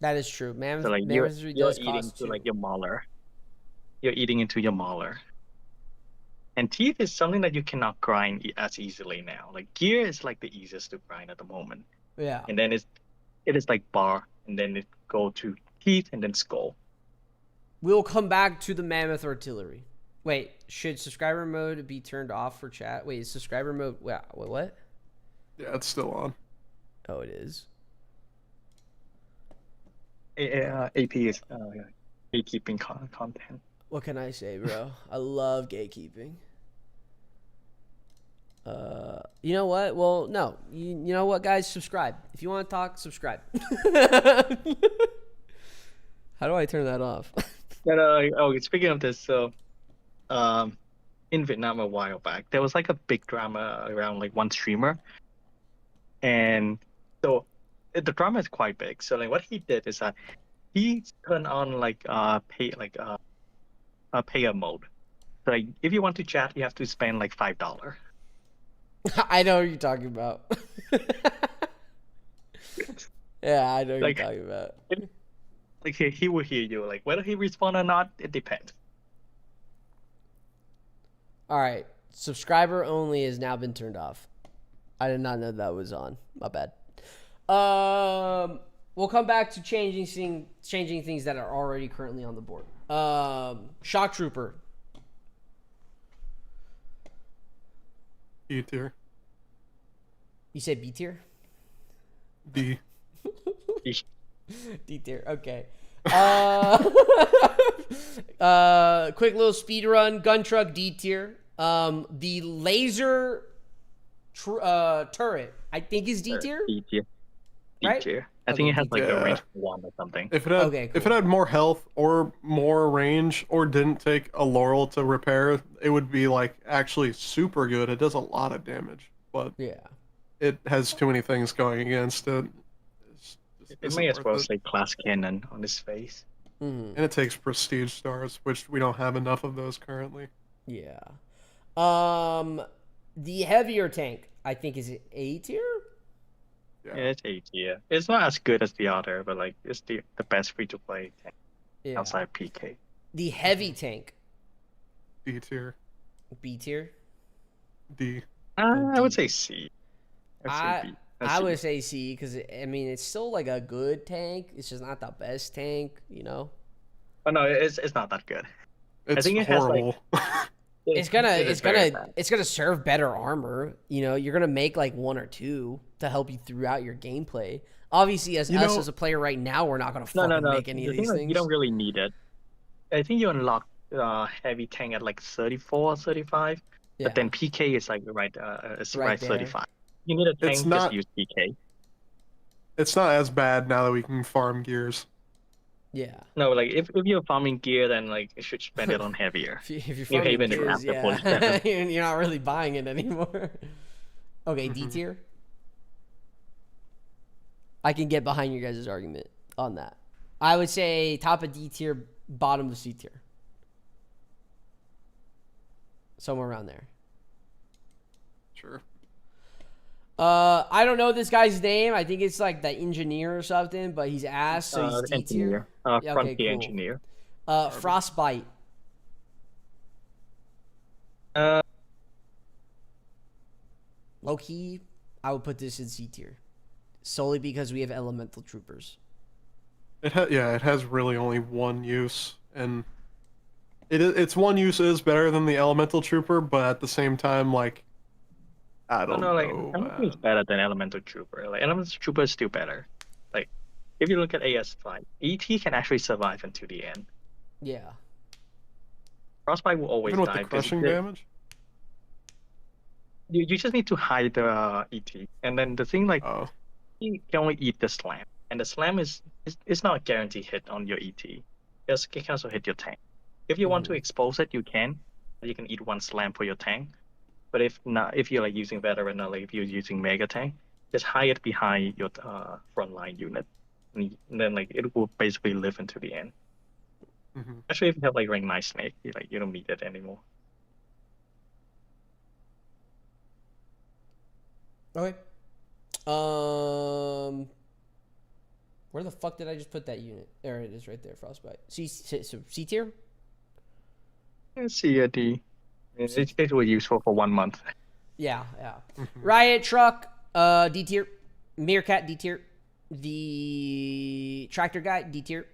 That is true. Mammoth, So like Mammoth you're does eating cost to 2. like your Mauler. You're eating into your Mauler. And Teeth is something that you cannot grind as easily now. Like Gear is like the easiest to grind at the moment. Yeah. And then it is like Bar, and then it go to Teeth and then Skull. We'll come back to the Mammoth Artillery. Wait, should subscriber mode be turned off for chat? Wait, is subscriber mode... What? Yeah, it's still on. Oh, it is. AP is gatekeeping content. What can I say, bro? I love gatekeeping. You know what? Well, no. You know what, guys? Subscribe. If you want to talk, subscribe. How do I turn that off? But speaking of this, so in Vietnam a while back, there was like a big drama around like one streamer, and so the drama is quite big. So like what he did is that he turned on like payer mode. So like if you want to chat, you have to spend like $5. I know what you're talking about. Yeah, I know what Like- you're talking about. Like he will hear you. Like whether he respond or not, it depends. All right. Subscriber only has now been turned off. I did not know that was on. My bad. We'll come back to changing things that are already currently on the board. Shock Trooper. E tier. You said B tier? D. D tier. Okay. Quick little speed run. Gun truck D tier. The laser turret, I think, is D tier. D tier. D Right? tier. I Okay, think it has D like tier. a range of 1 or something. If it had Okay, if cool. it had more health or more range or didn't take a laurel to repair, it would be like actually super good. It does a lot of damage, but Yeah. it has too many things going against it. It Isn't may as worth well it. say class cannon on his face. Mm-hmm. And it takes prestige stars, which we don't have enough of those currently. Yeah. The heavier tank, I think, is A tier. Yeah. Yeah, it's A tier. It's not as good as the other, but like it's the best free to play tank Yeah. outside PK. The heavy tank, D tier. B tier. D. I would say C. I- B. I C. would say C because I mean it's still like a good tank. It's just not the best tank, you know. Oh no, it's not that good. It's think it has, like- horrible. It's gonna serve better armor. You know, you're gonna make like 1 or 2 to help you throughout your gameplay. Obviously, as as a player right now, we're not gonna fucking No. make any The of thing these is, things. you don't really need it. I think you unlock heavy tank at like 34, 35, Yeah. but then PK is like right Right there. 35. You need a tank, It's not- just use PK. It's not as bad now that we can farm gears. Yeah. No, like if you're farming gear, then like you should spend it on heavier. If you're New farming Haven is gears, after yeah, 47. you're not really buying it anymore. Okay, D Mhm. tier. I can get behind your guys' argument on that. I would say top of D tier, bottom of C tier. Somewhere around there. Sure. I don't know this guy's name. I think it's like the engineer or something, but he's ass, so he's D tier. Engineer. Yeah, okay, Frontier cool. engineer. Frostbite. Low key, I would put this in C tier, solely because we have elemental troopers. It has really only one use, and its one use is better than the elemental trooper, but at the same time, like, I don't No, like know. Elemental is Man. better than Elemental Trooper. Like Elemental Trooper is still better. Like if you look at AS5, ET can actually survive until the end. Yeah. Frostbite will always Even with die the because crushing damage. you just need to hide the ET, and then the thing like Oh, you can only eat the slam, and the slam is not a guaranteed hit on your ET. It can also hit your tank. If you want to expose it, you can. You can eat 1 slam for your tank. But if not, if you're like using veteran or like if you're using mega tank, just hide it behind your frontline unit, and then like it will basically live into the end. Mhm. Especially if you have like rank 9 snake, you don't need it anymore. Okay. Where the fuck did I just put that unit? There it is, right there, Frostbite. C tier. C or D. It was useful for 1 month. Yeah, yeah. Mhm. Riot truck, D tier. Meerkat, D tier. The tractor guy, D tier.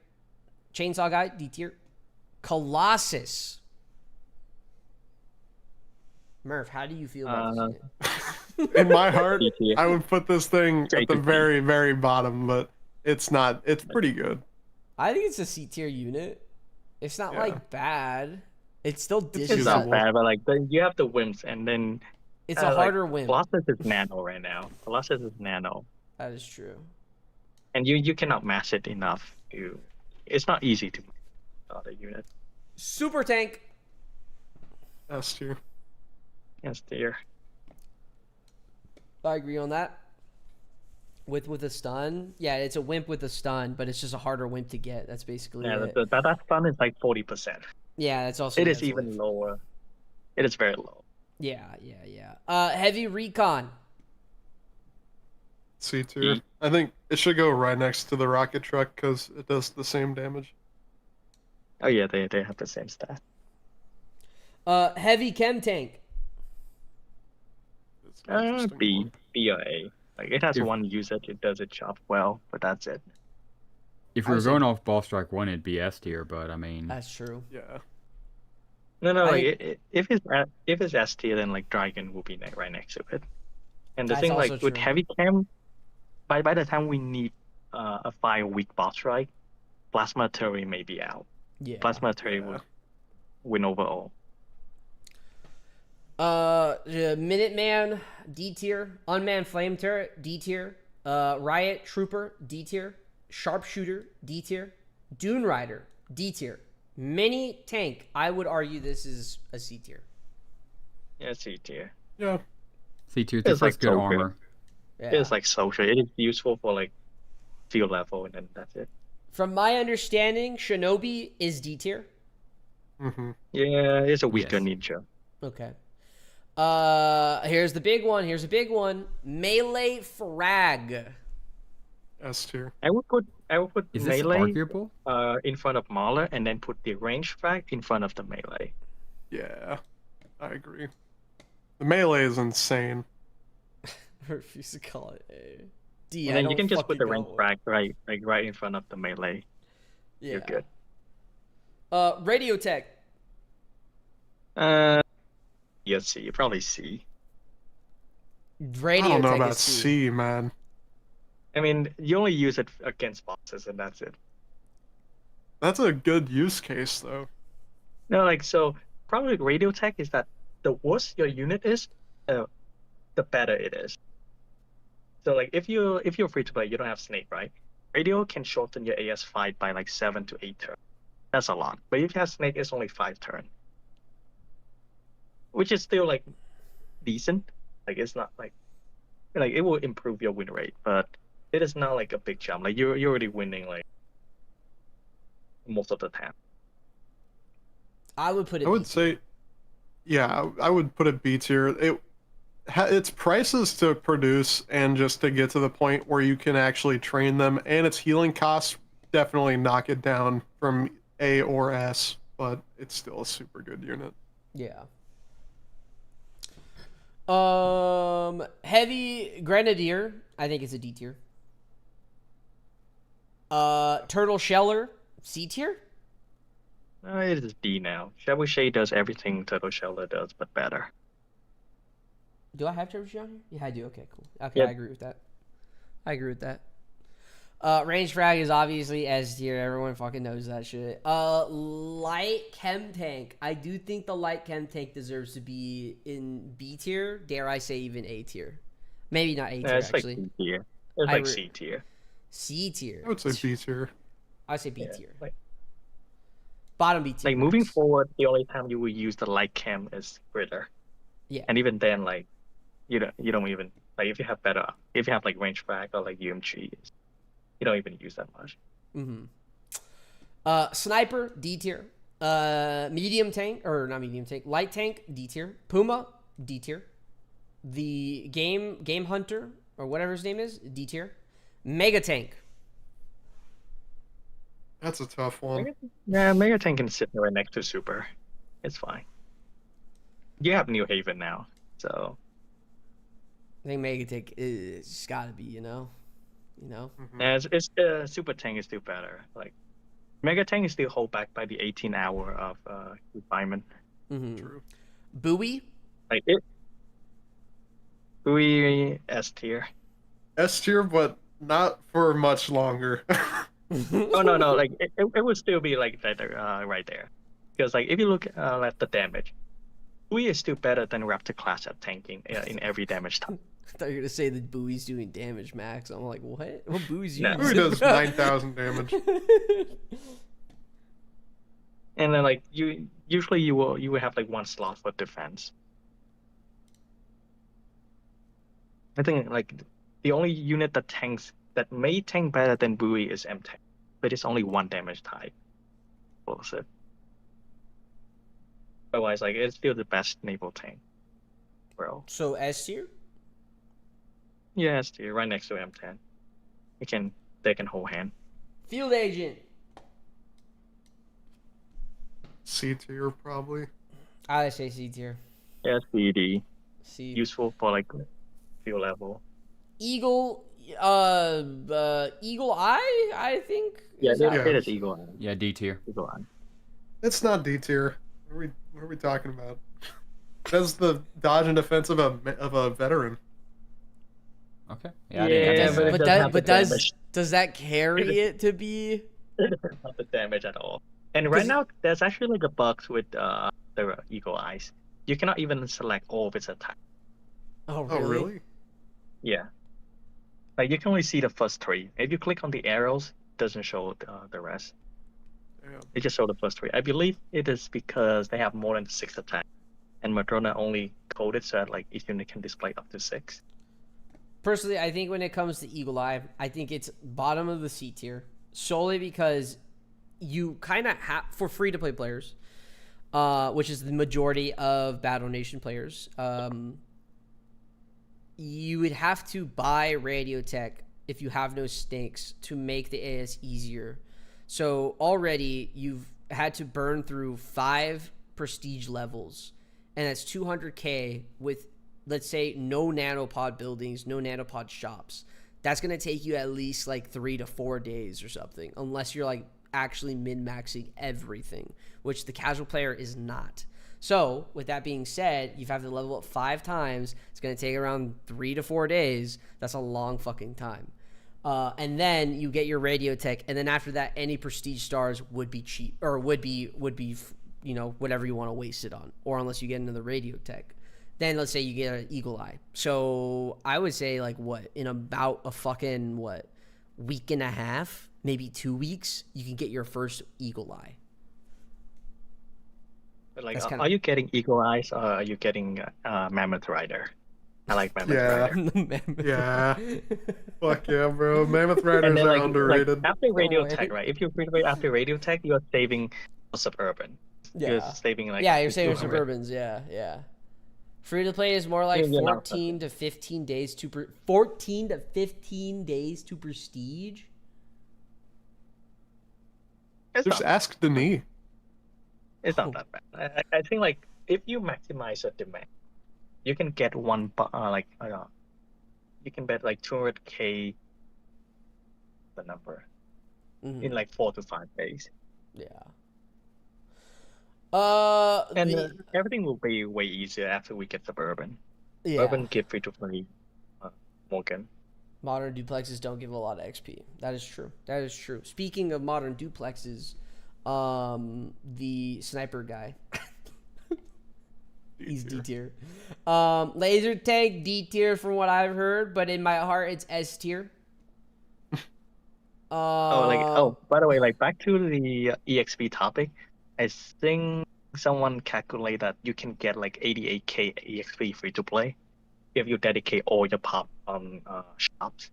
Chainsaw guy, D tier. Colossus. Murph, how do you feel about this unit? In my heart, D tier. I would put this thing Say at the D. very, very bottom, but it's not. It's pretty good. I think it's a C tier unit. It's not Yeah. like bad. It's still It's dishes. not usable. bad, but like then you have the wimps, and then It's a harder win. Colossus is nano right now. Colossus is nano, That is true. and you cannot mash it enough. It's not easy to mash the other unit. Super tank. S tier. Yes, dear. I agree on that. With a stun, yeah, it's a wimp with a stun, but it's just a harder wimp to get. That's basically Yeah, it. that stun is like 40%. Yeah, that's also. It is that's even life. lower. It is very low. Yeah, yeah, yeah. Heavy recon. C tier. I think it should go right next to the rocket truck because it does the same damage. Oh yeah, they have the same stat. Heavy chem tank. It's an interesting B, one. B or A. Like it has If- one usage, it does its job well, but that's it. If I we were would say- going off ball strike 1, it'd be S tier, but I mean, That's true. Yeah. No, I like think- if it's S tier, then like Dragon will be right next to it. And the That's thing like also with true. heavy cam, by the time we need a 5-week boss strike, Plasma Turret may be out. Yeah. Plasma Turret Yeah. will win overall. Minuteman, D tier. Unmanned flame turret, D tier. Riot trooper, D tier. Sharpshooter, D tier. Dune Rider, D tier. Mini tank, I would argue this is a C tier. Yeah, C tier. Yeah. C tier, It's it's like like good so good. armor. Yeah. It's like social. It is useful for like field level, and then that's it. From my understanding, Shinobi is D tier. Mm-hmm. Yeah, it's a weaker Yes. ninja. Okay. Here's the big one. Here's a big one. Melee frag. S tier. I would put Is this melee arguable? in front of Mauler, and then put the range frag in front of the melee. Yeah. I agree. The melee is insane. I refuse to call it A. D. And I then you don't can just put the fucking range know. frag right in front of the melee. Yeah. You're good. Radio tech. Yeah, C. You probably C. Radio I don't know tech about is C. C, man. I mean, you only use it against bosses, and that's it. That's a good use case, though. No, like so. Probably radio tech is that the worse your unit is, the better it is. So like if you're free to play, you don't have snake, right? Radio can shorten your AS fight by like 7 to 8 turns. That's a lot. But if you have snake, it's only 5 turns, which is still like decent. Like it's not like it will improve your win rate, but it is not like a big jump. Like you're already winning like most of the time. I would put it. I would B. say, yeah, I would put it B tier. Its prices to produce and just to get to the point where you can actually train them, and its healing costs definitely knock it down from A or S, but it's still a super good unit. Yeah. Heavy grenadier. I think it's a D tier. Turtle sheller. C tier. It is D now. Trebuchet does everything Turtle Sheller does, but better. Do I have Trebuchet on here? Yeah, I do. Okay, cool. Okay, Yep. I agree with that. Range frag is obviously S tier. Everyone fucking knows that shit. Light chem tank. I do think the light chem tank deserves to be in B tier. Dare I say even A tier? Maybe not A tier It's actually. like C tier. It's I like re- C tier. C tier. I would say B tier. I'd say B Yeah, tier. Like, Bottom B tier. like moving forward, the only time you will use the light cam is Gritter. Yeah. And even then, like you don't even like if you have like range frag or like UMG, you don't even use that much. Mm-hmm. Sniper, D tier. Medium tank, or not medium tank, light tank, D tier. Puma, D tier. The game hunter, or whatever his name is, D tier. Mega tank. That's a tough one. Yeah, Mega Tank can sit right next to Super. It's fine. You have New Haven now, so I think Mega tank is just gotta be, you know. Mhm. yeah, it's Super Tank is still better. Like Mega Tank is still hold back by the 18 hour of refinement. Mm-hmm. True. Buoy. Like it, we S tier. S tier, but not for much longer. Oh no, like it would still be like that right there, because like if you look at the damage, we is still better than Raptor class at tanking in every damage type. I thought you were gonna say that Buoy's doing damage max. I'm like, what? What Buoy's No. using? Who does 9,000 damage? And then like usually you will have like one slot for defense. I think like the only unit that may tank better than Buoy is M tank, but it's only one damage type. Bullshit. Otherwise, like it's still the best naval tank, bro. So S tier. Yeah, it's still right next to M10. They can hold hand. Field agent. C tier, probably. I say C tier. Yeah, CD C. useful for like field level. Eagle. Eagle Eye. I think. Yeah, is that- it is Eagle Eye. Yeah, D tier. Eagle Eye. It's not D tier. What are we talking about? That's the dodge and defense of a veteran. Okay. Yeah, I didn't have but that. it But doesn't that have but the does damage. does that carry it to be? Not the damage at all. And right 'Cause- now, there's actually like a bug with the Eagle Eyes. You cannot even select all of its attacks. Oh Oh, really? really? Yeah. Like you can only see the first three. If you click on the arrows, it doesn't show the rest. Damn. It just shows the first three. I believe it is because they have more than 6 attacks. And Madrona only coded so that like each unit can display up to 6. Personally, I think when it comes to Eagle Eye, I think it's bottom of the C tier solely because you kind of have for free to play players, which is the majority of Battle Nation players. You would have to buy Radio Tech if you have no snakes to make the AS easier. So already you've had to burn through 5 prestige levels, and that's 200k with, let's say, no nanopod buildings, no nanopod shops. That's going to take you at least like 3 to 4 days or something, unless you're like actually min-maxing everything, which the casual player is not. So with that being said, you have to level up 5 times. It's going to take around 3 to 4 days. That's a long fucking time. And then you get your radio tech, and then after that, any prestige stars would be cheap, or would be you know, whatever you want to waste it on, or unless you get into the radio tech. Then let's say you get an Eagle Eye. So I would say like what, in about a fucking week and a half, maybe 2 weeks, you can get your first Eagle Eye. But like, That's kinda- are you getting Eagle Eyes or are you getting Mammoth Rider? I like Mammoth Yeah. Rider. Yeah. Fuck yeah, bro. Mammoth And Riders then are like underrated. after Radio way. Tech, right? If you're free to play after Radio Tech, you're saving Suburban. You're Yeah. saving like Yeah, you're saying 200. Suburbans. Yeah. Free to play is more like Yeah, no, 14 to 15 days to 14 to 15 days to prestige. It's Just not, ask Denis. it's not that bad. I think like if you maximize your demand, you can get one you can bet like 200k the number Mhm. in like 4 to 5 days, Yeah. and everything will be way easier after we get Suburban. yeah. Urban give free to play Morgan. Modern duplexes don't give a lot of XP. That is true. Speaking of modern duplexes, the sniper guy, he's D tier. Laser tank D tier from what I've heard, but in my heart it's S tier. By the way, like back to the EXP topic, I think someone calculate that you can get like 88k EXP free to play if you dedicate all your pop on shops.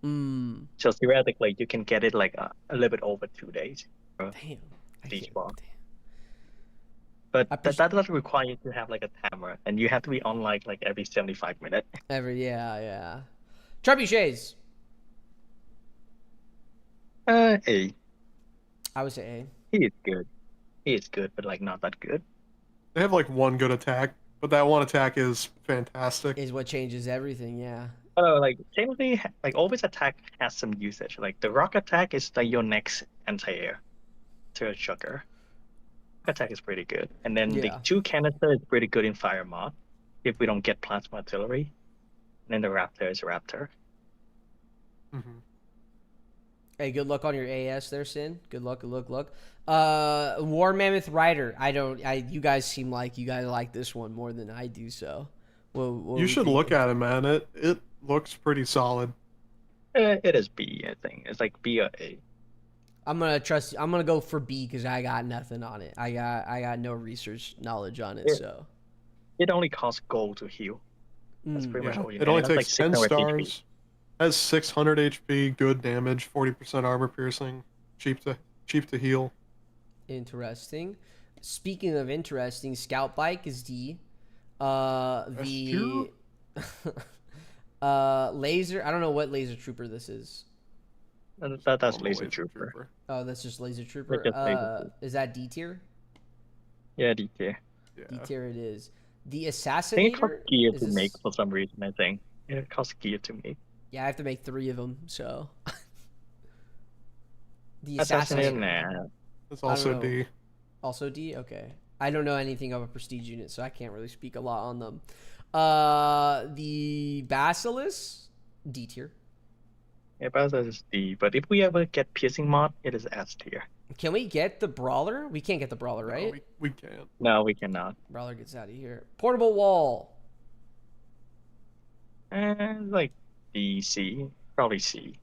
Mm. So theoretically, you can get it like a little bit over 2 days. Damn. I Each can't- bar. damn. But I that doesn't require you to have like a timer, and you have to be online like every 75 minutes. Yeah. Trebuchets. A. I would say He is good. He is good, but like not that good. They have like one good attack, but that one attack is fantastic. A is what changes everything. Yeah. Like technically, like always attack has some usage. Like the rock attack is like your next anti-air to a sugar. Attack is pretty good, and then the Yeah. 2 canister is pretty good in fire mod if we don't get plasma artillery. And then the raptor is raptor. Mhm. Hey, good luck on your AS there, Sin. Good luck. War Mammoth Rider. You guys seem like you guys like this one more than I do. So, what You we should think? look at it, man. It looks pretty solid. It is B, I think. It's like B or A. I'm gonna go for B because I got nothing on it. I got no research knowledge on it. Yeah. So It only costs gold to heal. That's pretty much Yeah, all you it need. only It has, like, takes 10 600 HP. stars. Has 600 HP, good damage, 40% armor piercing, cheap to heal. interesting. Speaking of interesting, Scout Bike is D. true. Laser. I don't know what laser trooper this is. That's Oh, Laser Trooper. Oh, that's just laser trooper. just laser trooper. Is that D tier? Yeah, DK. D Yeah. tier it is. The I think it costs assassinator. gear Is to this- make for some reason, I think. Yeah, it costs gear to make. Yeah, I have to make 3 of them. So the Assassinator, assassinator. nah. It's I don't also know. D. Also D. Okay. I don't know anything of a prestige unit, so I can't really speak a lot on them. The Basilisk, D tier. Yeah, but that is D. But if we ever get piercing mod, it is S tier. Can we get the Brawler? We can't get the Brawler, No, right? we can't. No, we cannot. Brawler gets out of here. Portable Wall. Like D, C. Probably C.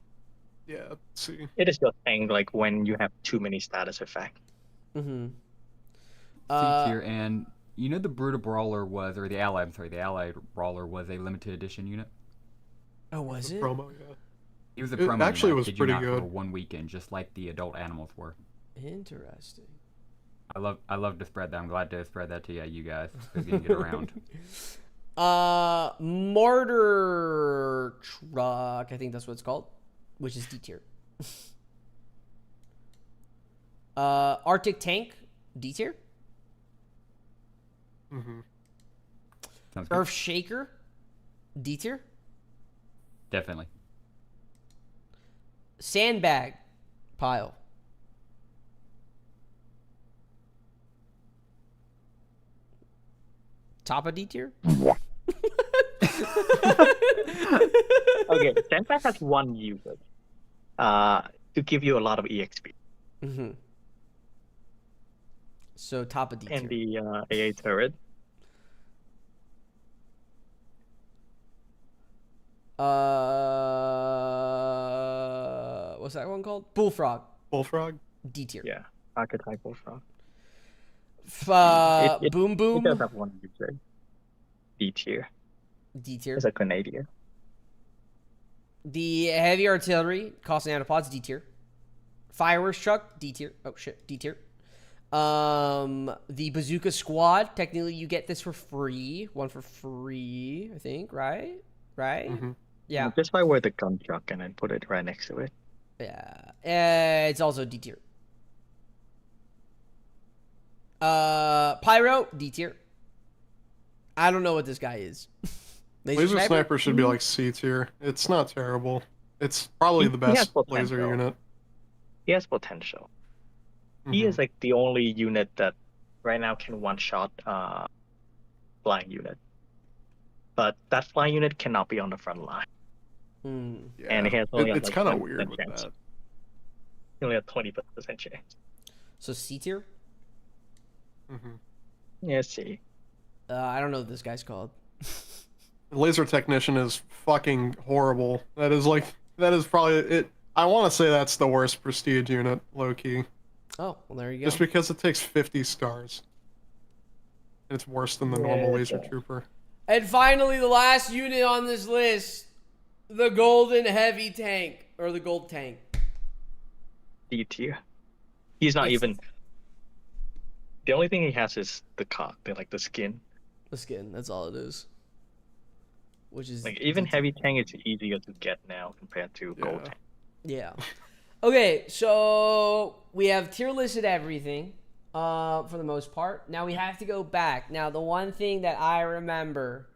Yeah, let's see. It is your thing, like when you have too many status effects. Mm-hmm. C tier, and you know the Brutal Brawler was, or the Allied, I'm sorry, the Allied Brawler was a limited edition unit. Oh, was The it? promo, yeah. It was a It promo actually unit, was kid you pretty not, good. for 1 weekend, just like the adult animals were. Interesting. I love to spread that. I'm glad to spread that to you guys. So we can get around. Mortar Truck. I think that's what it's called, which is D tier. Arctic Tank, D tier. Mm-hmm. Sounds good. Earth Shaker, D tier. Definitely. Sandbag pile. Top of D tier. Okay, Sandbag has 1 usage. To give you a lot of EXP. Mm-hmm. So top of D tier. And the AA turret. What's that one called? Bullfrog. Bullfrog? D tier. Yeah, archetypal frog. Boom It Boom. does have 1 usage. D tier. D tier. It's a Canadian. The heavy artillery, cost nanopods, D tier. Fireworks truck, D tier. Oh shit, D tier. The bazooka squad, technically you get this for free. 1 for free, I think, right? Right? Mm-hmm. Yeah. Just by where the gun truck and then put it right next to it. Yeah. It's also D tier. Pyro, D tier. I don't know what this guy is. Laser Sniper should be like C tier. It's not terrible. It's probably the He has best laser potential. unit. He has potential. He is like the only unit that right now can one-shot flying unit. But that flying unit cannot be on the front line. Yeah. And he has only it's like kind of 20% weird with chance. that. He only has 20% chance. So C tier? Mm-hmm. Yeah, see. I don't know what this guy's called. Laser Technician is fucking horrible. That is probably it. I want to say that's the worst prestige unit, low key. Oh, well, there you go. Just because it takes 50 stars. and it's worse than the normal Yeah, laser okay. trooper. And finally, the last unit on this list, the golden heavy tank, or the gold tank. D tier. He's not It's even. The only thing he has is the the skin. the skin. That's all it is. Which is Like even heavy tank is easier to get now compared to gold Yeah. tank. Yeah. Okay, so we have tier listed everything, for the most part. Now we have to go back. Now the one thing I remember,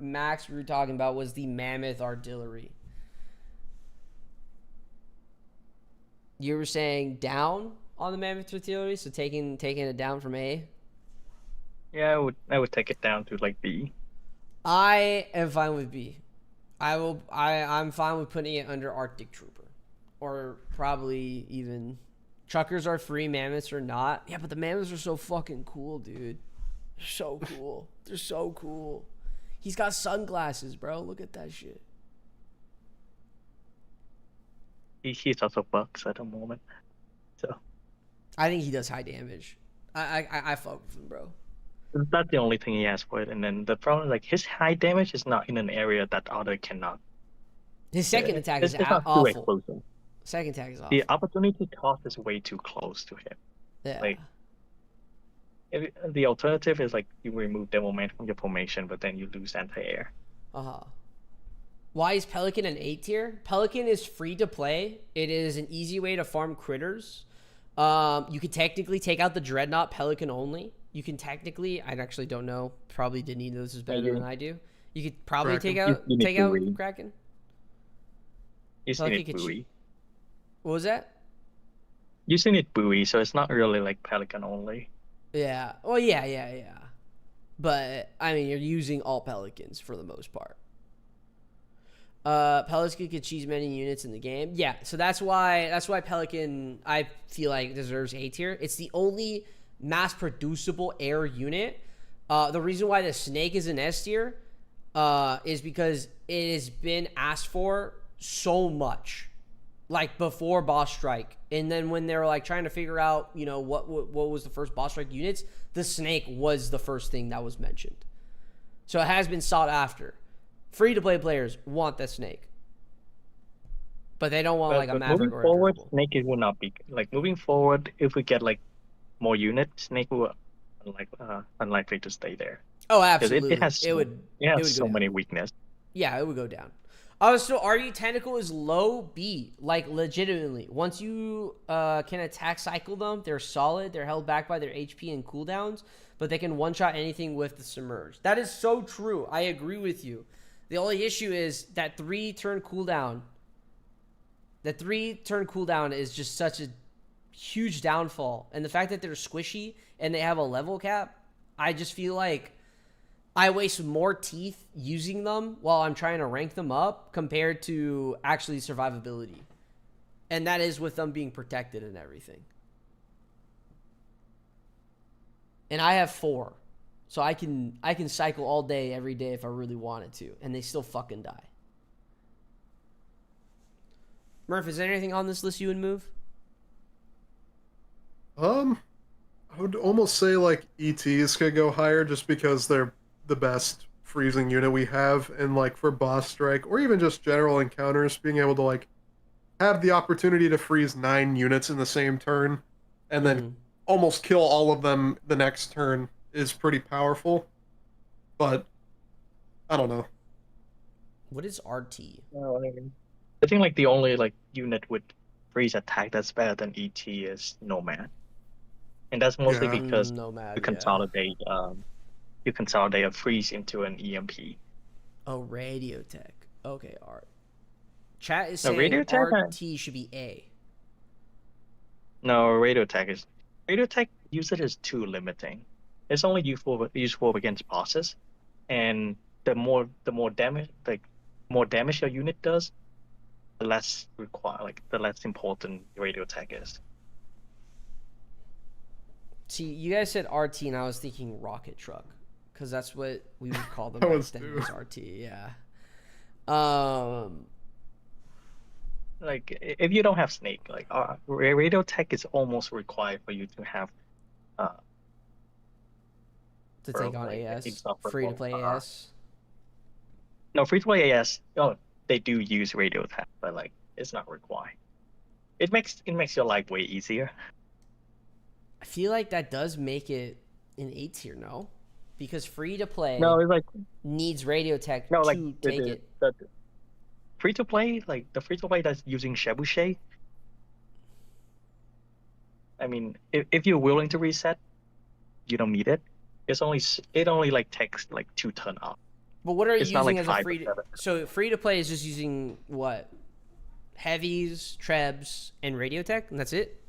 Max, we were talking about was the mammoth artillery. You were saying down on the mammoth artillery, so taking it down from A. Yeah, I would take it down to like B. I am fine with B. I'm fine with putting it under Arctic Trooper, or probably even truckers are free, mammoths are not. Yeah, but the mammoths are so fucking cool, dude. They're so cool. They're so cool. He's got sunglasses, bro. Look at that shit. He's also bucks at the moment. So I think he does high damage. I fuck with him, bro. that's the only thing he has for it. And then the problem is like his high damage is not in an area that other cannot. His second attack is It's not too awful. explosive. Second attack is awful. The opportunity cost is way too close to him. Yeah. Like the alternative is like you remove the moment from your formation, but then you lose anti-air. Why is Pelican an A tier? Pelican is free to play. It is an easy way to farm critters. You could technically take out the Dreadnought Pelican only. You can technically, I actually don't know. Probably Denny knows this better than I do. You could probably Kraken. take out Buoy. Kraken. You still Pelican need could buoy. What was that? You still need buoy, so it's not really like Pelican only. Yeah. Well, yeah. But I mean, you're using all Pelicans for the most part. Pelican could choose many units in the game. Yeah, so that's why Pelican, I feel like, deserves A tier. It's the only mass producible air unit. The reason why the Snake is an S tier is because it has been asked for so much, like before Boss Strike, and then when they were like trying to figure out, you know, what was the first Boss Strike units, the Snake was the first thing that was mentioned. So it has been sought after. Free to play players want the Snake, but they don't want like a Maverick moving or a forward, Dribble. Snake it will not be like moving forward. If we get like more units, Snake will unlikely to stay there. Oh, 'Cause absolutely. It has it would go go many down. weaknesses. Yeah, it would go down. So RU Tentacle is low B, like legitimately. Once you can attack cycle them, they're solid. They're held back by their HP and cooldowns, but they can one-shot anything with the Submerge. That is so true. I agree with you. The only issue is that 3-turn cooldown. The 3-turn cooldown is just such a huge downfall. And the fact that they're squishy and they have a level cap, I just feel like I waste more teeth using them while I'm trying to rank them up compared to actually survivability. And that is with them being protected and everything. And I have 4. So I can cycle all day, every day if I really wanted to. And they still fucking die. Murph, is there anything on this list you would move? I would almost say like ETs could go higher just because they're the best freezing unit we have, and like for boss strike or even just general encounters, being able to like have the opportunity to freeze 9 units in the same turn and then almost kill all of them the next turn is pretty powerful. But I don't know. What is RT? I think like the only like unit with freeze attack that's better than ET is Nomad, and that's mostly Yeah. because Nomad, you consolidate a freeze into an EMP. Oh, Radio Tech. Okay, Art. Chat is No, saying Radio Tech, RT should be A. No, radio tech usage is too limiting. It's only useful against bosses, and the more damage your unit does, the less important radio tech is. See, you guys said RT, and I was thinking rocket truck, because that's what we would call them I back was then. too. Was RT, yeah. Like if you don't have Snake, like radio tech is almost required for you to have to for, take on like, AS. insufferable. Free to play AS. No, free to play AS. Oh, they do use radio tech, but like it's not required. It makes your life way easier. I feel like that does make it an A tier, no? Because free to play No, it's like needs radio tech no, like to take it. the free to play, like the free to play that's using Trebuchet. I mean, if you're willing to reset, you don't need it. It only like takes like 2 turn up. But what are you It's not using like as a 5 or free to, 7. so free to play is just using what? Heavies, trebs, and radio tech, and that's it?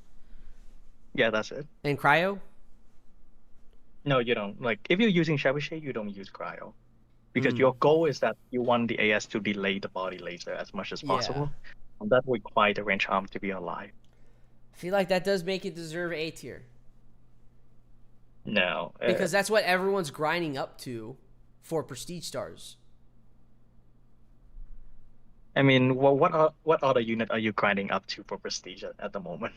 Yeah, that's it. And cryo? No, you don't. Like if you're using Trebuchet, you don't use cryo. Because your goal is that you want the AS to delay the body laser as much as possible. And that requires the range arm to be alive. I feel like that does make it deserve A tier. No. Because that's what everyone's grinding up to for prestige stars. I mean, well, what other unit are you grinding up to for prestige at the moment?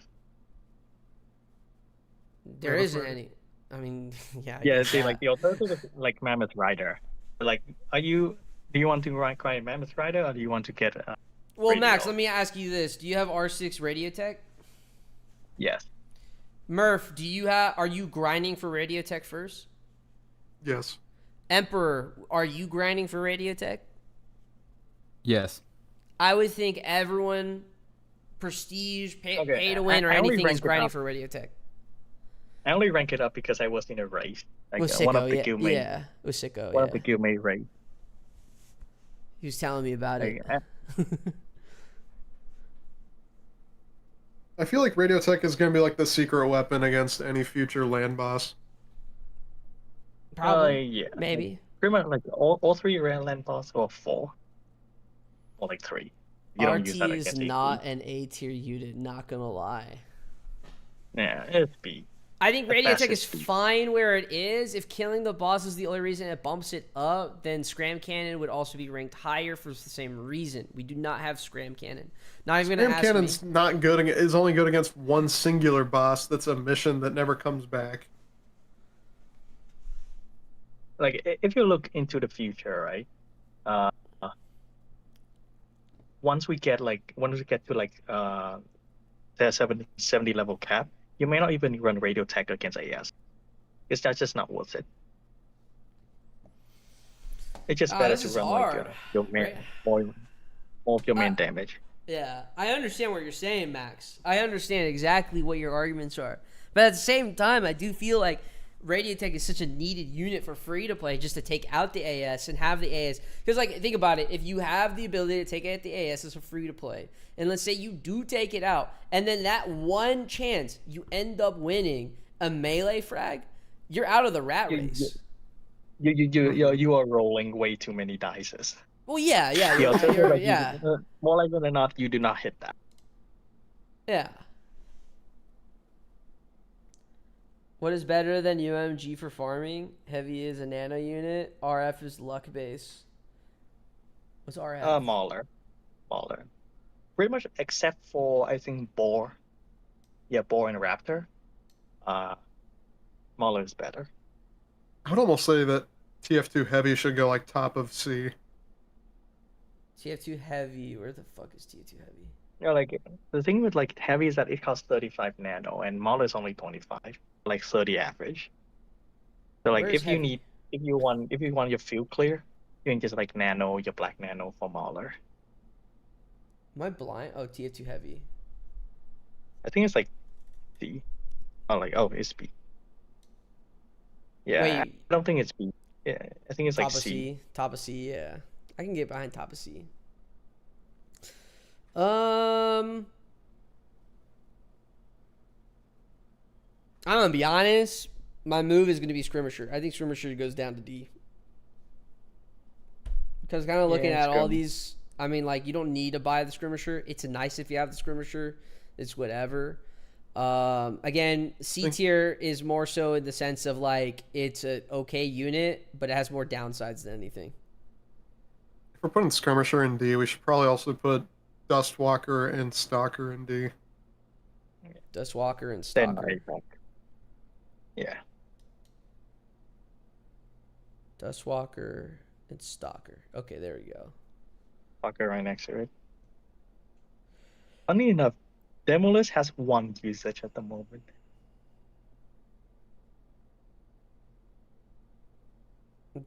There Mammoth isn't Rider. any. I mean, yeah. I Yeah, guess see, that. like the alternative is like Mammoth Rider. Like, do you want to grind Mammoth Rider or do you want to get? Well, radio? Max, let me ask you this: do you have R6 radio tech? Yes. Murph, are you grinding for radio tech first? Yes. Emperor, are you grinding for radio tech? Yes. I would think everyone, prestige, pay to win, or I only anything is rank it grinding up. for radio tech. I only rank it up because I was in a race. Like With one of Sicko, the yeah, guildmate, yeah, with Sicko, one of yeah. the guildmate race. He was telling me about it. Like, I feel like radio tech is going to be like the secret weapon against any future land boss. Probably, yeah. maybe. Pretty much like all 3 land boss or 4, or like 3. You don't RT use that is against not AP. an A tier unit. Not gonna lie. Yeah, it's B. I think At radio best, tech it's is B. fine where it is. If killing the boss is the only reason it bumps it up, then Scram Cannon would also be ranked higher for the same reason. We do not have Scram Cannon. Not even gonna Scram ask Cannon's me. not good. Is only good against one singular boss. That's a mission that never comes back. Like if you look into the future, right? Once we get to like the 70 level cap, you may not even run radio tech against AS. Because that's just not worth it. It's just better This to is run hard. like your main, Right. more of your main damage. Yeah, I understand what you're saying, Max. I understand exactly what your arguments are. But at the same time, I do feel like Radiotech is such a needed unit for free to play just to take out the AS and have the AS. Because, like, think about it. If you have the ability to take out the AS as a free to play, and let's say you do take it out, and then that one chance you end up winning a melee frag, you're out of the rat race. You are rolling way too many dices. Well, yeah, The alternative, like, yeah. more likely than not, you do not hit that. Yeah. What is better than UMG for farming? Heavy is a nano unit. RF is luck base. What's RF? Mauler. Pretty much except for, I think, Boar. Yeah, Boar and Raptor. Mauler is better. I would almost say that TF2 Heavy should go like top of C. TF2 heavy. Where the fuck is TF2 heavy? You know, like the thing with like heavy is that it costs 35 nano and Mauler is only 25, like 30 average. So like Where's if you heavy? need if you want your field clear, you can just like nano your black nano for Mauler. Am I blind? Oh, TF2 heavy. I think it's like C. It's B. Yeah, Wait. I don't think it's B. Yeah, I think it's Top like of C. C. Top of C, yeah. I can get behind top of C. I'm gonna be honest. My move is gonna be Skirmisher. I think Skirmisher goes down to D. Because kind of looking at all these, I mean, like, you don't need to buy the Skirmisher. It's nice if you have the Skirmisher. It's whatever. Again, C tier is more so in the sense of like it's an okay unit, but it has more downsides than anything. If we're putting Skirmisher in D, we should probably also put Dustwalker and Stalker in D. Dustwalker and Then Stalker. I think. Yeah. Dustwalker and Stalker. Okay, there we go. Fucker right next to it. Funny enough, Demolist has one usage at the moment.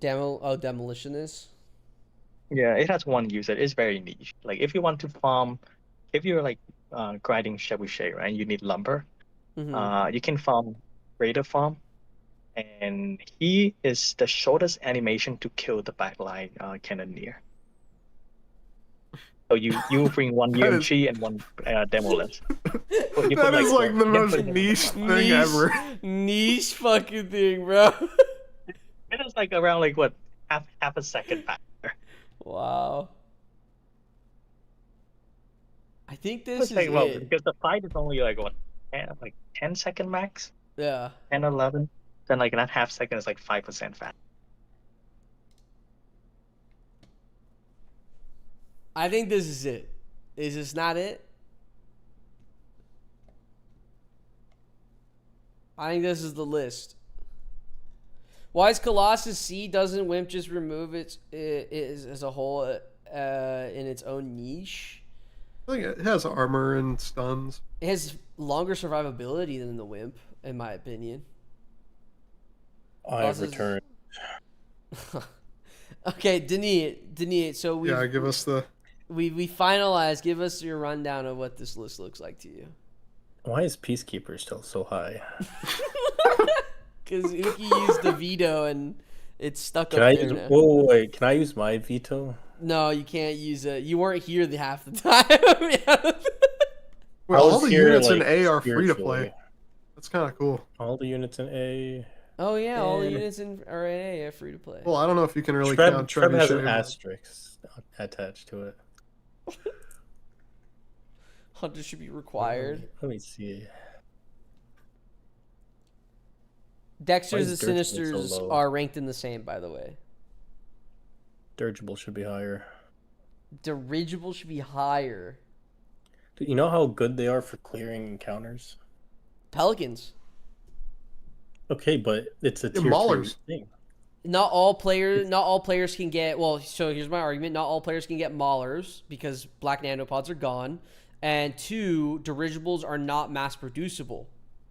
Demolitionist. Yeah, it has one user. It's very niche. Like if you want to farm, if you're like grinding trebuchet, right? You need lumber. Mm-hmm. You can farm Raider farm, and he is the shortest animation to kill the backline cannoneer. So you bring one That is- UMG and one Demolist. You That is like the you can most put him in the niche front. thing ever. Niche fucking thing, bro. It is like around like what half a second back. Wow. I think this Let's is say, well, it. because the fight is only like what 10 second max, Yeah. 10 11. Then like that half second is like 5% fat. I think this is it. Is this not it? I think this is the list. Why is Colossus C? Doesn't Wimp just remove it as a whole in its own niche? I think it has armor and stuns. It has longer survivability than the Wimp, in my opinion. I have Colossus- returned. Okay, Denis. So we Yeah, give us the. we finalized. Give us your rundown of what this list looks like to you. Why is Peacekeeper still so high? Because Uki used the veto and it's stuck Can up I there use? now. Wait. Can I use my veto? No, you can't use it. You weren't here the half the time. Well, I was all the here, units in like, A are free to play. spiritually. That's kind of cool. All the units in A. Oh yeah, all the And- units in RNA are free to play. Well, I don't know if you can really Treb, count Treb has an Trebuchet, but- asterisk attached to it. Hunter should be required. Let me see. Dexters Why and is Dirge so Sinisters low? are ranked in the same, by the way. Dirigible should be higher. Dirigible should be higher. Do you know how good they are for clearing encounters? Pelicans. Okay, but it's a Yeah, tier 3 Maulers. thing. Not all players can get. Well, so here's my argument: not all players can get Maulers because black nanopods are gone, and two, dirigibles are not mass producible.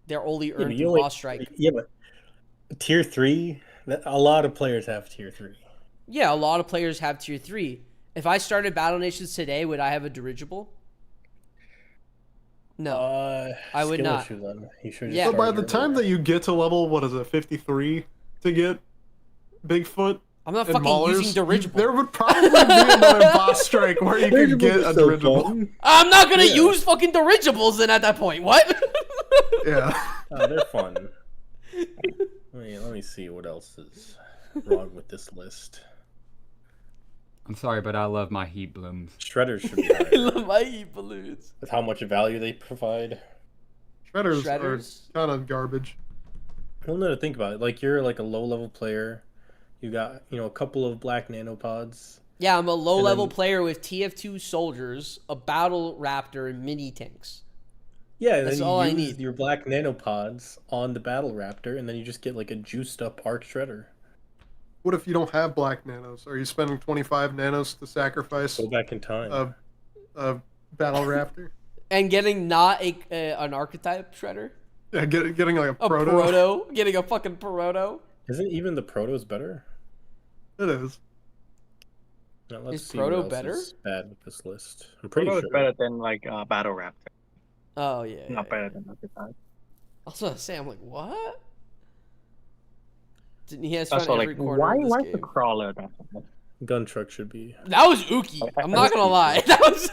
They're only earned through boss strike. Yeah, but tier 3, a lot of players have tier 3. Yeah, a lot of players have tier 3. If I started Battle Nations today, would I have a dirigible? No. I would skill not. issue then. You should Yeah. So by the time that you get to level, what is it, 53 to get Bigfoot I'm not and fucking Maulers, using dirigible. there would probably be another boss strike where you could get a dirigible. I'm not gonna Yeah. use fucking dirigibles then at that point. What? Yeah. Oh, they're fun. Let me see what else is wrong with this list. I'm sorry, but I love my heat blooms. Shredders should be I higher. love my heat balloons. With how much value they provide. Shredders, Shredders? are kind of garbage. Well, no, to think about it. Like, you're like a low-level player. You got, a couple of black nanopods. Yeah, I'm a low-level then- player with TF2 soldiers, a battle raptor, and mini tanks. Yeah, and That's then you all I use need. your black nanopods on the battle raptor, and then you just get like a juiced-up arc shredder. What if you don't have black nanos? Are you spending 25 nanos to sacrifice Go back in time. a battle raptor? And getting not an archetype shredder. Yeah, getting like a A proto. proto. Getting a fucking proto. Isn't even the protos better? It is. Now, let's Is see proto what else better? is bad with this list. I'm pretty Proto sure. is better than like Battle Raptor. Oh, yeah. Not yeah. better than Archetype. I was gonna say, I'm like, what? Didn't he has Also, found like, every corner why of this is the game. crawler that? Gun truck should be. That was Uki. I'm not gonna lie. That was.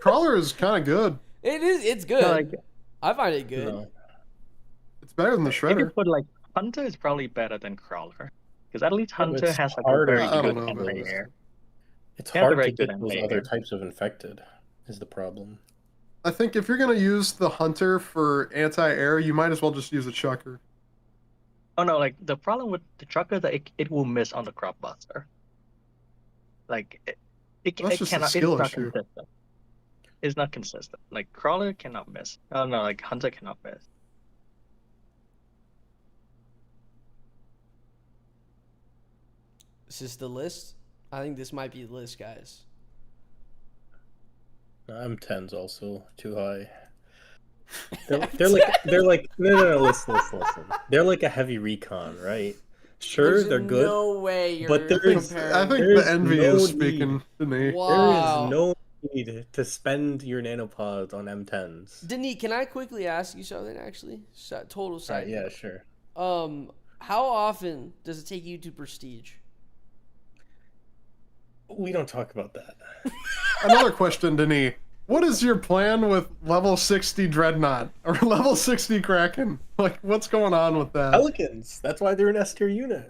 Crawler is kind of good. It is. It's good. No, like, I find it good. No. It's better than the if you Shredder. put like Hunter is probably better than Crawler, because at least Yeah, but Hunter it's has like harder. a very I don't good know about melee this. air. It's Yeah, they're hard very to good get at those melee. other types of infected, is the problem. I think if you're gonna use the Hunter for anti-air, you might as well just use a Chucker. Oh no, like the problem with the trucker that it will miss on the crop buster. Like it That's just a cannot. skill It's not issue. consistent. It's not consistent. Like Crawler cannot miss. Oh no, like Hunter cannot miss. Is this the list? I think this might be the list, guys. M10's also too high. They're like no, listen. They're like a heavy recon, right? Sure, There's they're good. no way you're but there is- comparing. I think There's the envy no is speaking to me. Wow. There is no need to spend your nanopods on M10s. Denis, can I quickly ask you something? Actually, total side. Right, yeah, sure. How often does it take you to prestige? We don't talk about that. Another question, Denis. What is your plan with level 60 Dreadnought or level 60 Kraken? Like, what's going on with that? Pelicans. That's why they're an S tier unit.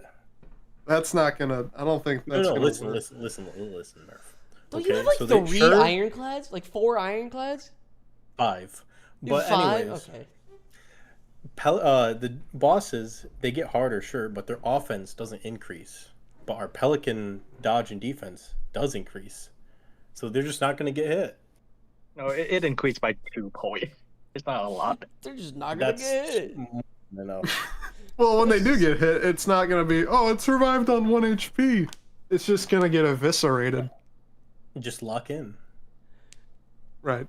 That's not gonna. I don't think that's gonna listen, work. listen, Murph. Don't you have like so three ironclads? Like 4 ironclads? 5. You But have 5? anyways, Okay. the bosses, they get harder, sure, but their offense doesn't increase. But our Pelican dodge and defense does increase. So they're just not going to get hit. No, it increased by 2 points. It's not a lot. They're just not gonna get hit. Enough. Well, when they do get hit, it's not gonna be. Oh, it survived on 1 HP. It's just gonna get eviscerated. Just lock in. Right.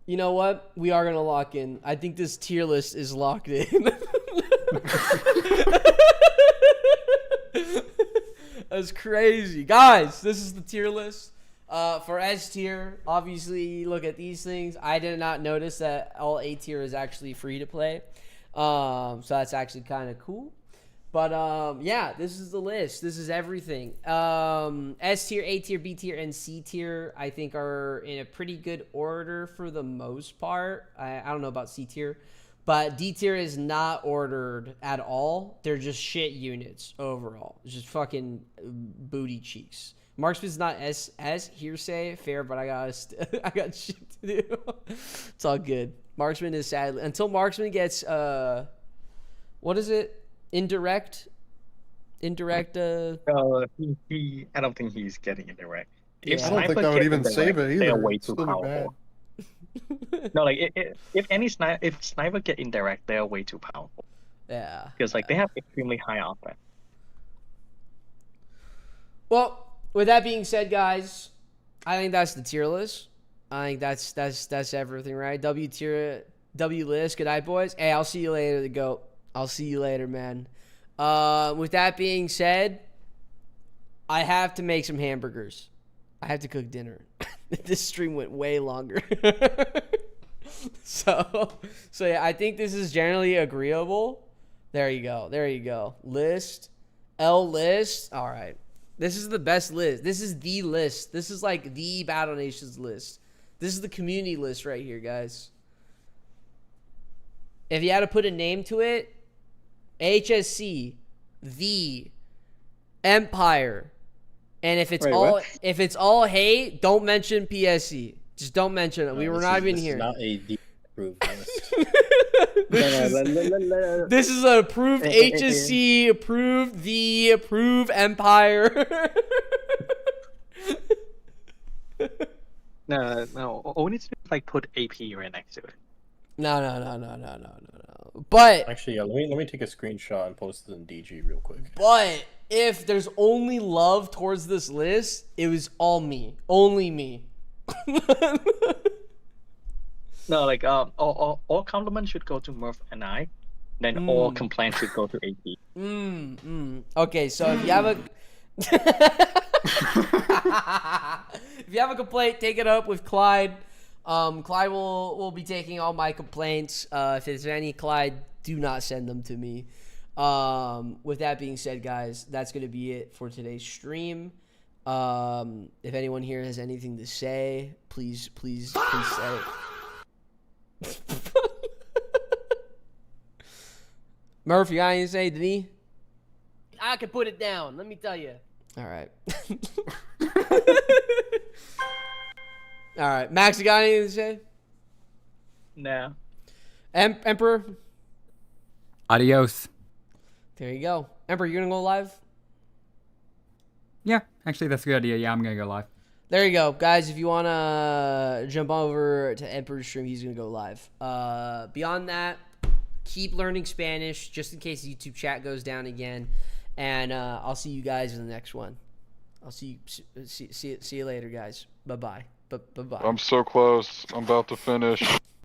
You know what? We are gonna lock in. I think this tier list is locked in. That's crazy, guys. This is the tier list. For S tier, obviously, look at these things. I did not notice that all A tier is actually free to play. So that's actually kind of cool. But yeah, this is the list. This is everything. S tier, A tier, B tier, and C tier, I think, are in a pretty good order for the most part. I don't know about C tier, but D tier is not ordered at all. They're just shit units overall. It's just fucking booty cheeks. Marksman's not as hearsay, fair, but I got shit to do. It's all good. Marksman is sadly until Marksman gets what is it? Indirect. I don't think he's getting it direct. Yeah. I don't think that would even save it either. They are way It'd too still be bad. powerful. No, like if sniper get indirect, they are way too powerful Yeah. because like they have extremely high offense. Well, with that being said, guys, I think that's the tier list. I think that's everything, right? W tier, W list. Good night, boys. Hey, I'll see you later, the GOAT. I'll see you later, man. With that being said, I have to make some hamburgers. I have to cook dinner. This stream went way longer. So yeah, I think this is generally agreeable. There you go. List. L list. All right. This is the best list. This is the list. This is like the Battle Nations list. This is the community list right here, guys. If you had to put a name to it, HSC, the Empire, and if it's all hate, don't mention PSC. Just don't mention it. We were not even here. Not a D approved list. This is an approved HSC, approved Empire. No. All we need to do is like put AP right next to it. No. But Actually, yeah, let me take a screenshot and post it in DG real quick. But if there's only love towards this list, it was all me. Only me. No, like all compliments should go to Murph and I. Then all complaints should go to AP. Okay, so if you have a if you have a complaint, take it up with Clyde. Clyde will be taking all my complaints. If there's any, Clyde, do not send them to me. With that being said, guys, that's gonna be it for today's stream. If anyone here has anything to say, please say it. Murph, you got anything to say, Denis? I can put it down, let me tell you. All right. All right, Max, you got anything to say? No. Emperor? Adios. There you go. Emperor, you gonna go live? Yeah, actually, that's a good idea. Yeah, I'm gonna go live. There you go, guys. If you wanna jump over to Emperor's stream, he's gonna go live. Beyond that, keep learning Spanish just in case the YouTube chat goes down again. And I'll see you guys in the next one. I'll see you later, guys. Bye bye. Bye bye. I'm so close. I'm about to finish.